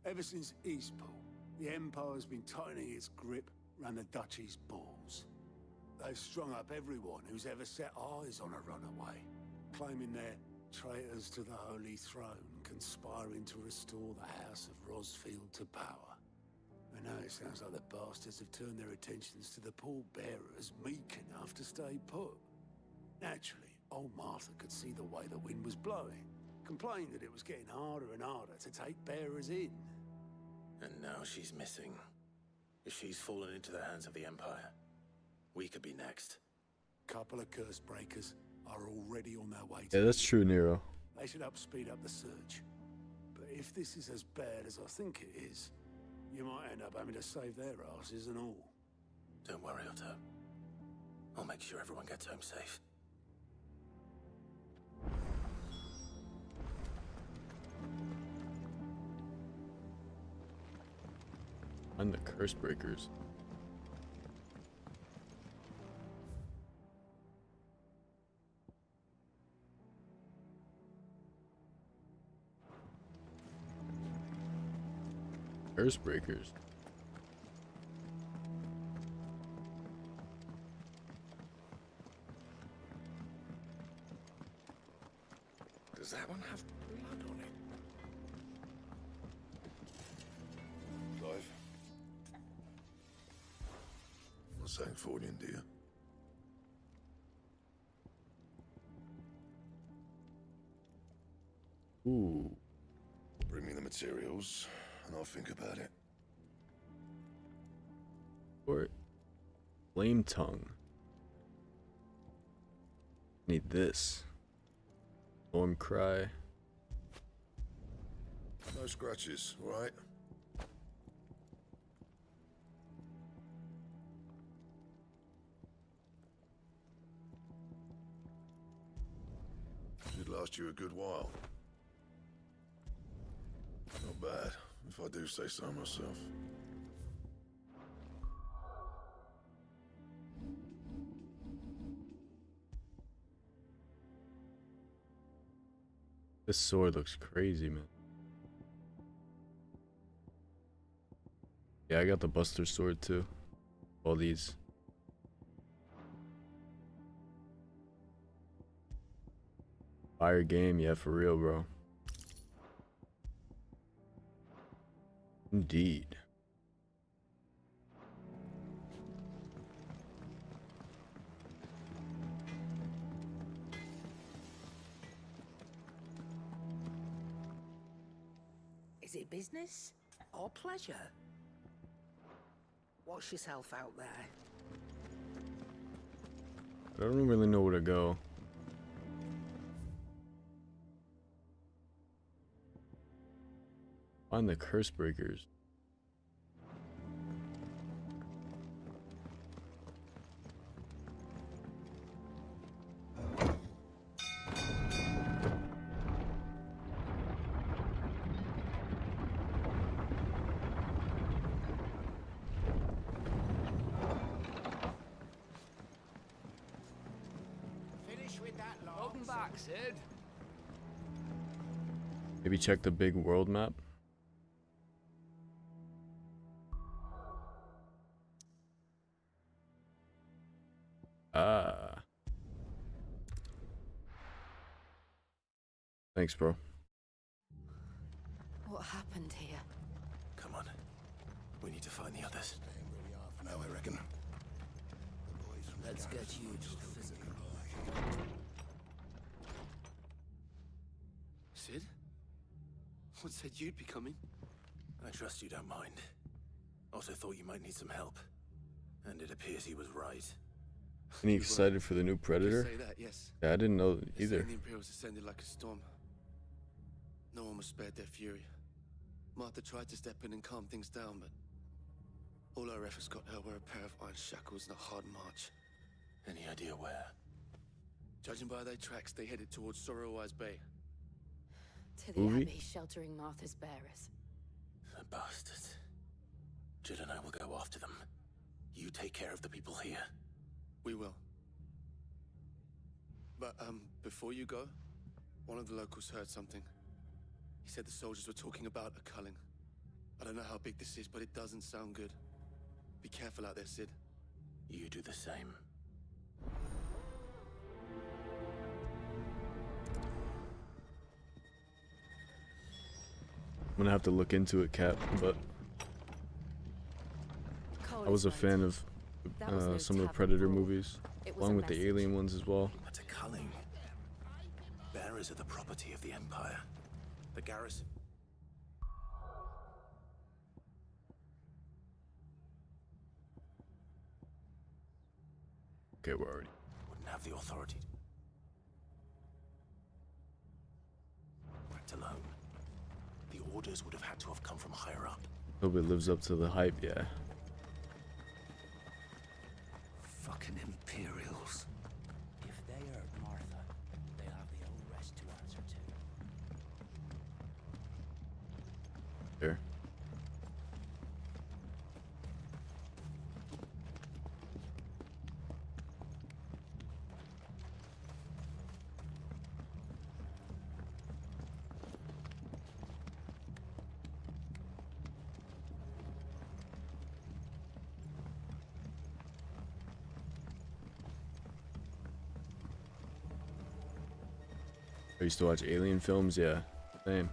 Ever since Eastpool, the Empire's been tightening its grip round the Duchy's balls. They've strung up everyone who's ever set eyes on a runaway, claiming they're traitors to the Holy Throne, conspiring to restore the House of Rosfield to power. And now it sounds like the bastards have turned their attentions to the pallbearers meek enough to stay put. Naturally, old Martha could see the way the wind was blowing, complained that it was getting harder and harder to take bearers in. And now she's missing. If she's fallen into the hands of the Empire, we could be next. Couple of curse breakers are already on their way. Yeah, that's true, Nero. They should help speed up the search. But if this is as bad as I think it is, you might end up having to save their asses and all. Don't worry, Otto. I'll make sure everyone gets home safe. And the curse breakers. Curse breakers. Does that one have blood on it? Clive. Not saying Fordian, do you? Ooh. Bring me the materials, and I'll think about it. Or flame tongue. Need this. Storm cry. No scratches, right? Should last you a good while. Not bad, if I do say so myself. This sword looks crazy, man. Yeah, I got the Buster sword too. All these. Fire game, yeah, for real, bro. Indeed. Is it business or pleasure? Watch yourself out there. I don't really know where to go. Find the curse breakers. Finish with that lot. Welcome back, Sid. Maybe check the big world map. Ah. Thanks, bro. need to find the others. For now, I reckon. Let's get you to physical. Sid? What said you'd be coming? I trust you don't mind. Also thought you might need some help. And it appears he was right. Any excited for the new Predator? Say that, yes. Yeah, I didn't know They're either. saying the Imperials ascended like a storm. No one was spared their fury. Martha tried to step in and calm things down, but all our efforts got her were a pair of iron shackles and a hard march. Any idea where? Judging by their tracks, they headed towards Sorrowwise Bay. To the Movie? Abbey, sheltering Martha's bearers. The bastards. Jill and I will go after them. You take care of the people here. We will. But, before you go, one of the locals heard something. He said the soldiers were talking about a culling. I don't know how big this is, but it doesn't sound good. Be careful out there, Sid. You do the same. I'm gonna have to look into it, Cap, but I was a fan of some of the Predator movies, along with the Alien ones as well. That's a culling. Bearers are the property of the Empire. The garrison. Okay, we're already. Wouldn't have the authority. Act alone. The orders would have had to have come from higher up. Hope it lives up to the hype, yeah. Fucking Imperials. If they hurt Martha, they'll have the whole rest to answer to. There. I used to watch Alien films, yeah, same.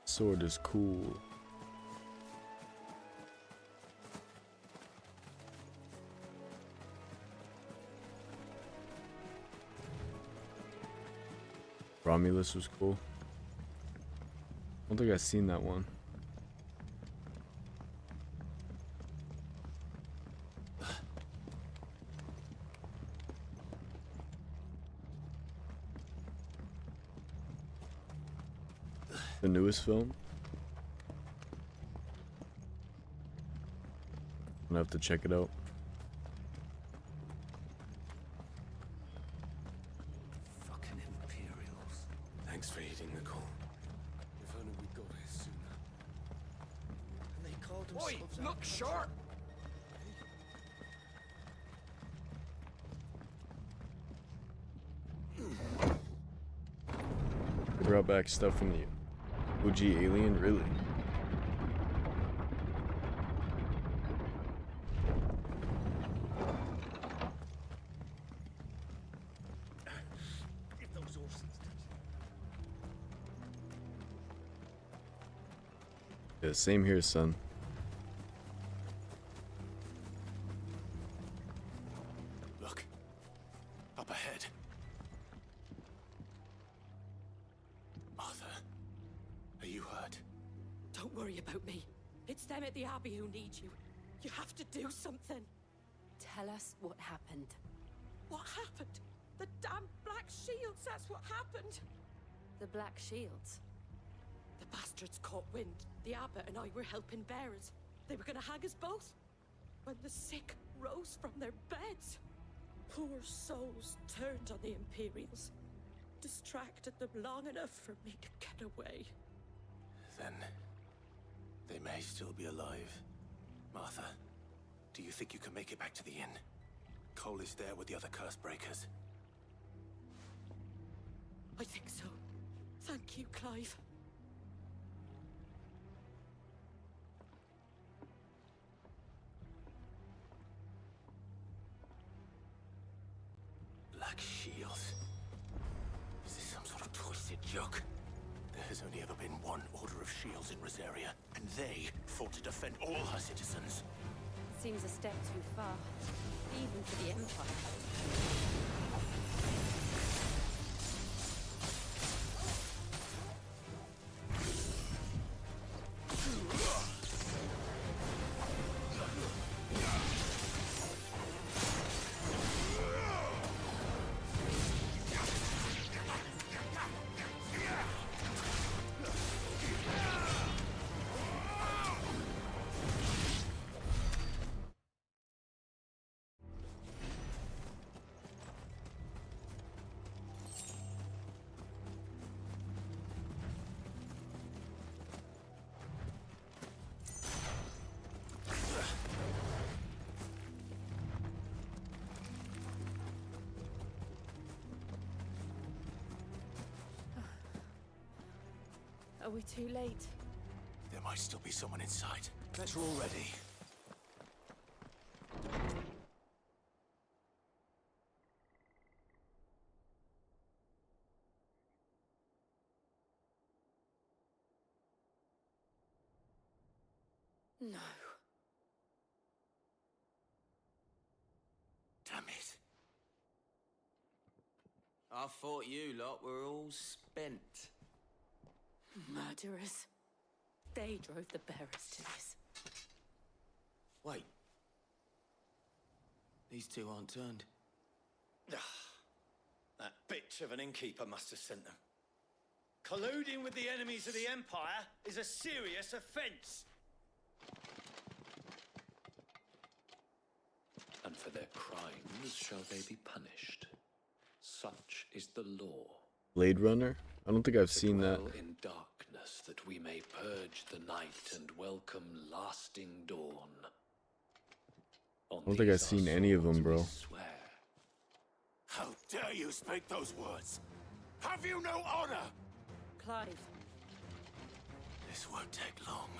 Sword is cool. Romulus was cool. I don't think I've seen that one. The newest film. I'm gonna have to check it out. Fucking Imperials. Thanks for heeding the call. If only we got here sooner. And they called Oi, themselves look sharp! They brought back stuff from the OG Alien, really? If those horses Yeah, same here, son. Look. Up ahead. Martha. Are you hurt? Don't worry about me. It's them at the Abbey who need you. You have to do something. Tell us what happened. What happened? The damn Black Shields, that's what happened. The Black Shields? The bastards caught wind. The abbot and I were helping bearers. They were gonna hang us both. When the sick rose from their beds, poor souls turned on the Imperials. Distracted them long enough for me to get away. Then they may still be alive. Martha, do you think you can make it back to the inn? Cole is there with the other curse breakers. I think so. Thank you, Clive. Black shields. Is this some sort of twisted joke? There has only ever been one order of shields in Rosaria, and they fought to defend all her citizens. Seems a step too far, even for the Empire. Are we too late? There might still be someone inside. Better already. No. Damn it. I thought you lot were all spent. Murderers. They drove the bearers to this. Wait. These two aren't turned. That bitch of an innkeeper must have sent them. Colluding with the enemies of the Empire is a serious offense. And for their crimes shall they be punished. Such is the law. Blade Runner? I don't think I've seen that. Dwell in darkness, that we may purge the night and welcome lasting dawn. I don't think I've seen any of them, bro. How dare you speak those words? Have you no honor? Clive. This won't take long.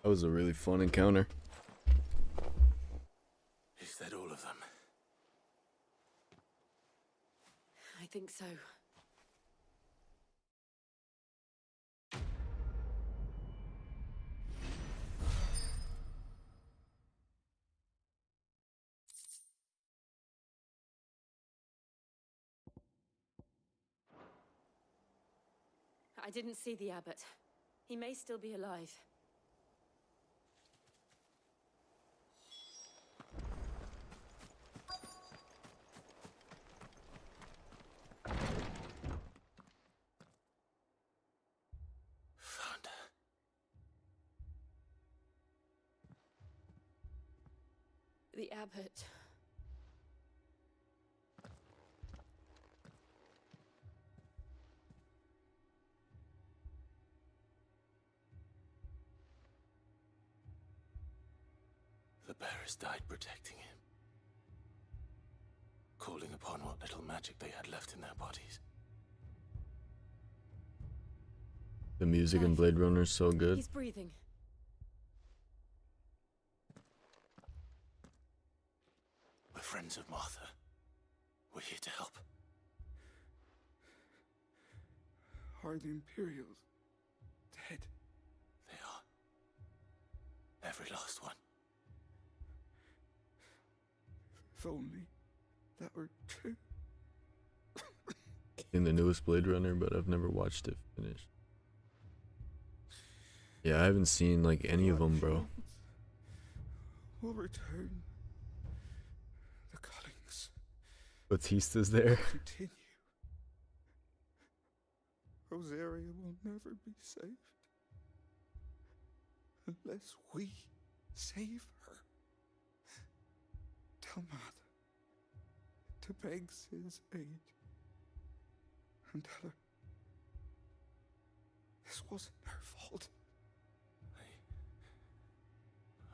That was a really fun encounter. Is that all of them? I think so. I didn't see the abbot. He may still be alive. Found her. The abbot. The bearers died protecting him, calling upon what little magic they had left in their bodies. The music in Blade Runner is so good. He's breathing. We're friends of Martha. We're here to help. Are the Imperials dead? They are. Every last one. If only that were true. In the newest Blade Runner, but I've never watched it finished. Yeah, I haven't seen like any of them, bro. Will return. The cuttings Batista's there. continue. Rosaria will never be saved unless we save her. Tell Matt to beg Sid's aid and tell her this wasn't her fault.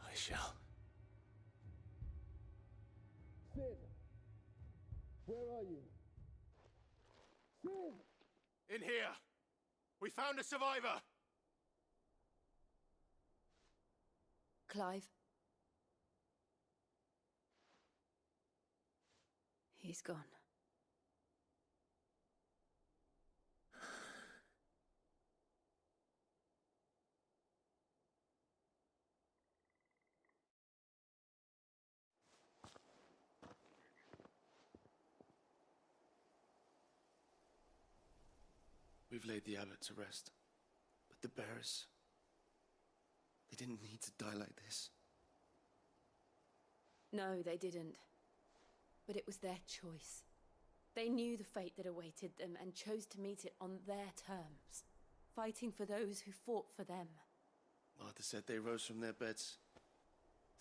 I shall. Sid! Where are you? Sid! In here! We found a survivor! Clive. He's gone. We've laid the abbot to rest, but the bearers, they didn't need to die like this. No, they didn't. But it was their choice. They knew the fate that awaited them and chose to meet it on their terms, fighting for those who fought for them. Martha said they rose from their beds.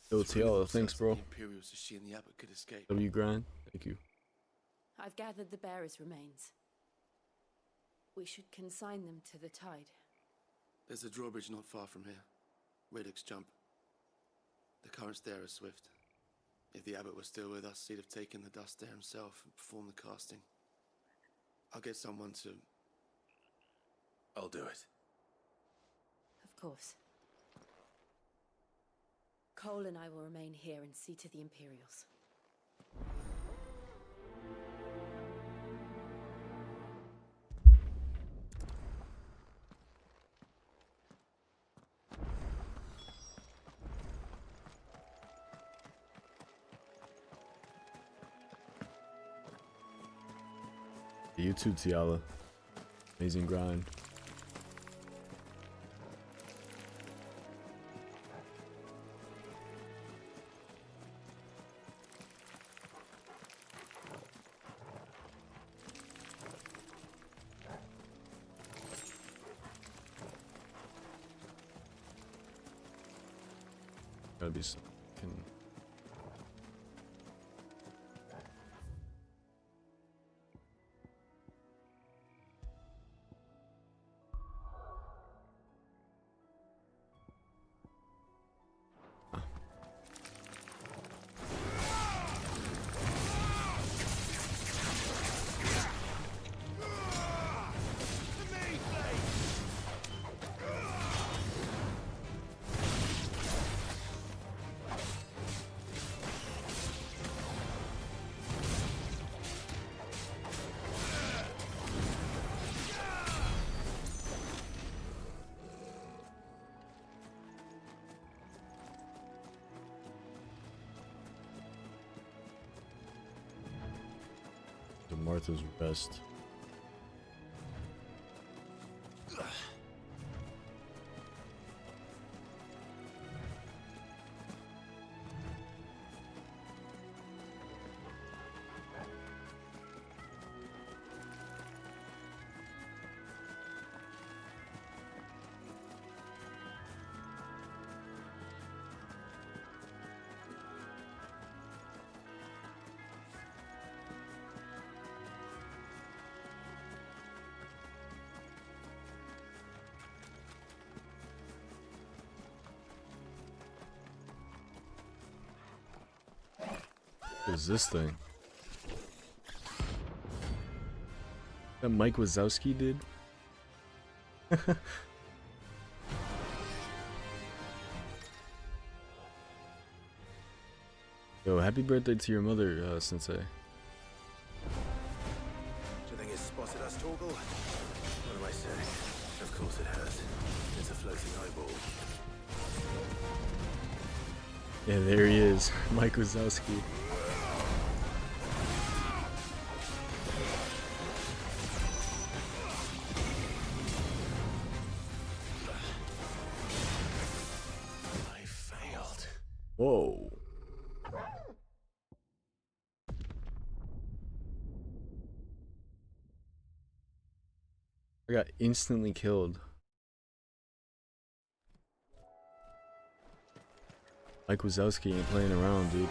Yo, Tiala, thanks, bro. The Imperials so she and the abbot could escape. W grind, thank you. I've gathered the bearers' remains. We should consign them to the tide. There's a drawbridge not far from here. Radix jump. The currents there are swift. If the abbot was still with us, he'd have taken the dust there himself and performed the casting. I'll get someone to... I'll do it. Of course. Cole and I will remain here and see to the Imperials. You too, Tiala. Amazing grind. Gotta be some fucking... Martha's rest. is this thing? That Mike Wazowski did? Yo, happy birthday to your mother, Sensei. Do you think it's spotted us, Torgal? What do I say? Of course it has. It's a floating eyeball. Yeah, there he is, Mike Wazowski. I failed. Whoa. I got instantly killed. Mike Wazowski ain't playing around, dude.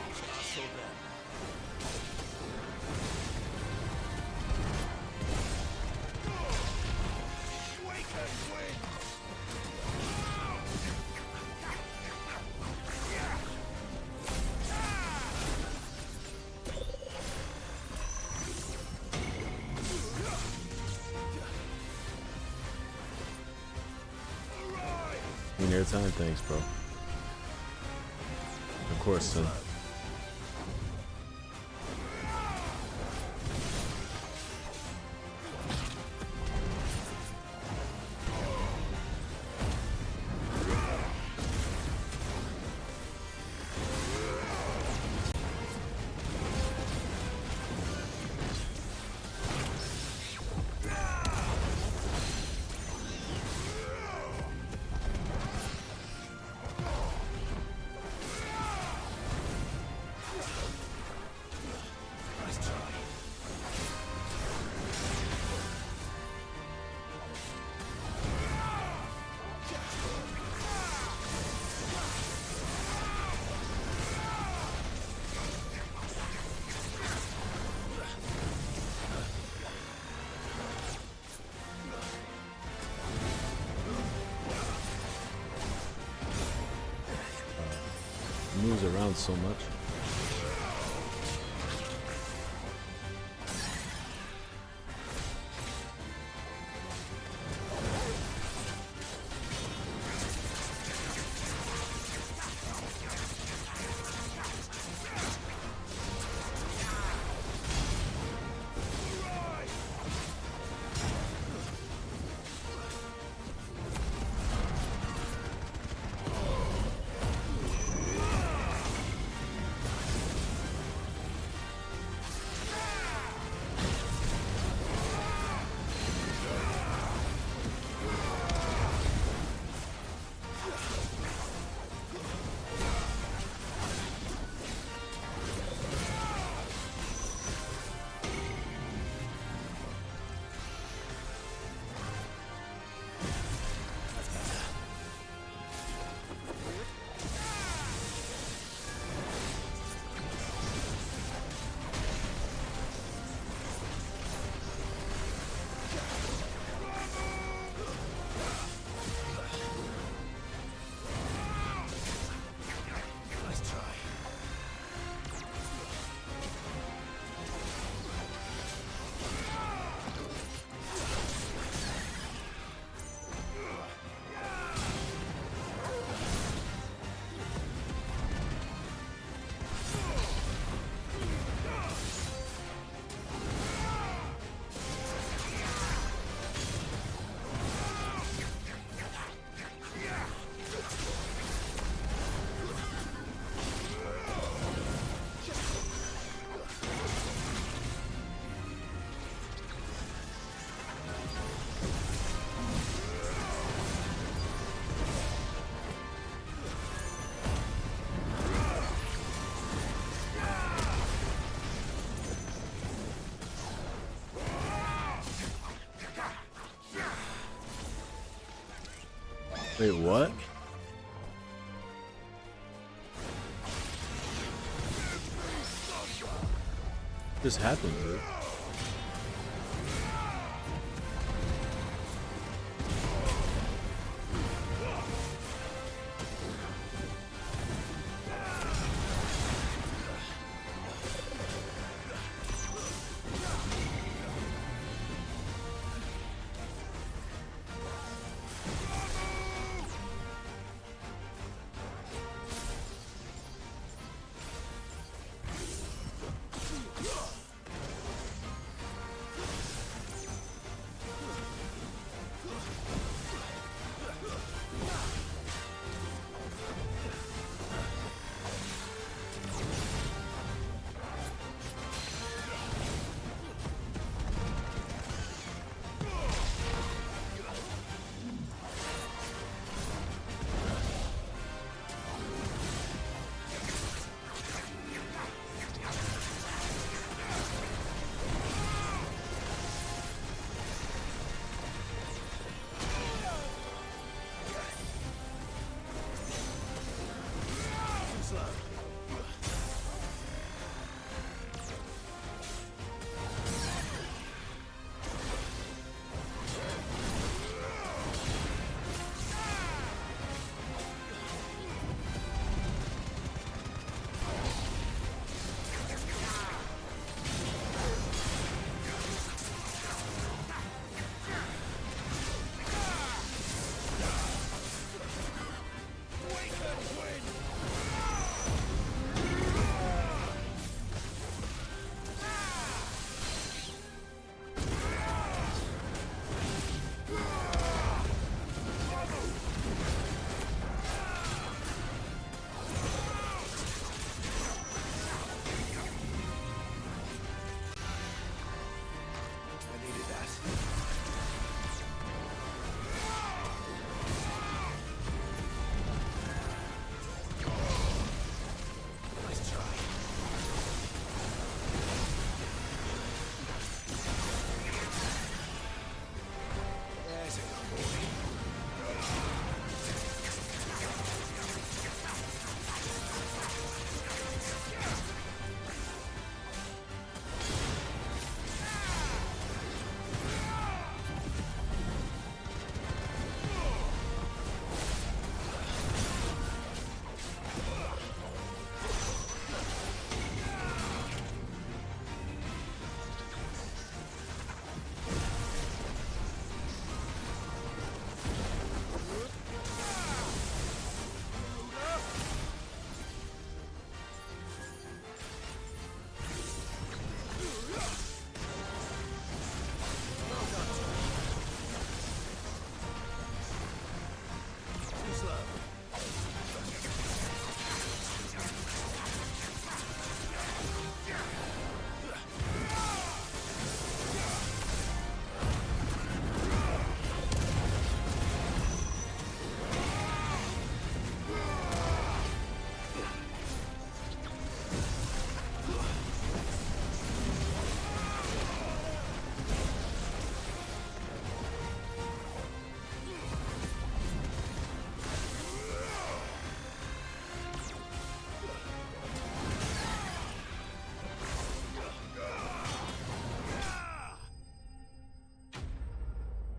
Airtime, thanks, bro. Of course, son. Moves around so much. Wait, what? This happened, dude.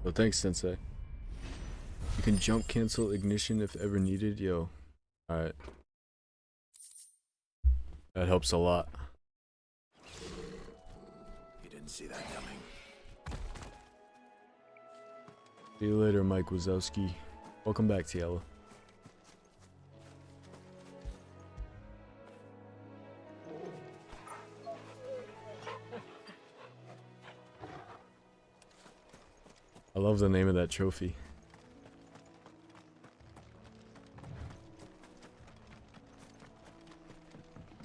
Oh, thanks, Sensei. You can jump cancel ignition if ever needed. Yo. Alright. That helps a lot. You didn't see that coming. See you later, Mike Wazowski. Welcome back, Tiela. I love the name of that trophy.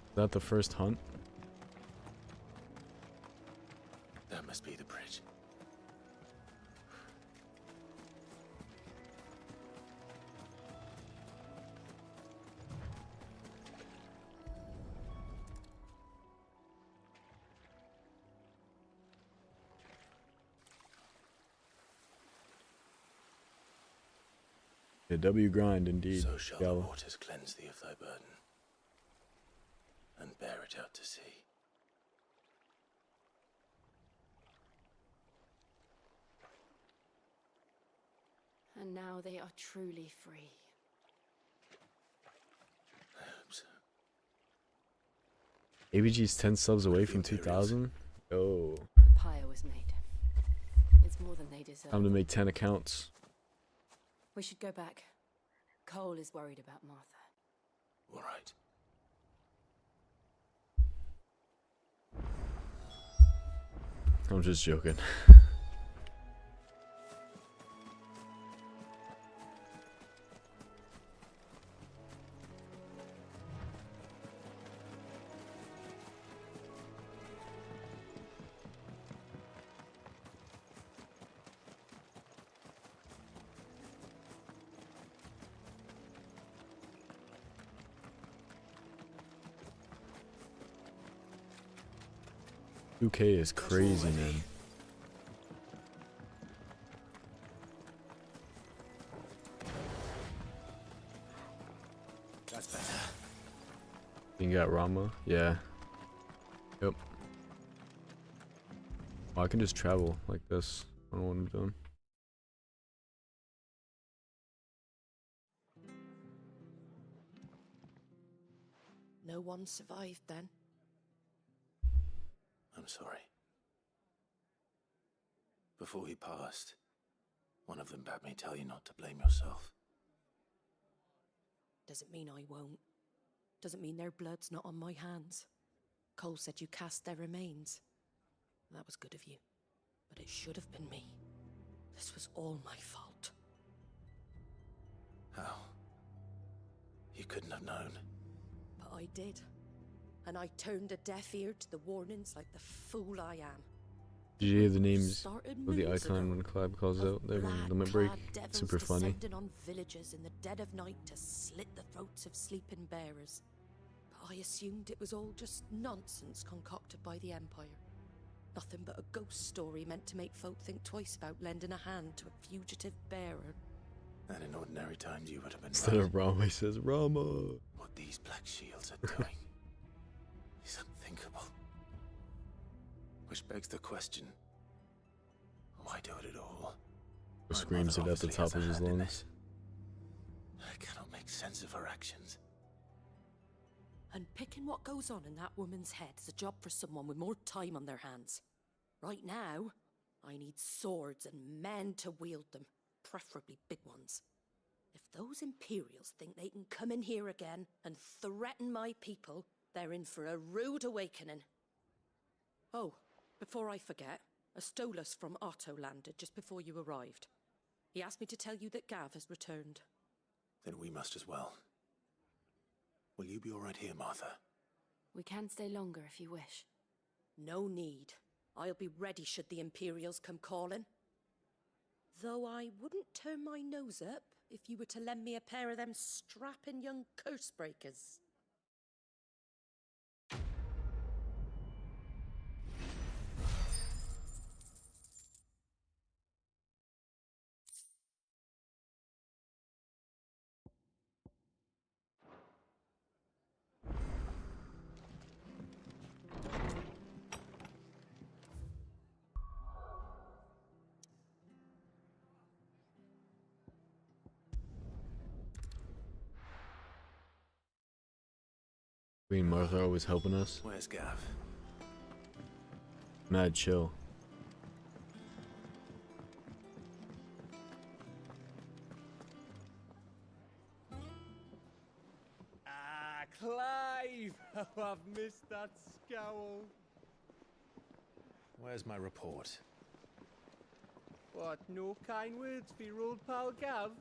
Is that the first hunt? That must be the bridge. A W grind indeed. So shall the Gala. waters cleanse thee of thy burden, and bear it out to sea. And now they are truly free. I hope so. ABG's 10 subs away from 2,000? Oh. The pyre was made. It's more than they deserve. Time to make 10 accounts. We should go back. Cole is worried about Martha. All right. I'm just joking. UK is crazy, man. That's better. You got Rama? Yeah. Yep. Oh, I can just travel like this. I don't know what I'm doing. No one survived then. I'm sorry. Before he passed, one of them bade me tell you not to blame yourself. Doesn't mean I won't. Doesn't mean their blood's not on my hands. Cole said you cast their remains. That was good of you. But it should have been me. This was all my fault. How? You couldn't have known. But I did. And I turned a deaf ear to the warnings like the fool I am. Did you hear the names Started of the moons icon ago, when Clive calls out there in Limit black-clad Break? devils Super funny. descending on villages in the dead of night to slit the throats of sleeping bearers. But I assumed it was all just nonsense concocted by the Empire. Nothing but a ghost story meant to make folk think twice about lending a hand to a fugitive bearer. And in ordinary times you would have been Instead right. of Rama, he says Rama. What these black shields are doing is unthinkable. Which begs the question, why do it at all? He screams it at the top of his lungs. I cannot make sense of her actions. And picking what goes on in that woman's head is a job for someone with more time on their hands. Right now, I need swords and men to wield them, preferably big ones. If those Imperials think they can come in here again and threaten my people, they're in for a rude awakening. Oh, before I forget, a Stolas from Otto landed just before you arrived. He asked me to tell you that Gav has returned. Then we must as well. Will you be all right here, Martha? We can stay longer if you wish. No need. I'll be ready should the Imperials come calling. Though I wouldn't turn my nose up if you were to lend me a pair of them strapping young curse breakers. Queen Martha always helping us. Where's Gav? Mad chill. Ah, Clive! Oh, I've missed that scowl. Where's my report? What, no kind words for your old pal Gav?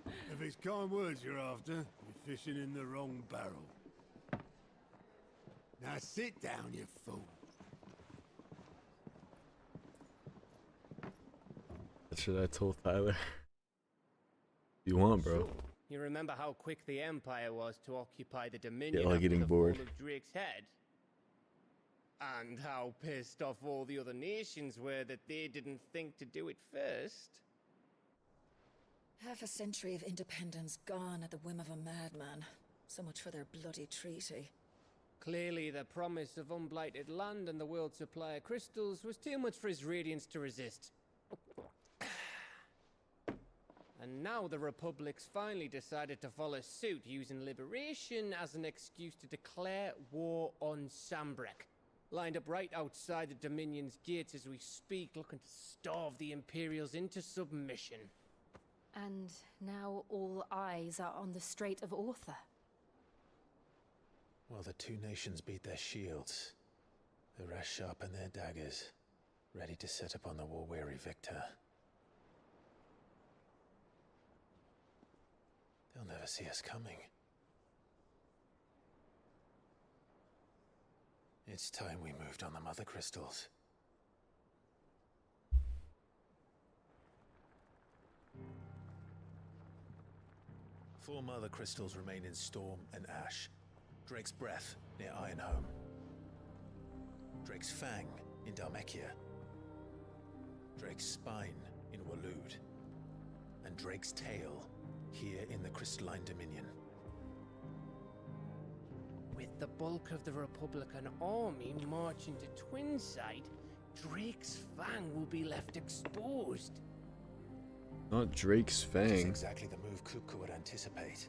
If it's kind words you're after, you're fishing in the wrong barrel. Now sit down, you fool. That's what I told Tyler. You want, bro? So, you remember how quick the Empire was to occupy the Dominion Yeah, like after getting the bored. fall of Drake's Head? And how pissed off all the other nations were that they didn't think to do it first? Half a century of independence gone at the whim of a madman. So much for their bloody treaty. Clearly, the promise of unblighted land and the world's supply of crystals was too much for his radiance to resist. And now the Republic's finally decided to follow suit, using liberation as an excuse to declare war on Sambrek. Lined up right outside the Dominion's gates as we speak, looking to starve the Imperials into submission. And now all eyes are on the Strait of Author. While the two nations beat their shields, the rest sharpen their daggers, ready to set upon the war-weary victor. They'll never see us coming. It's time we moved on the Mother Crystals. Four Mother Crystals remain in Storm and Ash. Drake's Breath near Ironhome. Drake's Fang in Dhalmekia. Drake's Spine in Waloed. And Drake's Tail here in the Crystalline Dominion. With the bulk of the Republican army marching to Twinside, Drake's Fang will be left exposed. Not Drake's Which is Fang. exactly the move Kupka would anticipate.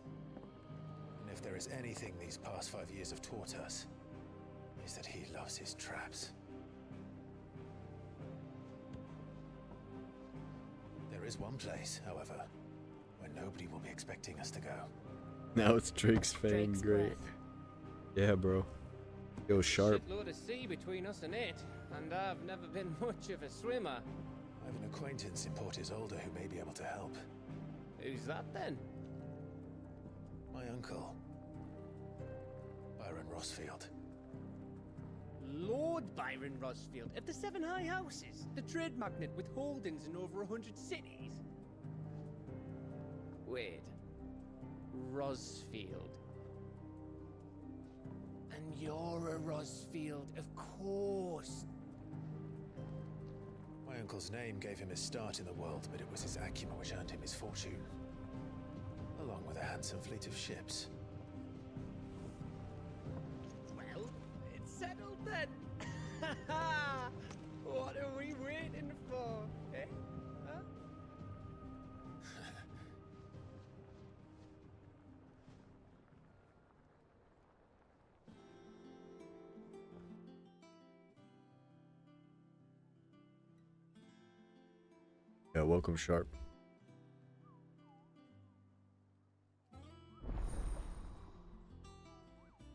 And if there is anything these past 5 years have taught us, is that he loves his traps. There is one place, however, where nobody will be expecting us to go. Now it's Drake's Fang. Drake's Great. Breath. Yeah, bro. Yo, sharp. Shitload of sea between us and it, and I've never been much of a swimmer. I have an acquaintance in Port Isolde who may be able to help. Who's that then? My uncle, Byron Rossfield. Lord Byron Rossfield of the Seven High Houses, the trade magnate with holdings in over 100 cities. Wait, Rossfield. And you're a Rossfield, of course. My uncle's name gave him his start in the world, but it was his acumen which earned him his fortune, along with a handsome fleet of ships. Well, it's settled then. What are we waiting for, eh? Huh? Yeah, welcome, Sharp.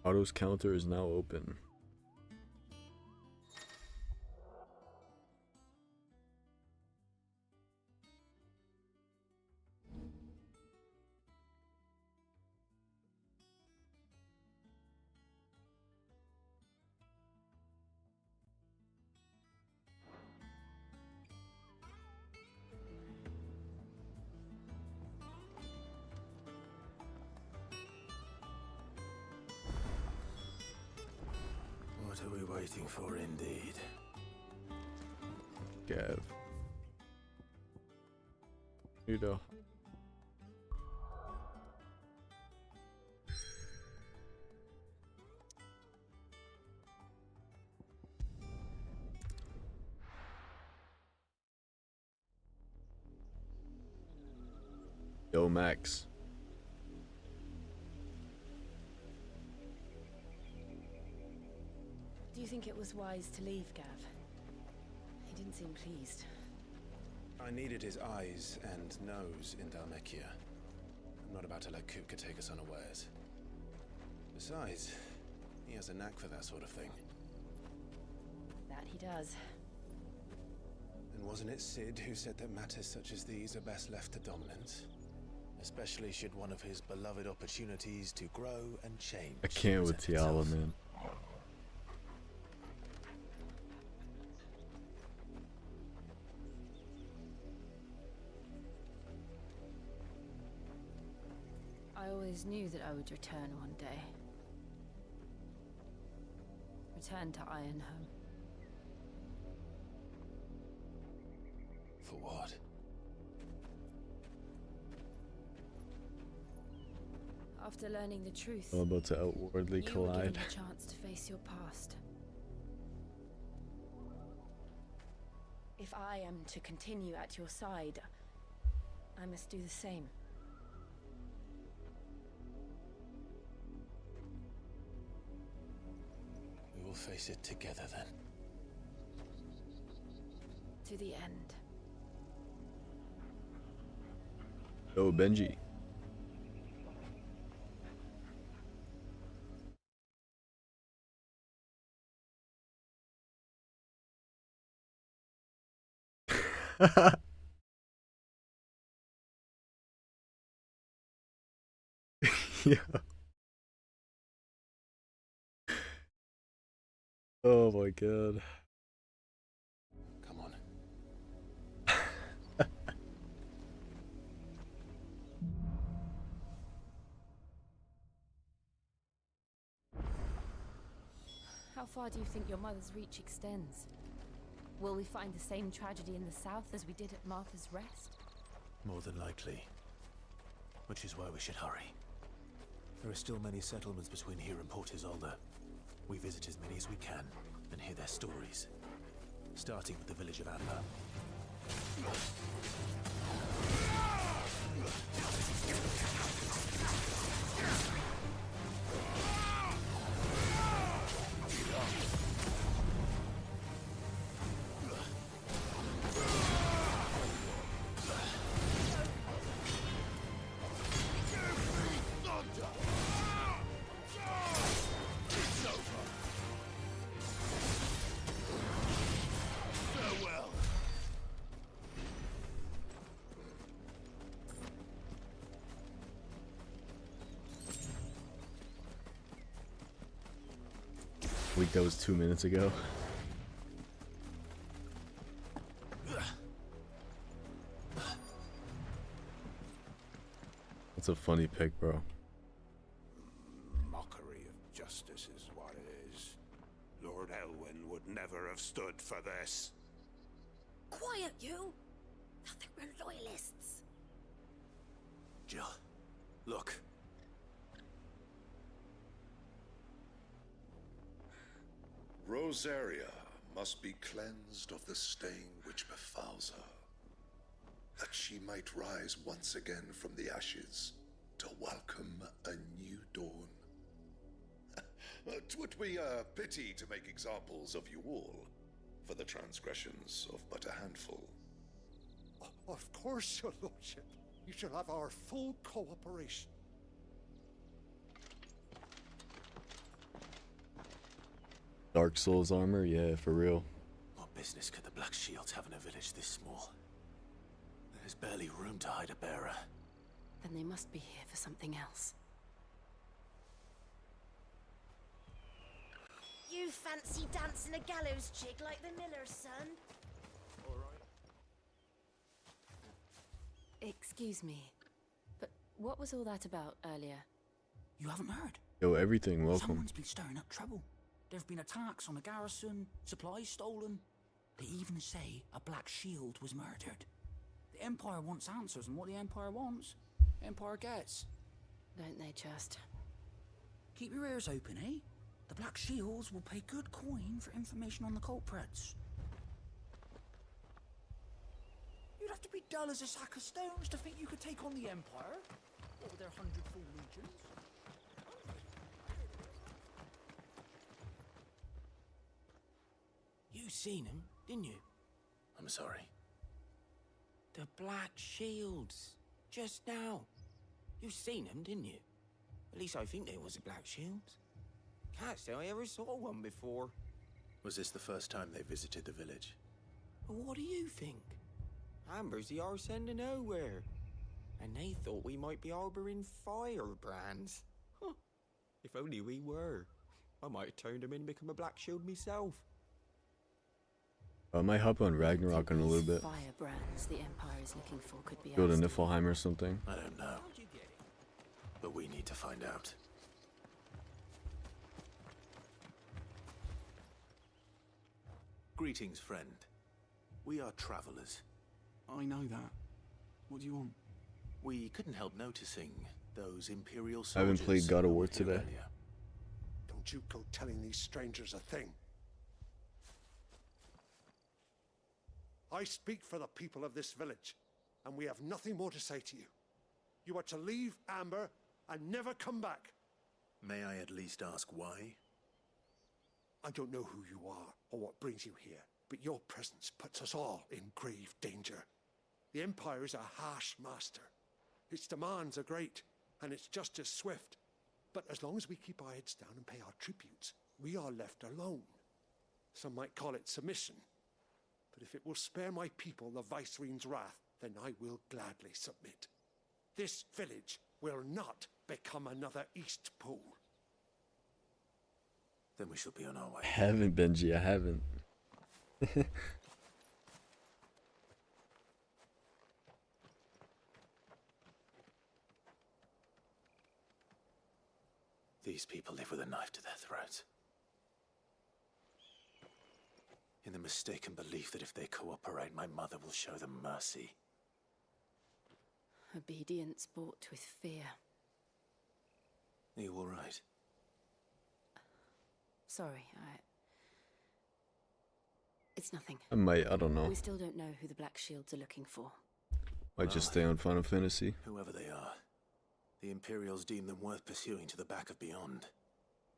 Auto's counter is now open. What are we waiting for, indeed? Gav. You know. Yo, Max. think it was wise to leave, Gav? He didn't seem pleased. I needed his eyes and nose in Dalmekia. I'm not about to let Kupka take us unawares. Besides, he has a knack for that sort of thing. That he does. And wasn't it Sid who said that matters such as these are best left to dominance? Especially should one of his beloved opportunities to grow and change. I can't with Tiala, man. I always knew that I would return one day. Return to Ironhome. For what? After learning the truth, I'm about to outwardly you were given collide. the chance to face your past. If I am to continue at your side, I must do the same. We will face it together then. To the end. Oh, Benji. Yeah. Oh my god. Come on. How far do you think your mother's reach extends? Will we find the same tragedy in the south as we did at Martha's Rest? More than likely. Which is why we should hurry. There are still many settlements between here and Port Isolde. We visit as many as we can and hear their stories. Starting with the village of Amber. Week that was 2 minutes ago. That's a funny pick, bro. Mockery of justice is what it is. Lord Elwyn would never have stood for this. Quiet, you! Thought they were loyalists. Jill, look. Rosaria must be cleansed of the stain which befouls her, that she might rise once again from the ashes to welcome a new dawn. 'Twould be a pity to make examples of you all, for the transgressions of but a handful. Of course, your lordship. You shall have our full cooperation. Dark Souls armor? Yeah, for real. What business could the Black Shields have in a village this small? There's barely room to hide a bearer. Then they must be here for something else. You fancy dancing a gallows jig like the miller's son? Excuse me, but what was all that about earlier? You haven't heard? Yo, everything, welcome. Someone's been stirring up trouble. There have been attacks on the garrison, supplies stolen. They even say a Black Shield was murdered. The Empire wants answers, and what the Empire wants, the Empire gets. Don't they just? Keep your ears open, eh? The Black Shields will pay good coin for information on the culprits. You'd have to be dull as a sack of stones to think you could take on the Empire. What with their 100 full legions? You seen him, didn't you? I'm sorry. The Black Shields. Just now. You seen them, didn't you? At least I think they was the Black Shields. Can't say I ever saw one before. Was this the first time they visited the village? What do you think? Amber's the arse end of nowhere. And they thought we might be harboring firebrands. Huh. If only we were. I might have turned them in and become a Black Shield myself. I might hop on Ragnarok in a little bit. Firebrands the Empire is looking for could be Go to ours. Niflheim or something. I don't know. But we need to find out. Greetings, friend. We are travelers. I know that. What do you want? We couldn't help noticing those Imperial soldiers. I haven't played God of War who were here today. earlier. Don't you go telling these strangers a thing. I speak for the people of this village, and we have nothing more to say to you. You are to leave Amber and never come back. May I at least ask why? I don't know who you are or what brings you here, but your presence puts us all in grave danger. The Empire is a harsh master. Its demands are great, and its justice swift. But as long as we keep our heads down and pay our tributes, we are left alone. Some might call it submission. But if it will spare my people the Viceroy's wrath, then I will gladly submit. This village will not become another East Pool. Then we shall be on our way. I haven't, Benji, I haven't. These people live with a knife to their throats. In the mistaken belief that if they cooperate, my mother will show them mercy. Obedience bought with fear. Are you all right? Sorry, it's nothing. I don't know. We still don't know who the Black Shields are looking for. Might just stay on Final Fantasy. Whoever they are, the Imperials deem them worth pursuing to the back of beyond.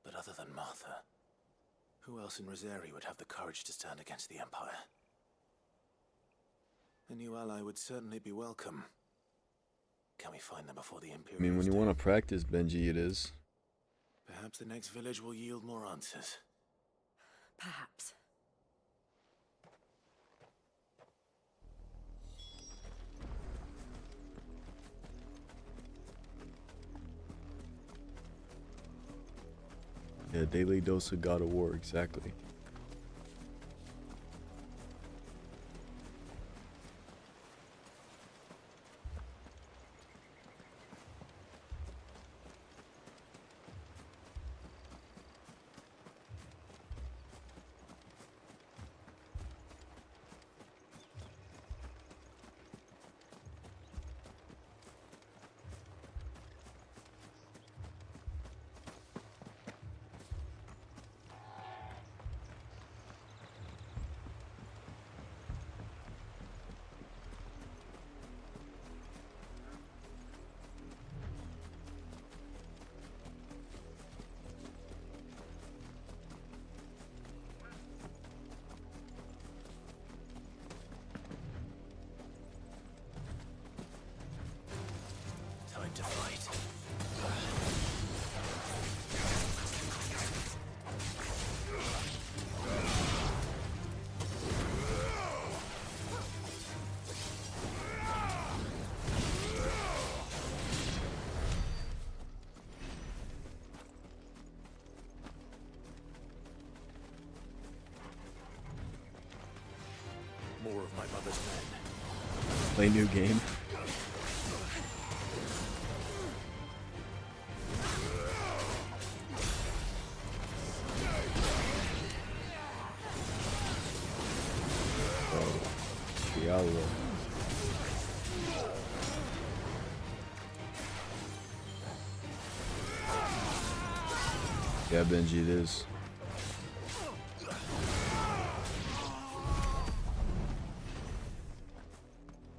But other than Martha, who else in Rosari would have the courage to stand against the Empire? A new ally would certainly be welcome. Can we find them before the Imperials? I mean, when you want to practice, Benji, it is. Perhaps the next village will yield more answers. Perhaps. Yeah, daily dose of God of War, exactly. Time to fight. More of my mother's men. Play new game. Diablo. Yeah, Benji, it is.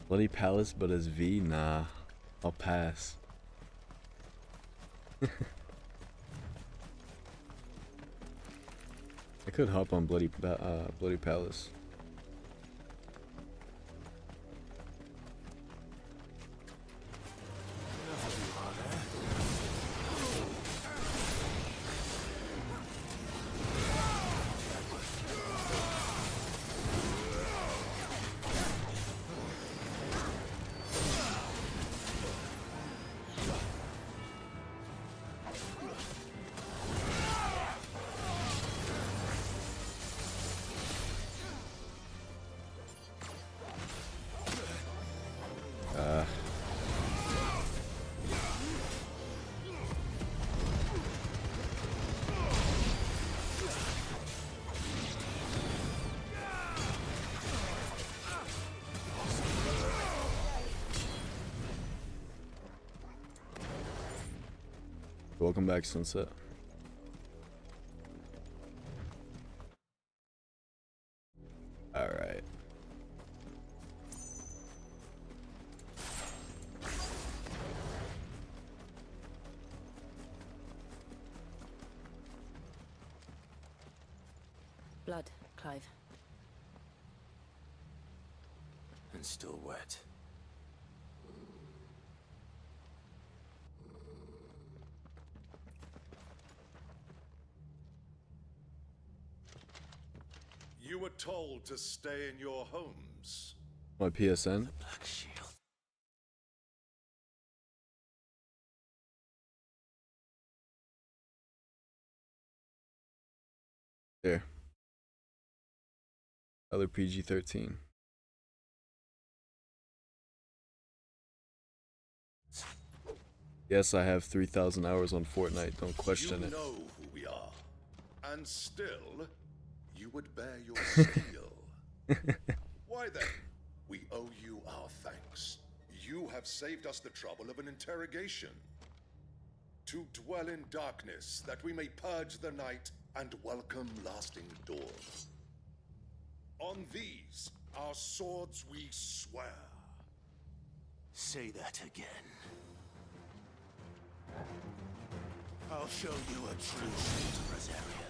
Bloody Palace, but as V? Nah. I'll pass. I could hop on Bloody Palace. Welcome back, Sunset. All right. Blood, Clive. And still wet. You were told to stay in your homes. My PSN. Black Shield. There. Other PG-13. Yes, I have 3,000 hours on Fortnite. Don't question You it. know who we are. And still, you would bear your steel. Why then? We owe you our thanks. You have saved us the trouble of an interrogation. To dwell in darkness, that we may purge the night and welcome lasting dawn. On these, our swords we swear. Say that again. I'll show you a true shield, Rosaria.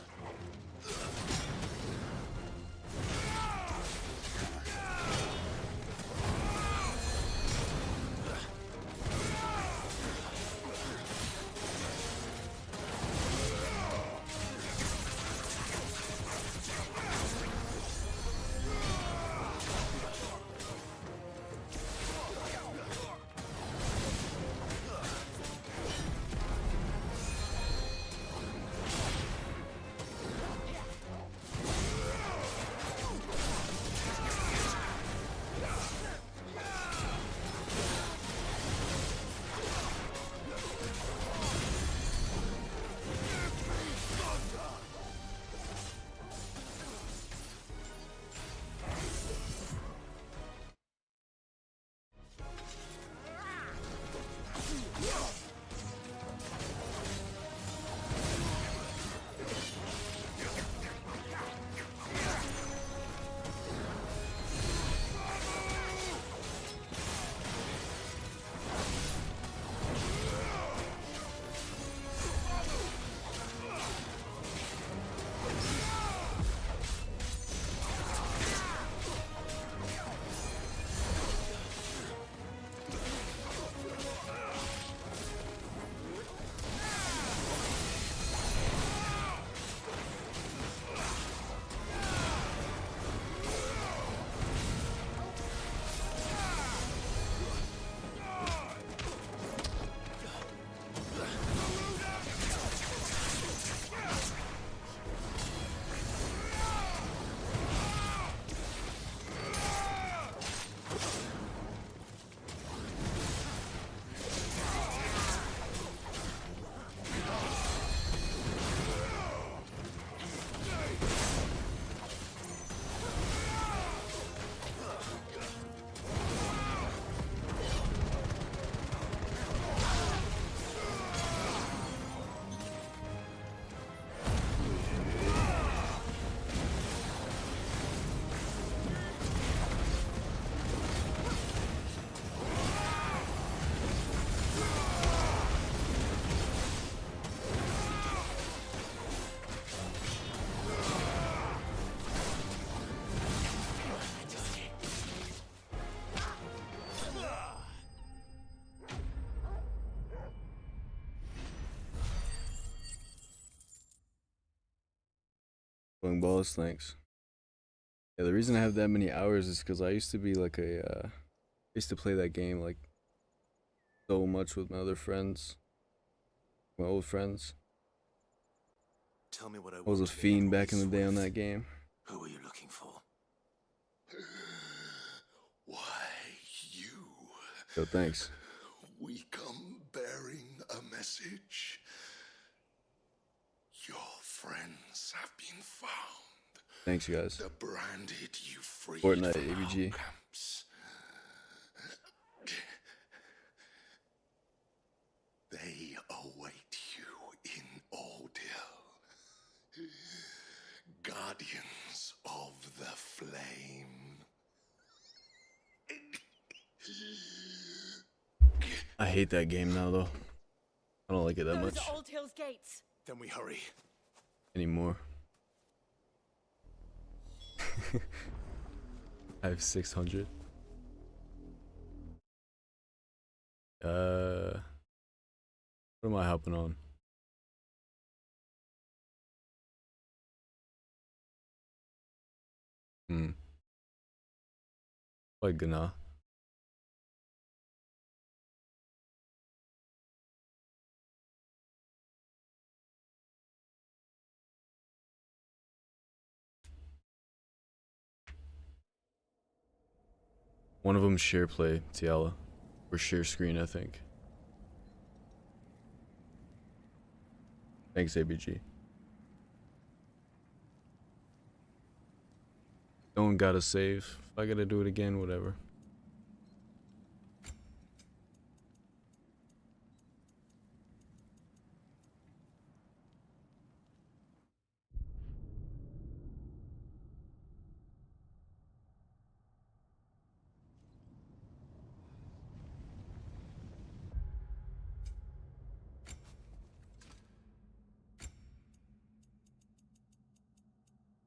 Pulling balls, thanks. Yeah, the reason I have that many hours is because I used to be like I used to play that game like so much with my other friends, my old friends. Tell me what I I was a fiend back in the day on that game. Who are you looking for? Why, you. Yo, thanks. We come bearing a message. Your friends have been found. Thanks, you guys. The branded you freed Fortnite, from ABG. our camps. They await you in Ordeal. Guardians of the Flame. I hate that game now, though. I don't like it that much Those are Old Hill's gates. Then we hurry. anymore. I have 600. What am I hopping on? Like gonna. One of them share play, Tiala. Or share screen, I think. Thanks, ABG. Don't gotta save. If I gotta do it again, whatever.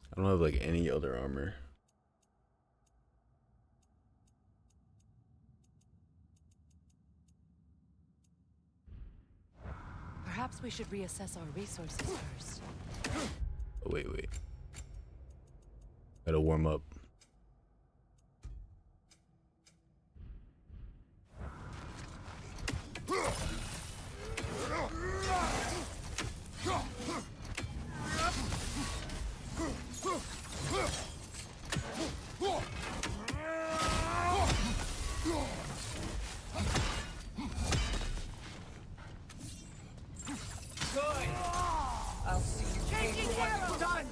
I don't have like any other armor. Perhaps we should reassess our resources first. Oh, wait. Gotta warm up. Good. I'll see you pay for what you've done.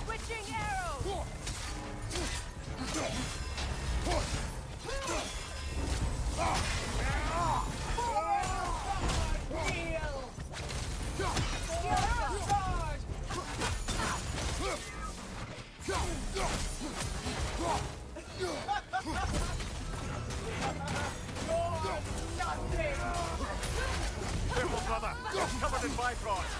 Switching arrow! Careful, brother. Covered in Bifrost.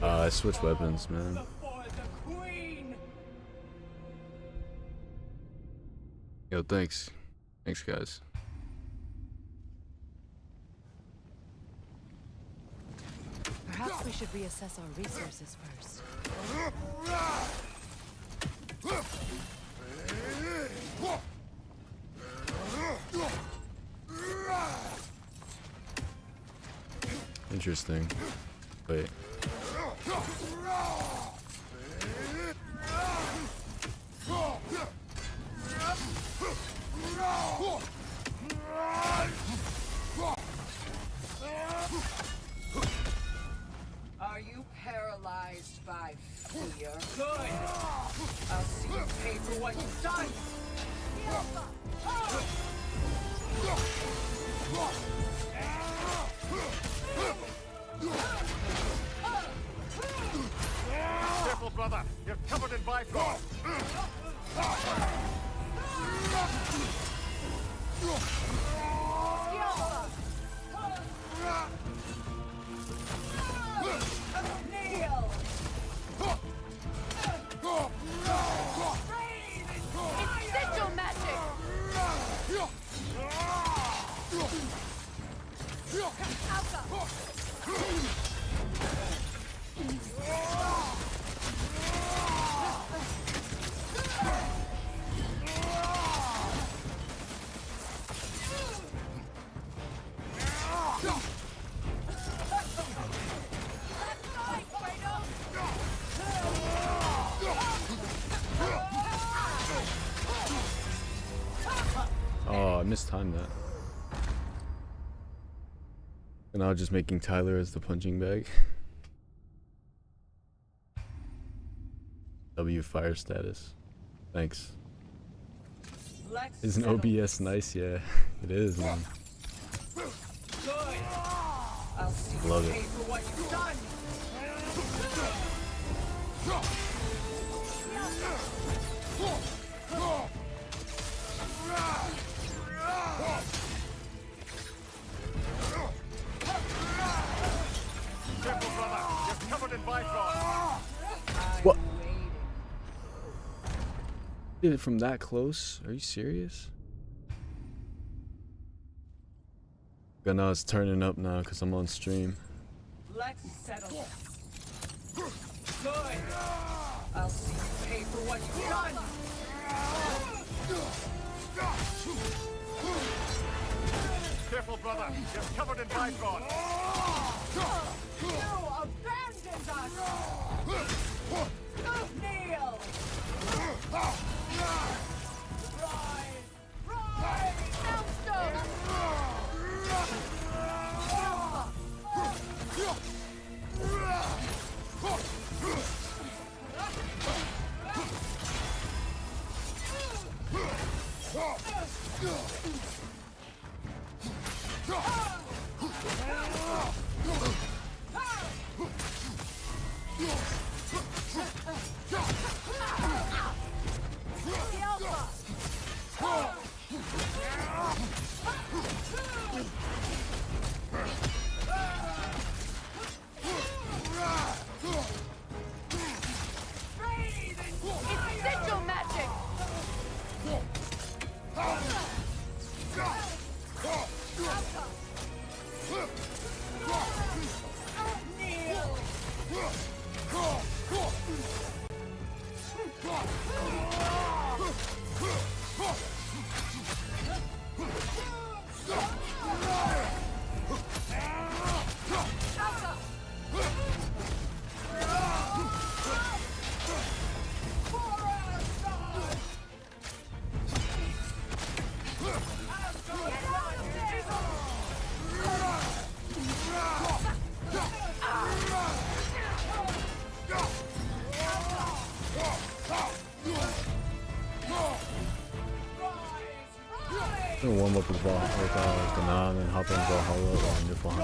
I switched weapons, man. Yo, thanks. Thanks, guys. Perhaps we should reassess our resources first. Interesting. Wait. Are you paralyzed by fear? Good. I'll see you pay for what you've done. Careful, brother. You're covered in bifrost. Oh, I mistimed that. And now just making Tyler as the punching bag. W fire status. Thanks. Isn't OBS nice? Yeah, it is, man. Love it. Careful, brother. You're covered in bifrost. What? Did it from that close? Are you serious? But now it's turning up now because I'm on stream. Let's settle this. Good. I'll see you pay for what you've done. Careful, brother. You're covered in bifrost. You abandoned us. Kneel. Rise. Rise. Elmstone. I'm gonna warm up with Gana and then hop on Valhalla on Niflheim.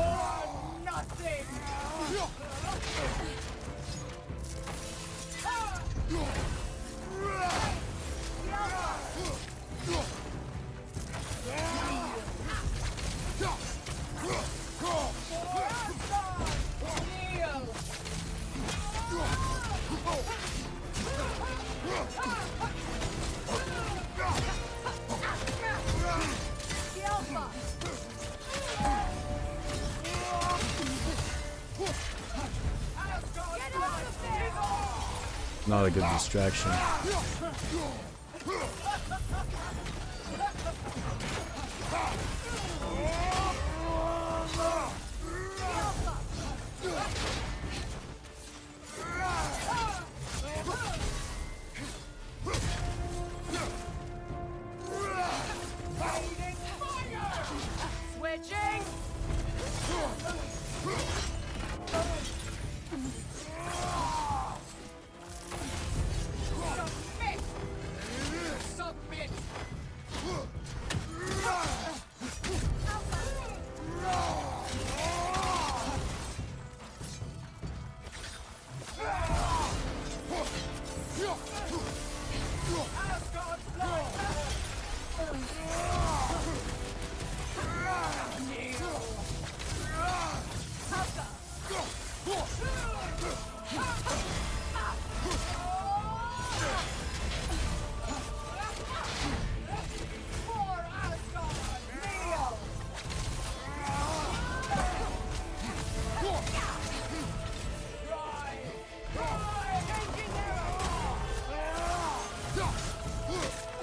Not a good distraction.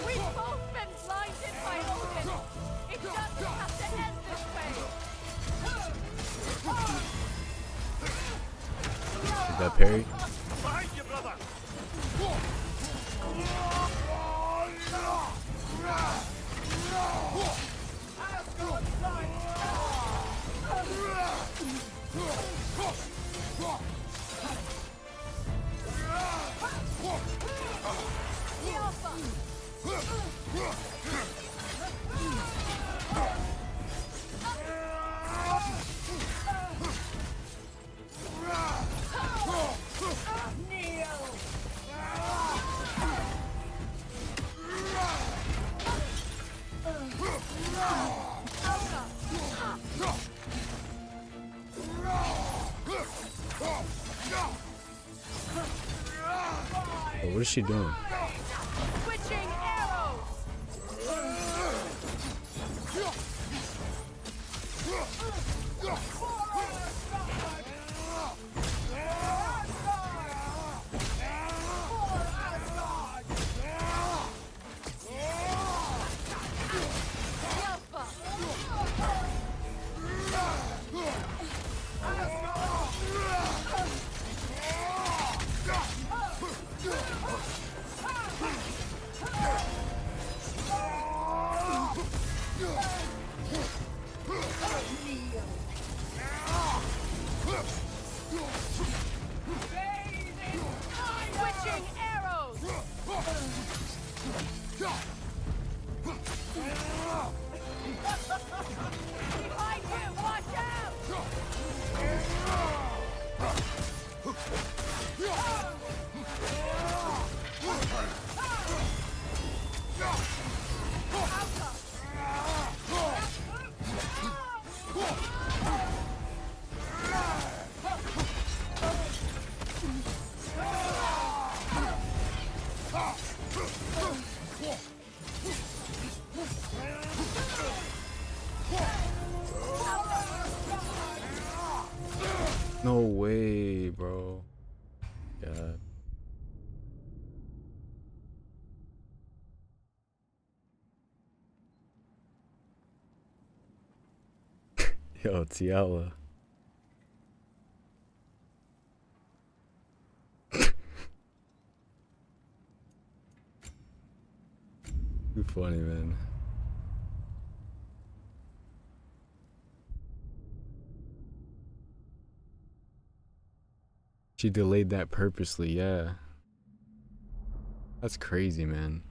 We've both been blinded by Odin. It doesn't have to end this way. Is that parry? Behind you, brother! Oh, what is she doing? Switching arrows. Switching arrows. Behind you, watch out! No way, bro. God. Yo, Tiala. Too funny, man. She delayed that purposely, yeah. That's crazy, man.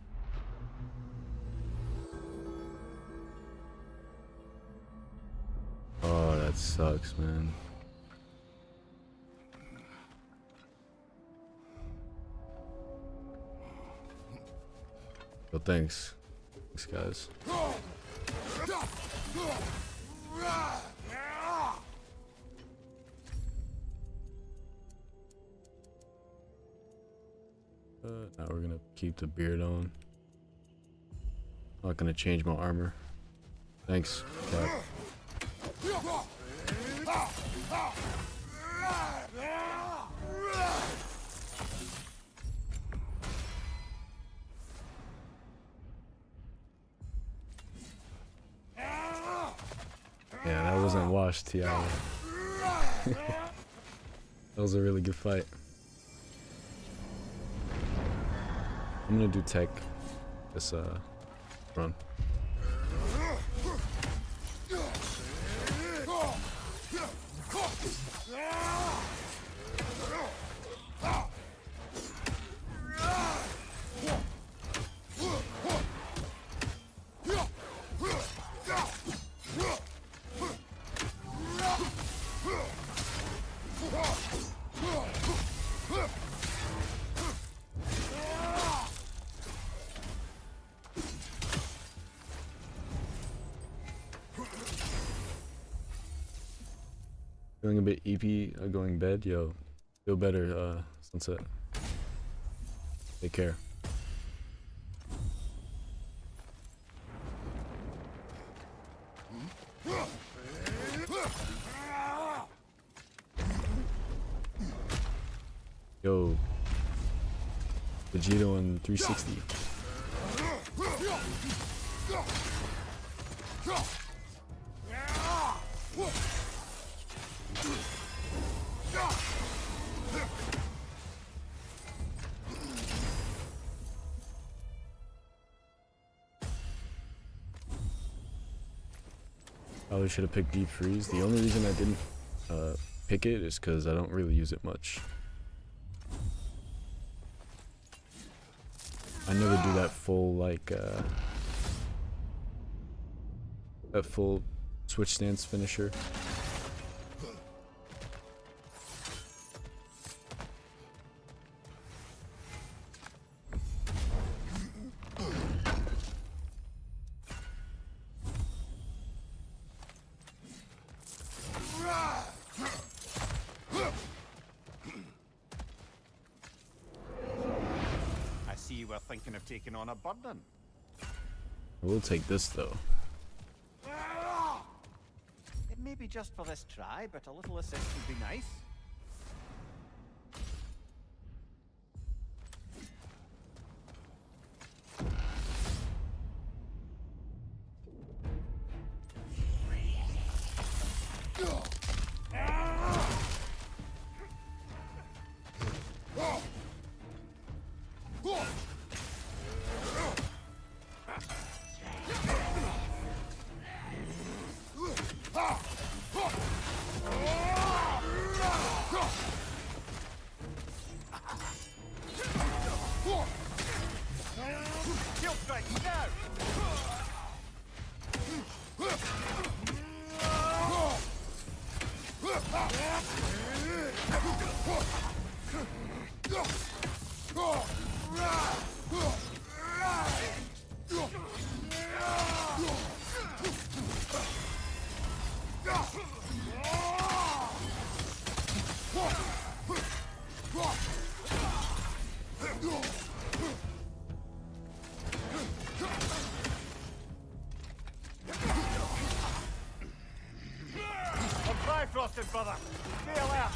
Oh, that sucks, man. Well, thanks. Thanks, guys. Now we're gonna keep the beard on. Not gonna change my armor. Thanks, Cap. Yeah, that wasn't washed, Tiara. That was a really good fight. I'm gonna do tech this run. Feeling a bit EP going bed? Yo, feel better, Sunset. Take care. Yo, Vegito in 360. Probably should have picked Deep Freeze. The only reason I didn't pick it is because I don't really use it much. I never do that full like that full switch stance finisher. I see you were thinking of taking on a burden. I will take this though. It may be just for this try, but a little assist would be nice. Shield strike, now! I'm Frosted, brother. Stay alert.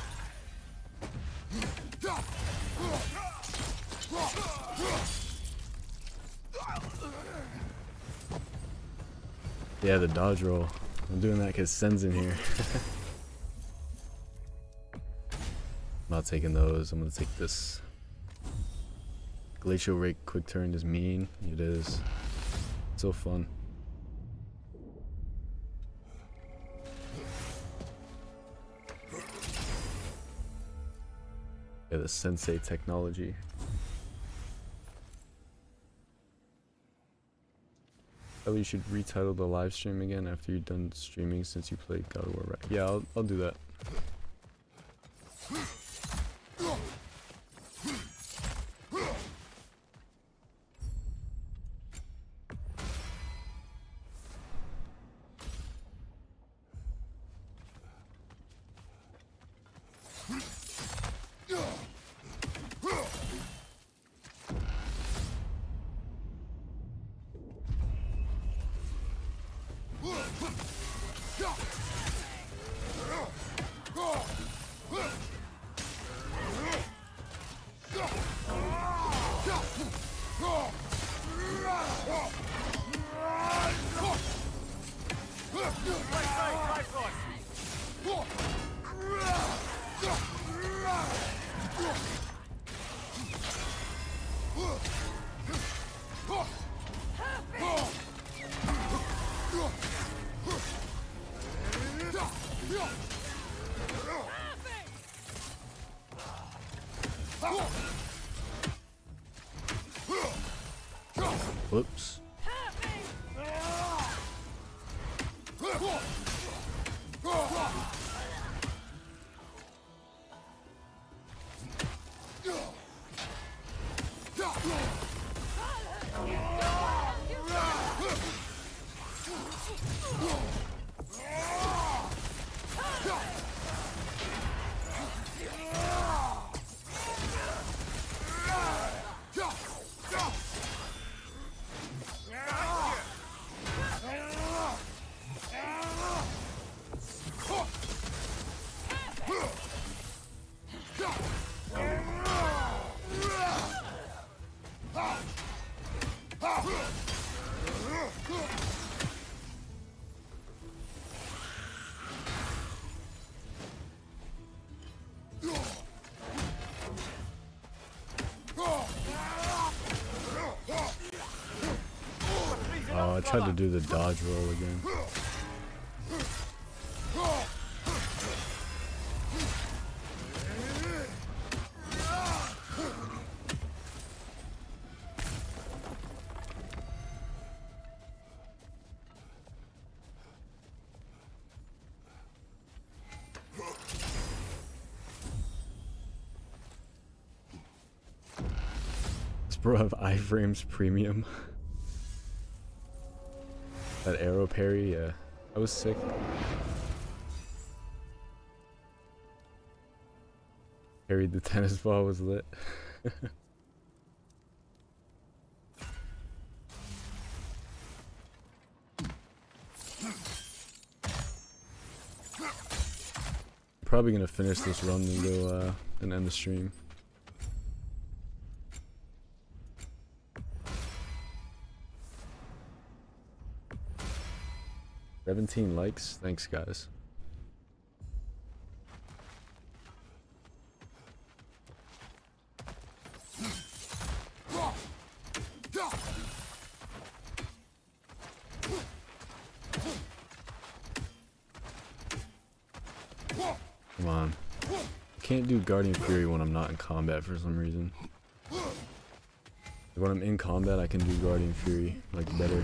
Yeah, the dodge roll. I'm doing that because Sen's in here. I'm not taking those. I'm gonna take this. Glacial Rake quick turn is mean. It is. It's so fun. Yeah, the Sensei technology. Probably you should retitle the live stream again after you're done streaming since you played God of War, right? Yeah, I'll do that. Whoops. tried to do the dodge roll again. Does bro have iframes premium? That arrow parry, yeah. That was sick. Parried the tennis ball, was lit. Probably gonna finish this run and go and end the stream. $17 likes, thanks guys. Come on. I can't do Guardian Fury when I'm not in combat for some reason. When I'm in combat, I can do Guardian Fury, like, better.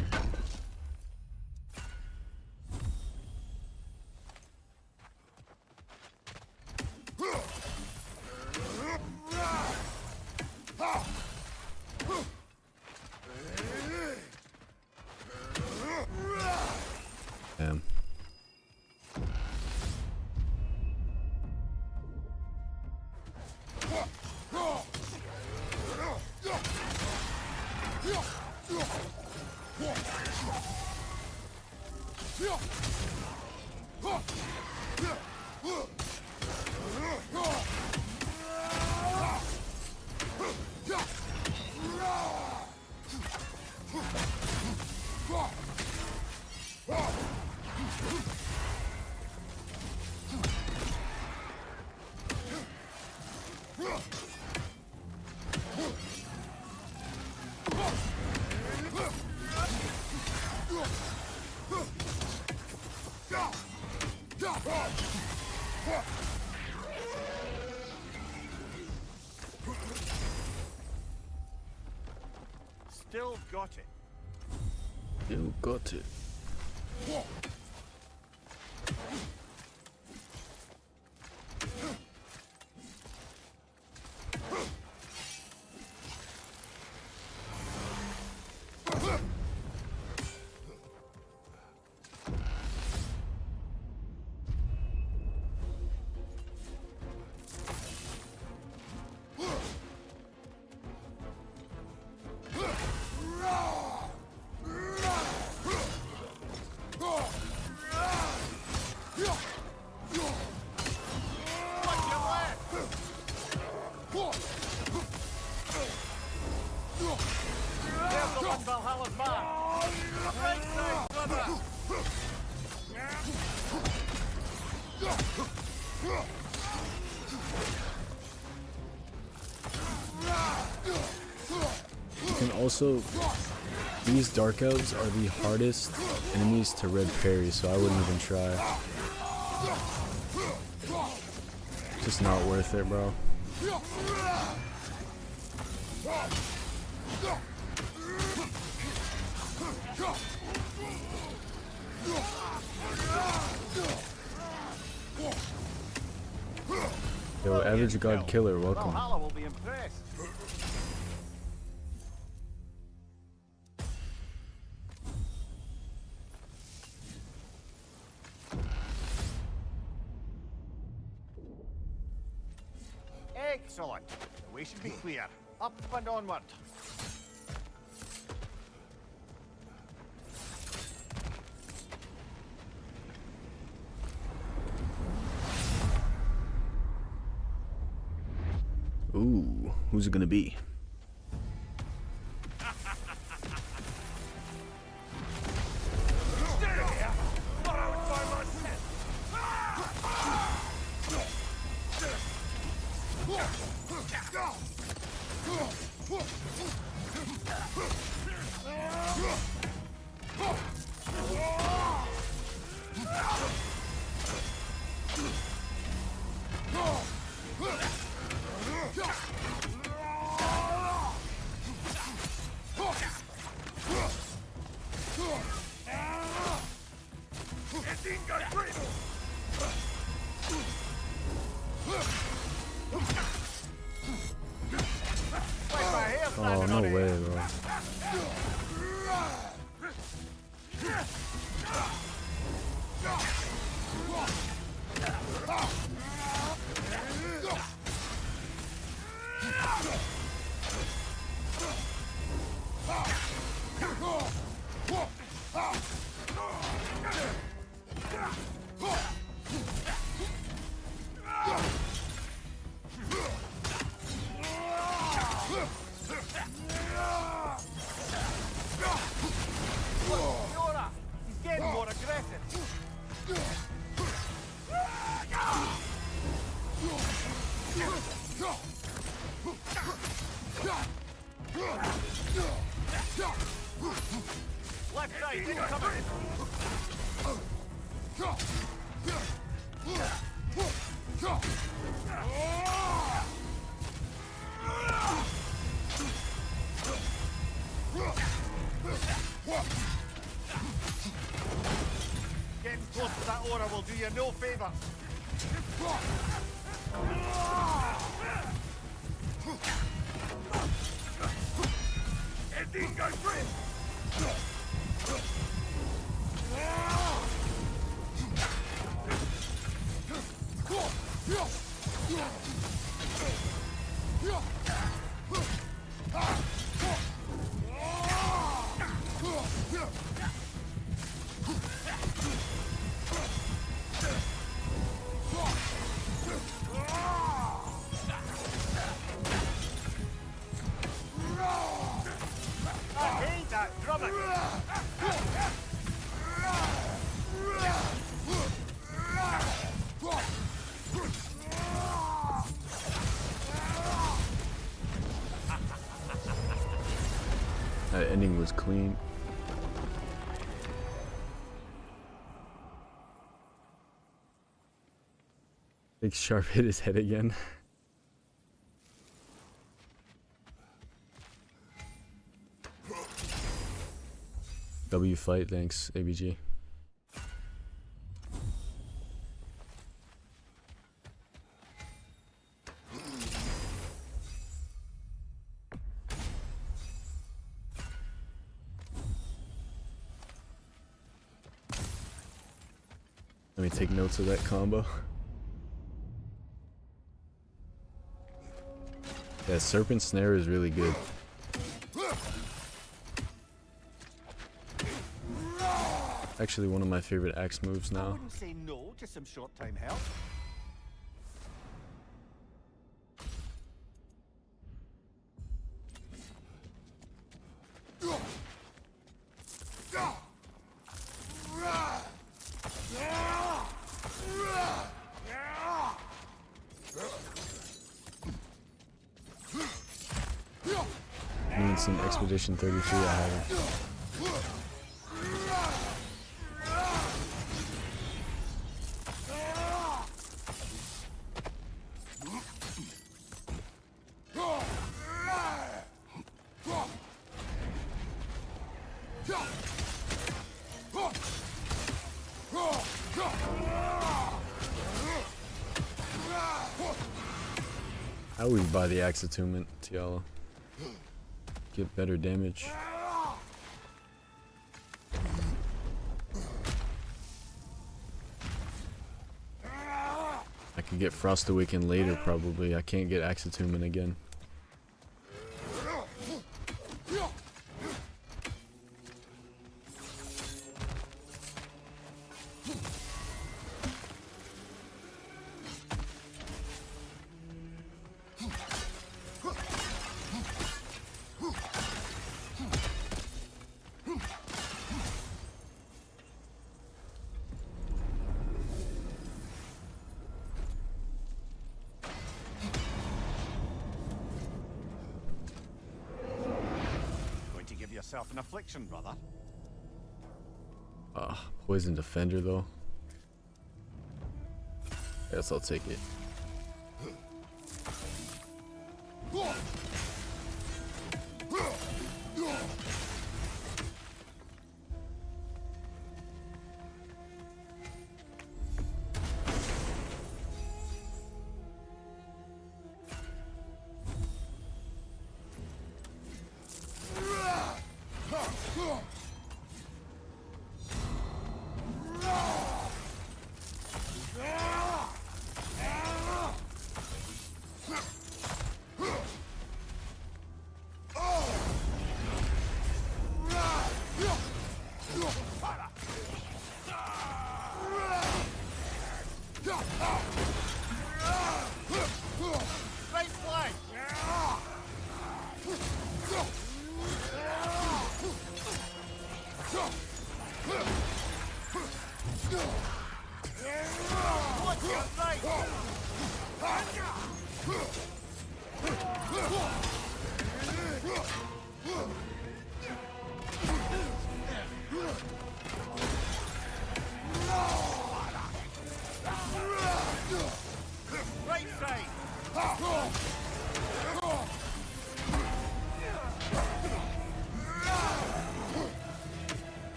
Damn. Still got it. You got it. And also, these Dark Elves are the hardest enemies to red parry, so I wouldn't even try. Just not worth it, bro. Yo, Average God Killer, welcome. Valhalla will be impressed. Excellent. The way should be clear. Up and onward. Ooh, who's it gonna be? Oh, no way, bro. He's getting more aggressive. Left side, incoming. Getting close to that aura will do you no favour. Dingo grip! I hate that drumming! That ending was clean. Big Sharp hit his head again. W fight, thanks, ABG. Let me take notes of that combo. Yeah, Serpent Snare is really good. Actually one of my favorite axe moves I now. wouldn't say no to some short-time help. I haven't seen Expedition 33, I haven't. I always buy the axe attunement, Tiala. Get better damage. I could get Frost Awaken later probably. I can't get axe attunement again. Going to give yourself an affliction, brother. Poison defender though. Guess I'll take it.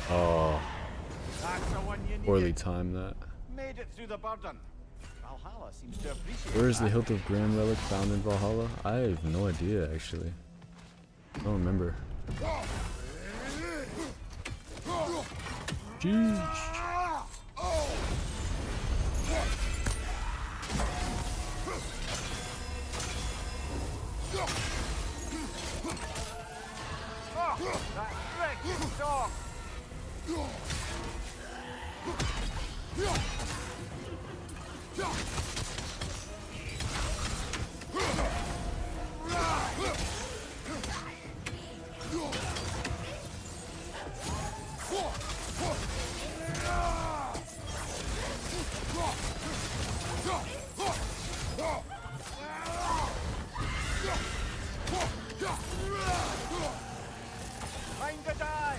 Oh, poorly timed that. Made it through the burden. Valhalla seems to appreciate Where is the that. hilt of Grand Relic found in Valhalla? I have no idea actually. I don't remember. Jeez. Oh, that trick dog. Find the die.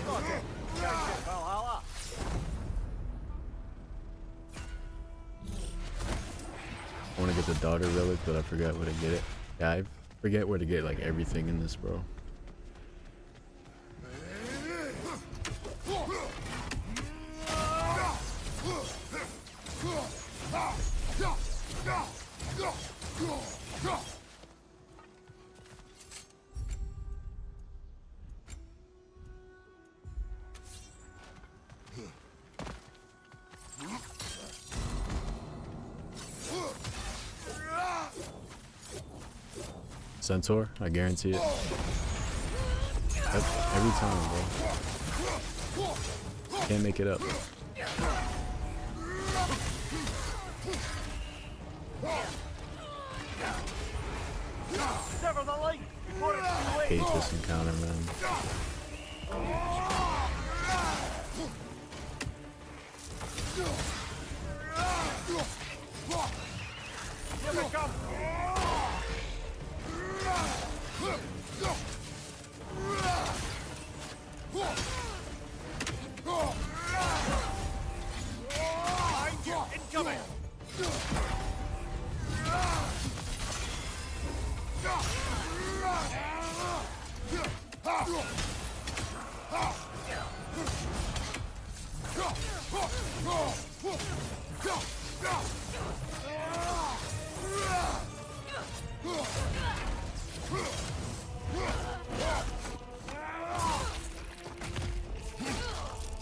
Okay, Valhalla. I want to get the daughter relic, but I forgot where to get it. Yeah, I forget where to get like everything in this, bro. Centaur, I guarantee it. Every time, bro. Can't make it up. Sever the link before it's too late. Hate this encounter, man. Here we come. Behind you, incoming.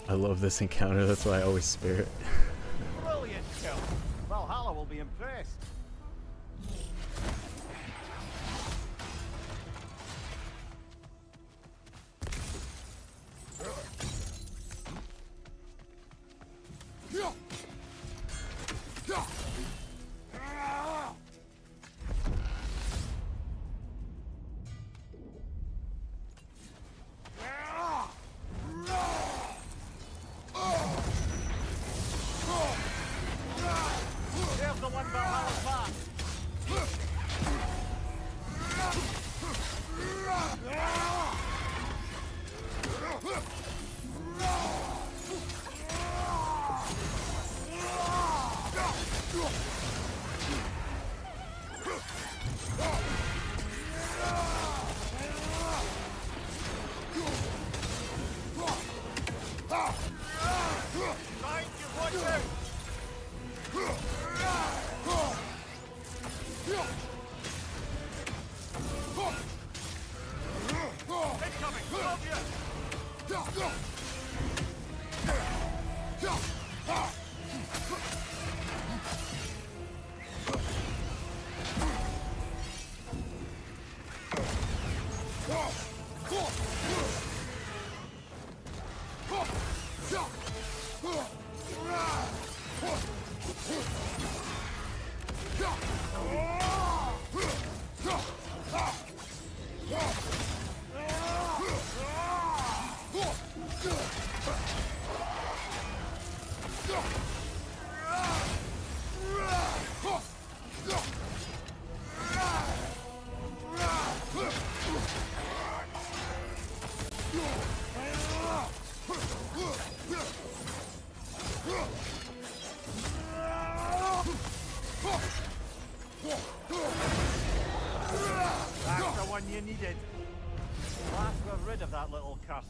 I love this encounter, that's why I always spare it. Brilliant kill. Valhalla will be impressed. That's the one you needed. Last we're rid of that little cuss.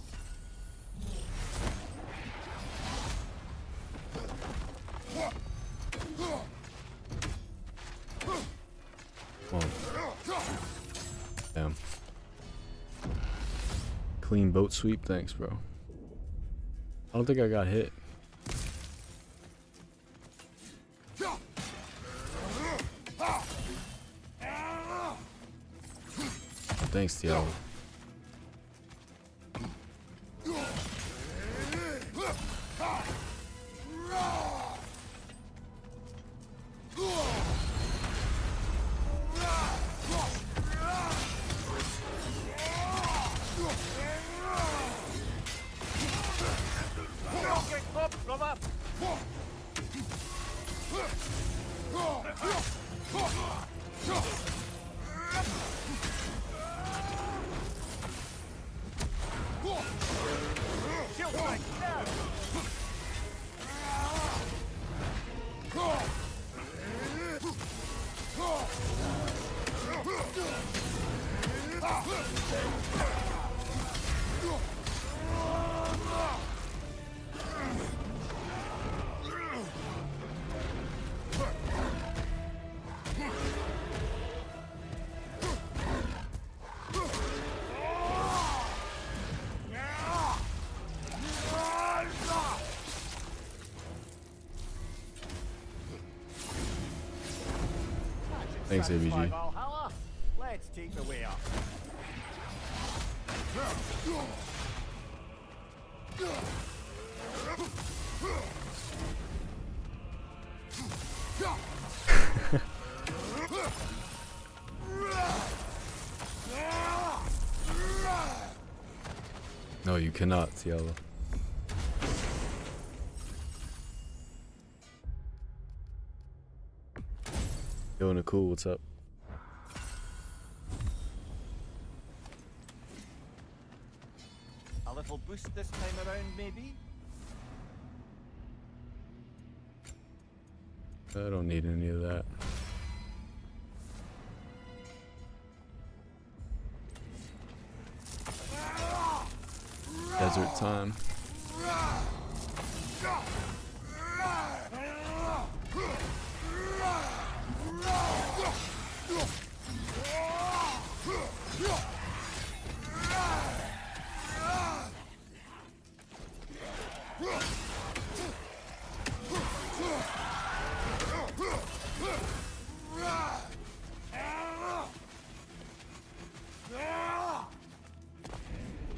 Damn. Clean boat sweep, thanks, bro. I don't think I got hit. Thanks, TL. Thanks, ABG. Let's take the way up. No, you cannot, TL. Yo, Nicole, what's up? A little boost this time around, maybe? I don't need any of that. Desert time.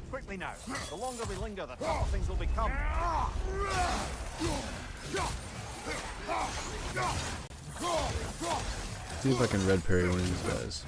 Quickly now. The longer we linger, the tougher things will become. See if I can red parry one of these guys.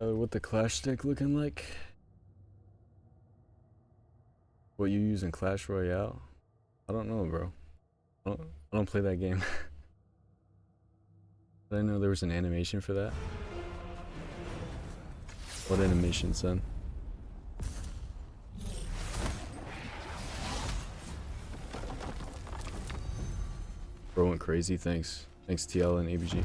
What the Clash stick looking like? What you use in Clash Royale? I don't know, bro. I don't play that game. Did I know there was an animation for that? What animation, son? Bro went crazy. Thanks. Thanks TL and ABG.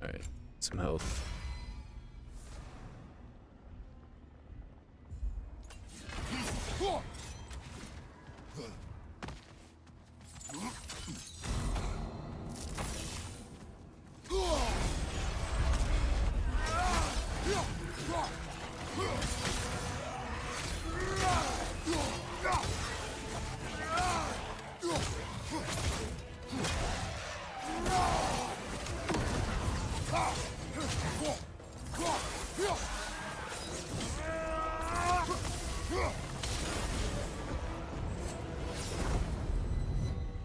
Alright, some health.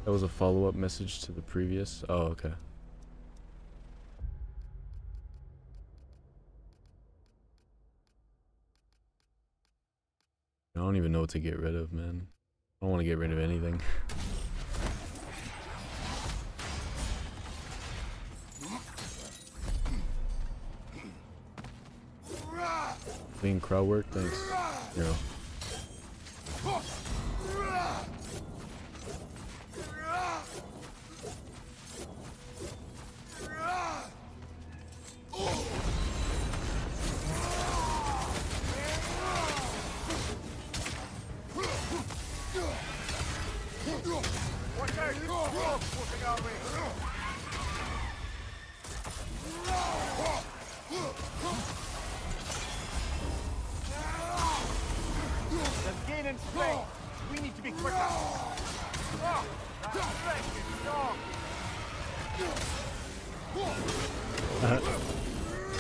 That was a follow-up message to the previous. Oh, okay. I don't even know what to get rid of, man. I don't want to get rid of anything. Clean crowd work, thanks. Zero. Watch out! Dwarves pushing our way! They're gaining strength. We need to be quicker. Oh, that strength is strong.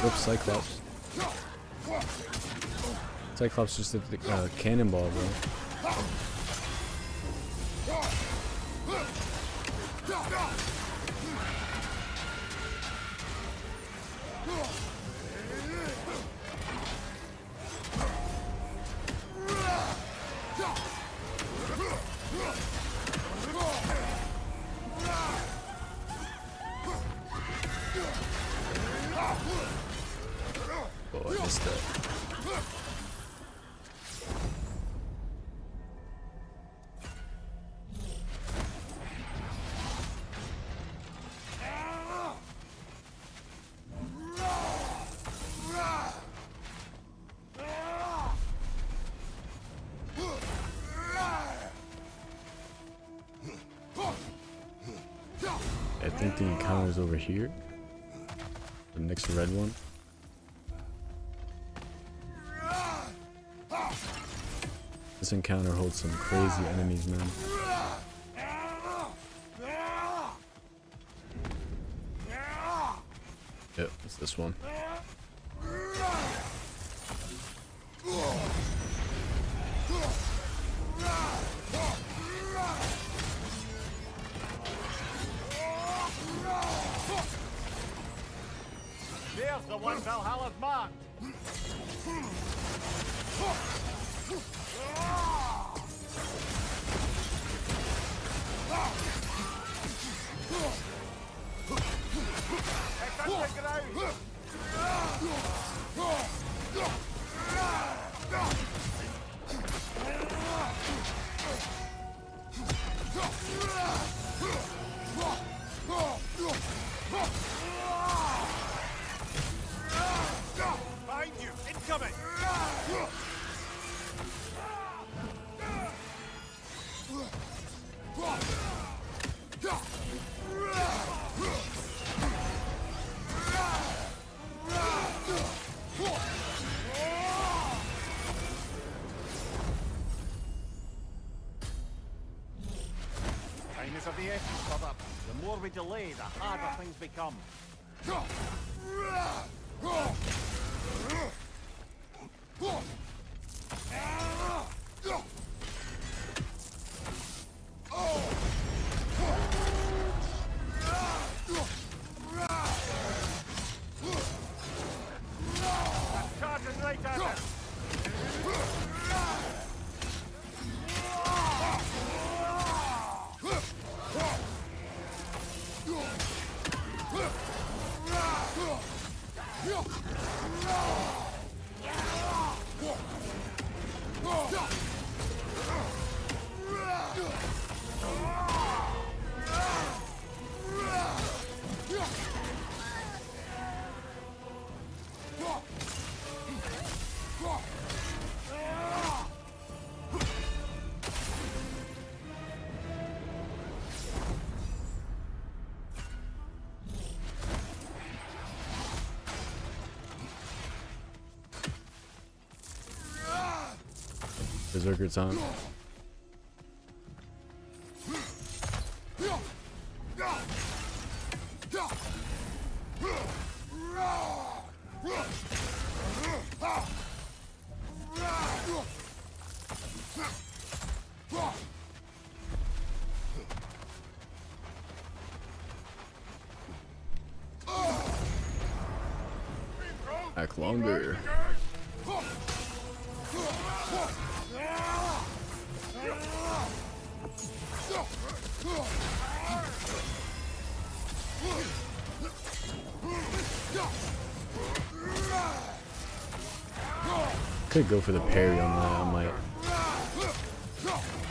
Oops, Cyclops. Cyclops just did the cannonball, bro. Oh, I missed that. I think the encounter is over here. The next red one. This encounter holds some crazy enemies, man. Yep, it's this one. There's the one Valhalla's marked. It's underground. Behind you, incoming. Time is of the essence, brother. The more we delay, the harder things become. Charging right at us. Berserker time. Back longer. Could go for the parry on that, I might.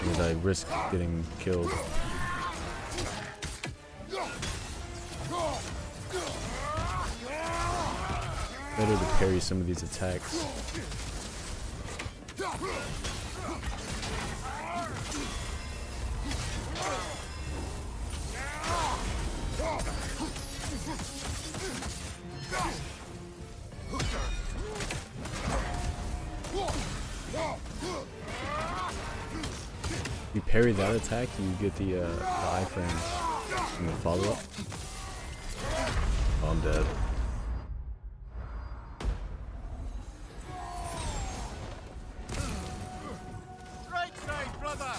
Would I risk getting killed? Better to parry some of these attacks. You parry that attack, you get the iframes in the follow-up. Oh, I'm dead. Right side, brother.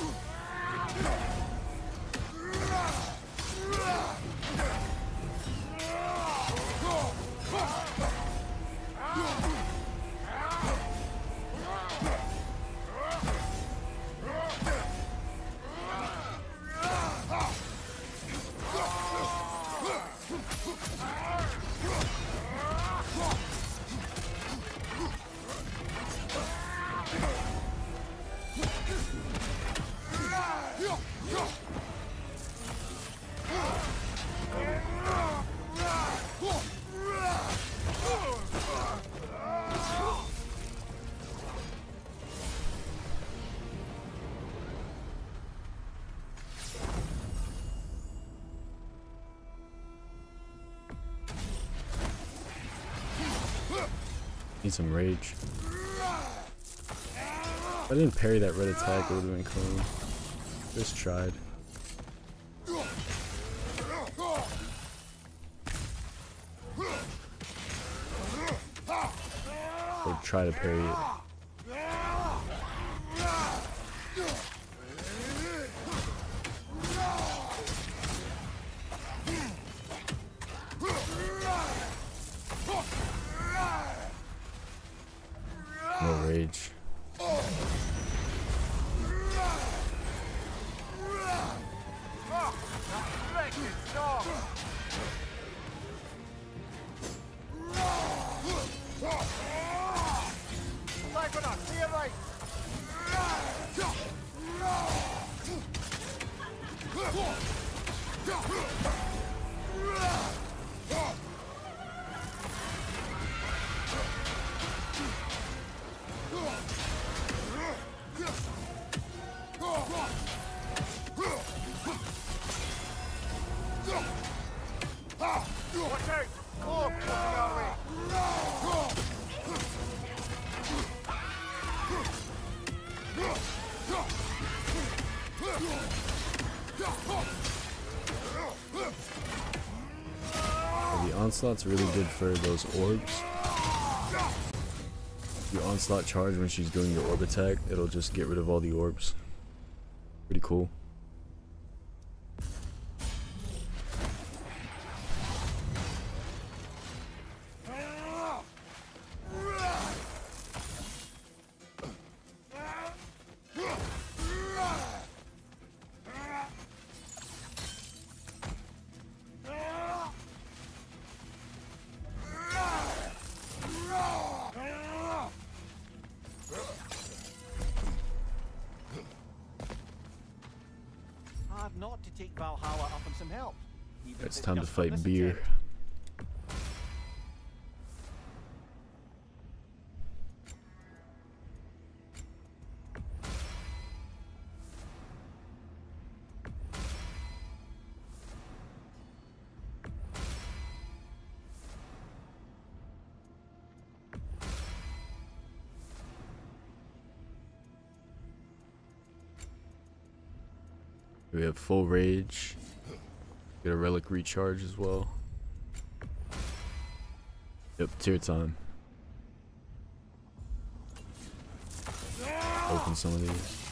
Need some rage. If I didn't parry that red attack, it would have been clean. Just tried. or try to parry it. No rage. The onslaught's really good for those orbs. Your onslaught charge when she's doing your orb attack, it'll just get rid of all the orbs. Pretty cool. Not to take Valhalla up on some help. It's time to fight beer. We have full rage. Get a relic recharge as well. Yep, tier time. Open some of these.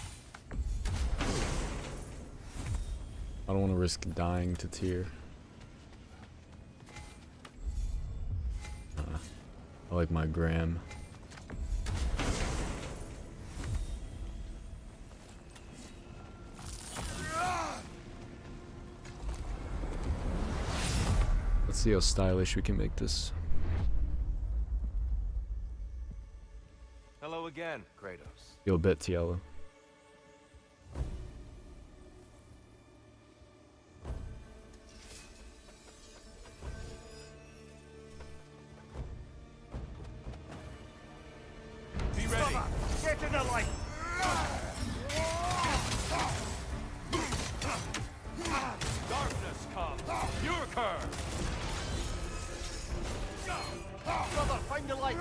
I don't want to risk dying to tier. I like my gram. Let's see how stylish we can make this. Hello again, Kratos. Yo, bet Tiala. Be ready. Get to the light. Darkness comes. Your curve. Brother, find the light.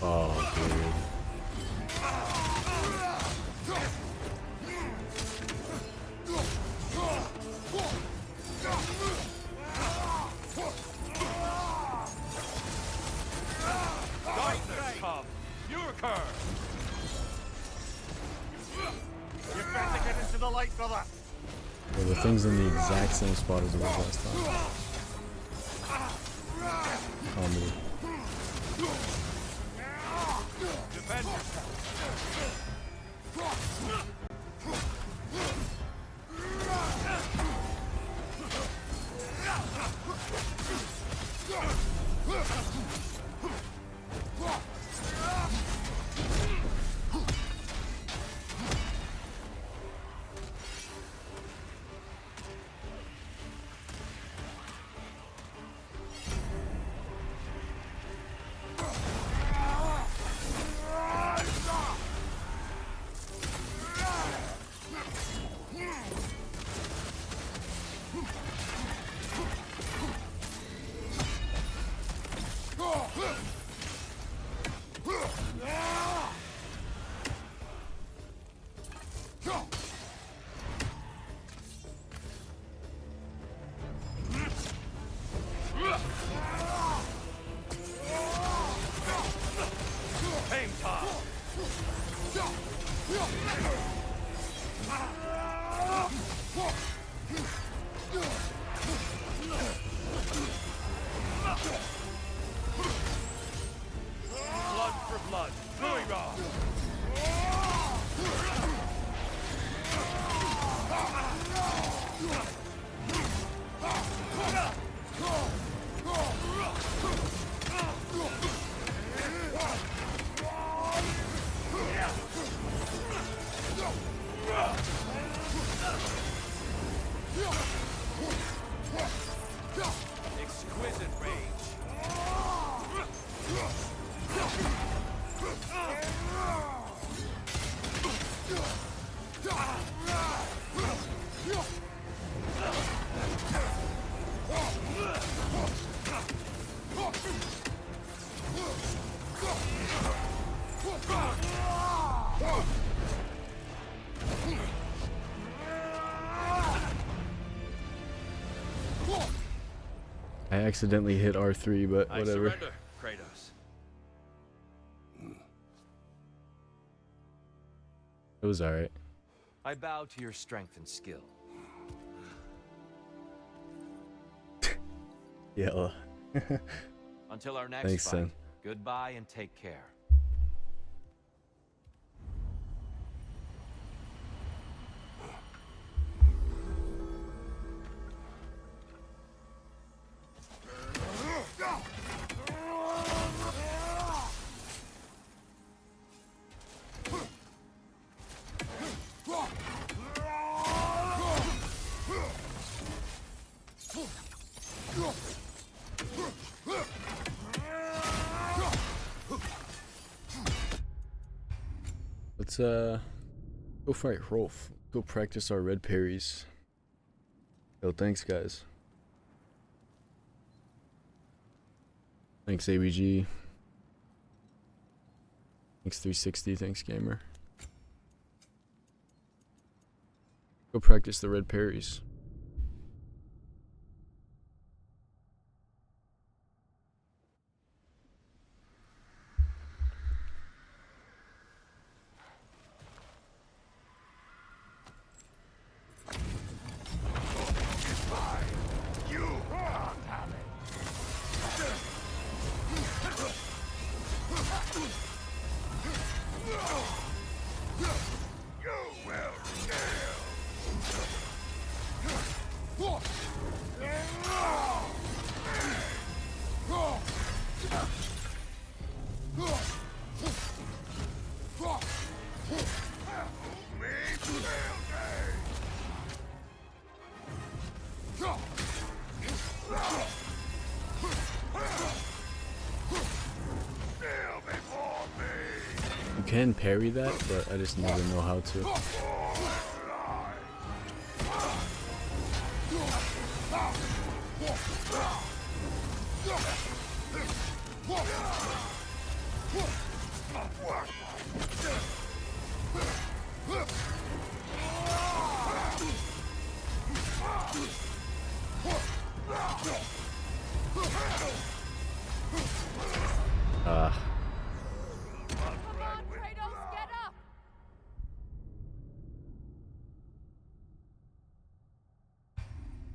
Oh, dude. Darkness come. Your curve. You better get into the light, brother. Well, the thing's in the exact same spot as it was last time. Comedy. Defend yourself. Aim time. Blood for blood. Louis Ross. Exquisite rage. I accidentally hit R3, but I whatever. surrender, Kratos. It was alright. I bow to your strength and skill. Yeah. Until our next Thanks, fight, son. goodbye and take care. Let's go fight Rolf. Go practice our red parries. Yo, thanks guys. Thanks ABG. Thanks 360, thanks gamer. Go practice the red parries. You can parry that, but I just never know how to.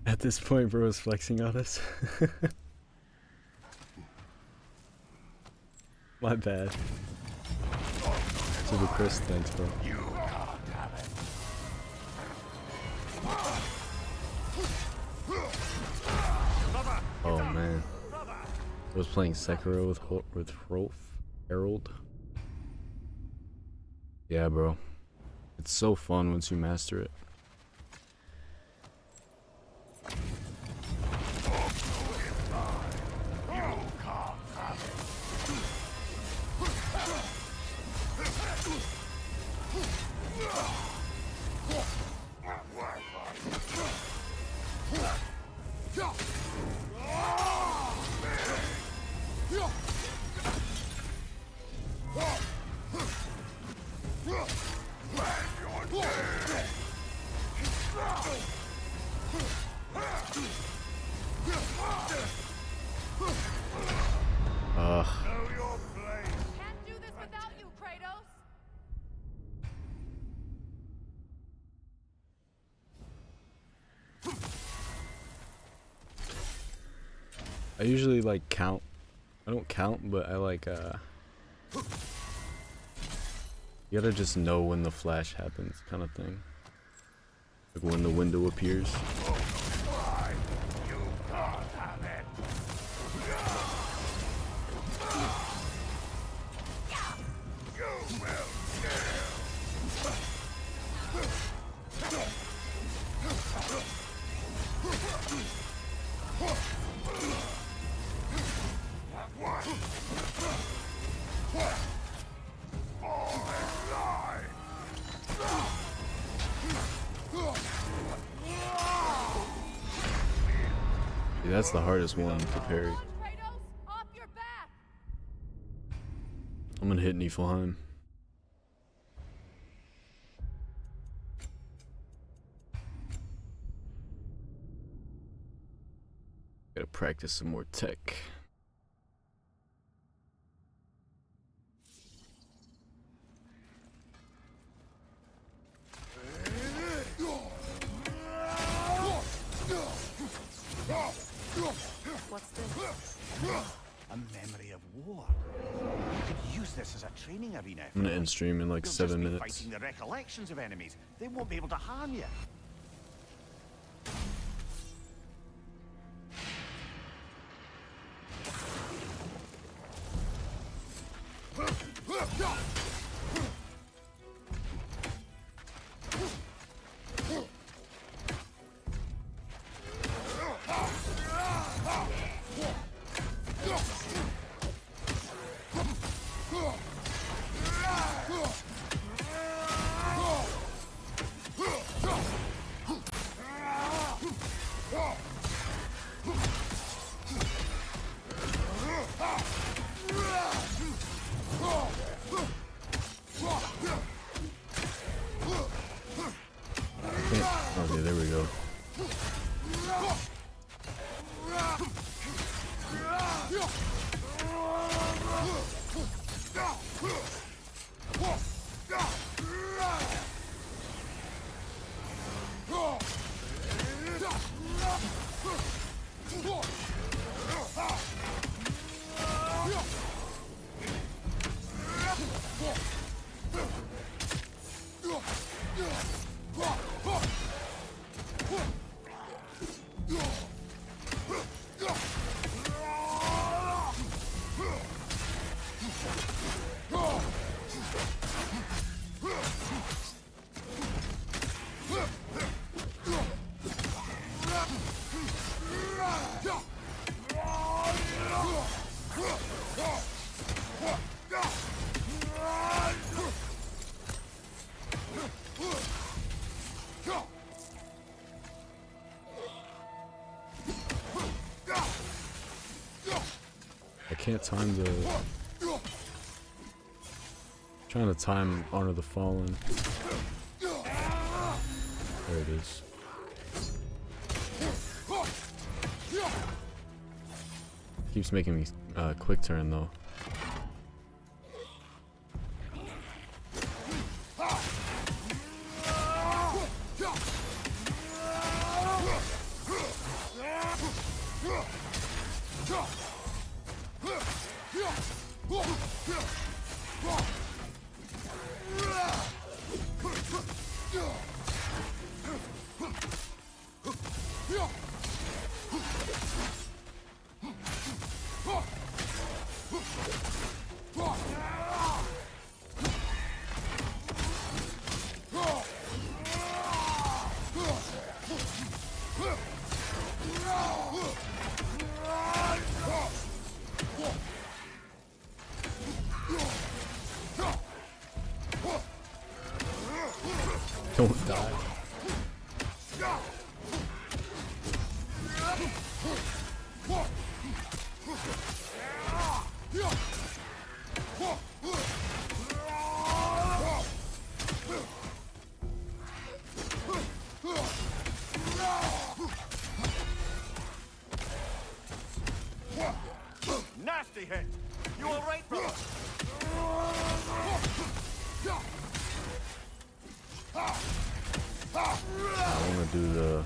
At this point, bro is flexing on us. My bad. Super Chris, thanks, bro. Oh man, I was playing Sekiro with Rolf, Harold. Yeah, bro, it's so fun once you master it. I usually like count. I don't count, but I like you gotta just know when the flash happens, kind of thing. Like when the window appears. See, that's the hardest one to parry. I'm gonna hit Niflheim. Gotta practice some more tech. What's this? A memory of war. You could use this as a training arena. I'm gonna end stream in like You'll 7 just be minutes. fighting the recollections of enemies. They won't be able to harm you. Okay, there we go. I can't time the... Trying to time Honor the Fallen. There it is. Keeps making me quick turn though. Don't die. Nasty hit. You all right, brother? I want to do the...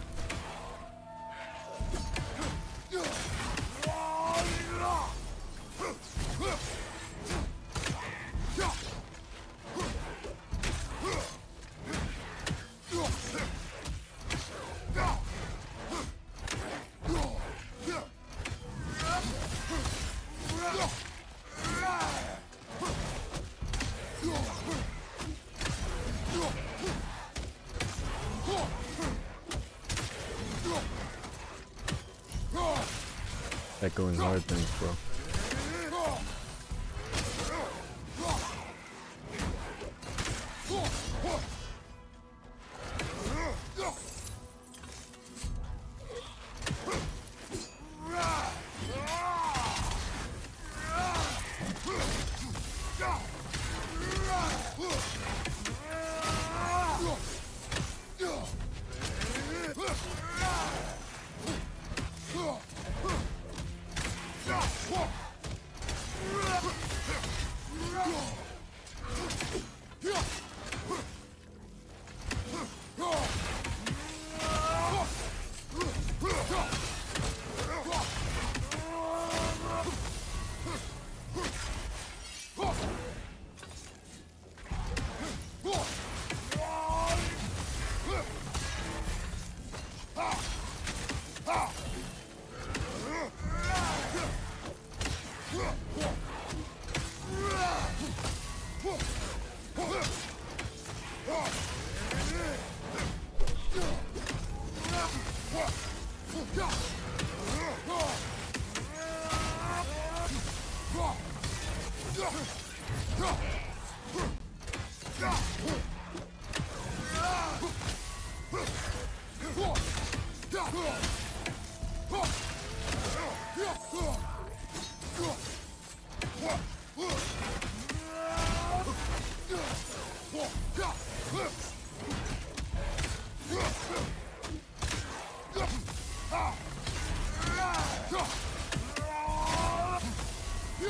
That going hard things, bro.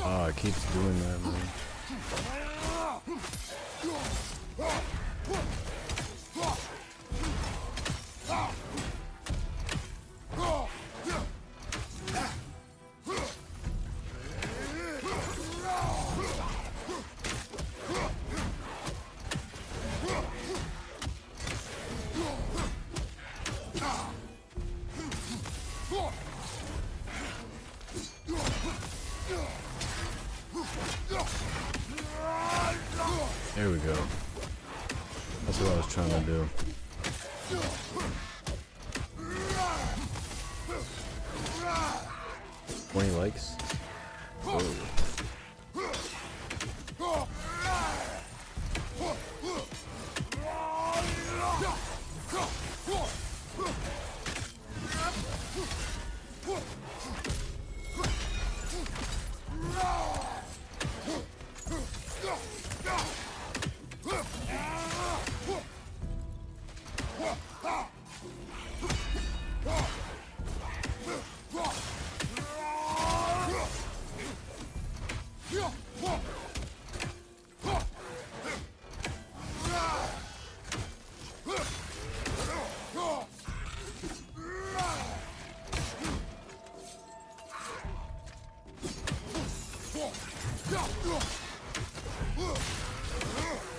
Oh, it keeps doing that, man. There we go. That's what I was trying to do. 20 likes? Whoa.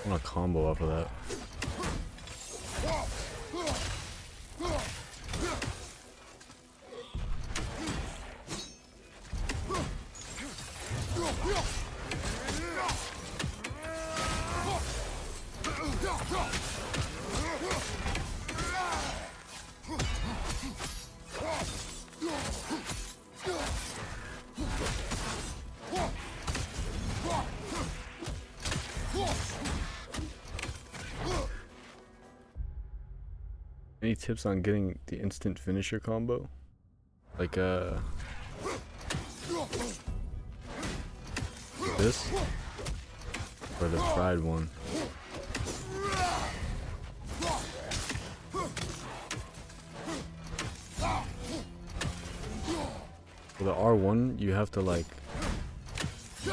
I want a combo off of that. Any tips on getting the instant finisher combo? Like this? Or the fried one? For the R1, you have to like... You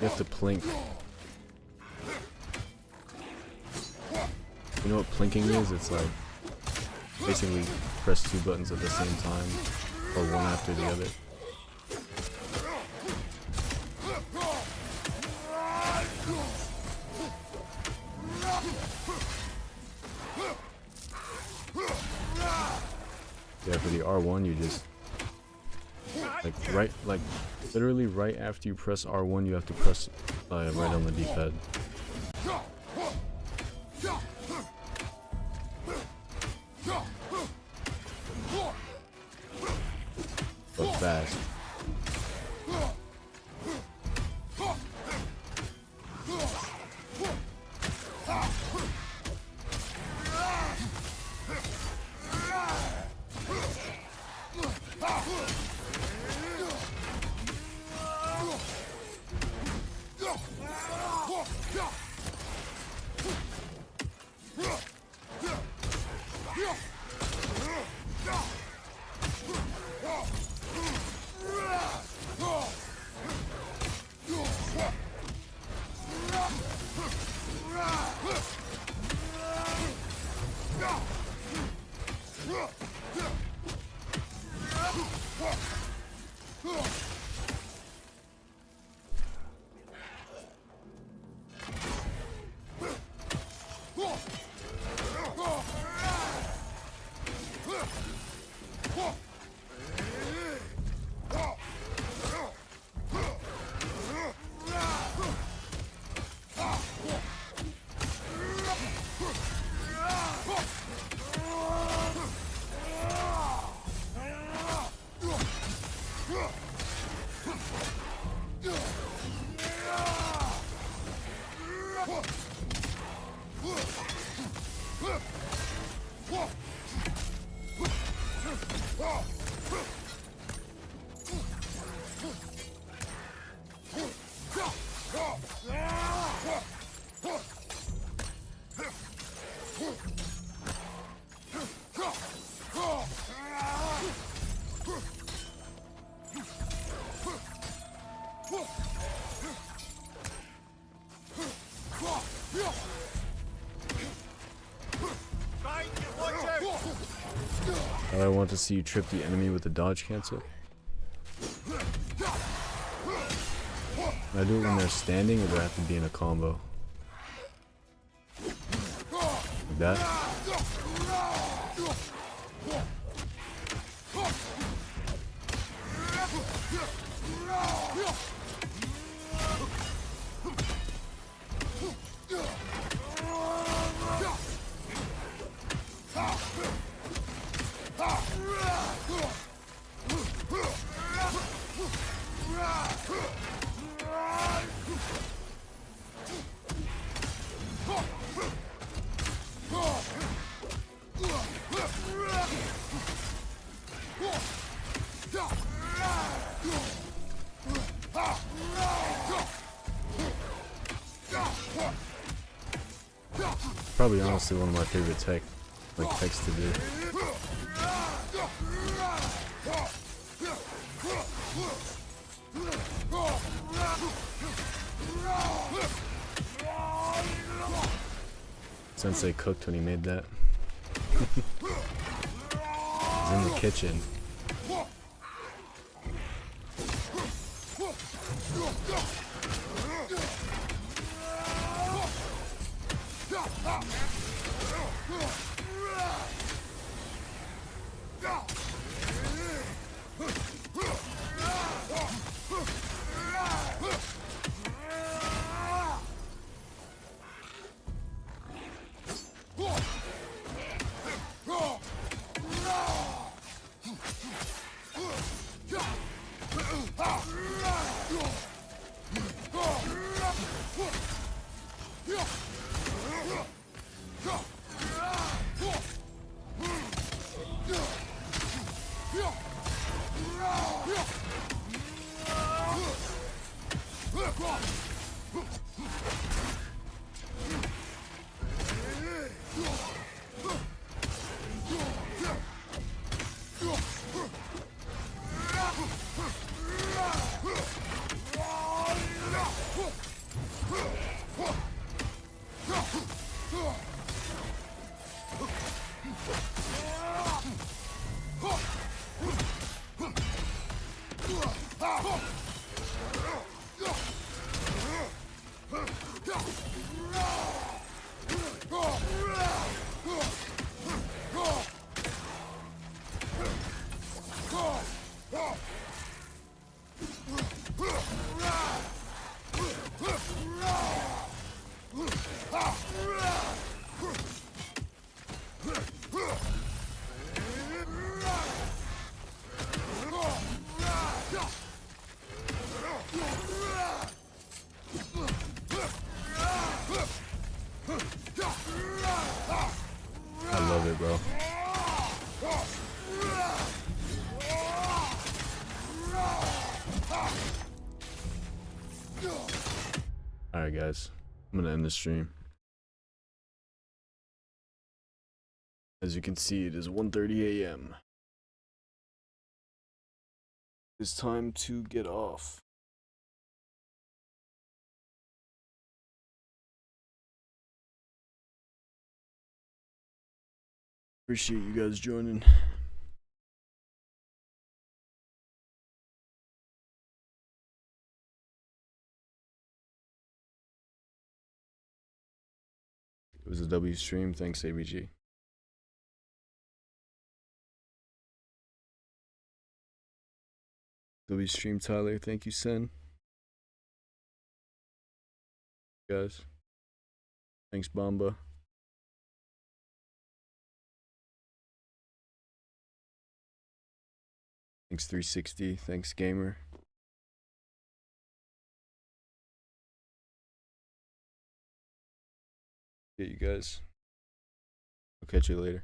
have to plink. You know what plinking is? It's like basically press two buttons at the same time, or one after the other. Yeah, for the R1 you just Like literally right after you press R1, you have to press right on the D-pad. But fast. I want to see you trip the enemy with the dodge cancel. I do it when they're standing, or do I have to be in a combo? Like that? Probably honestly one of my favorite techs to do. Sensei cooked when he made that. He's in the kitchen. Alright guys, I'm gonna end the stream. As you can see, it is 1:30 a.m. It's time to get off. Appreciate you guys joining. It was a W stream. Thanks, ABG. W stream, Tyler. Thank you, Sen. Guys. Thanks, Bomba. Thanks, 360. Thanks, Gamer. Yeah, you guys. I'll catch you later.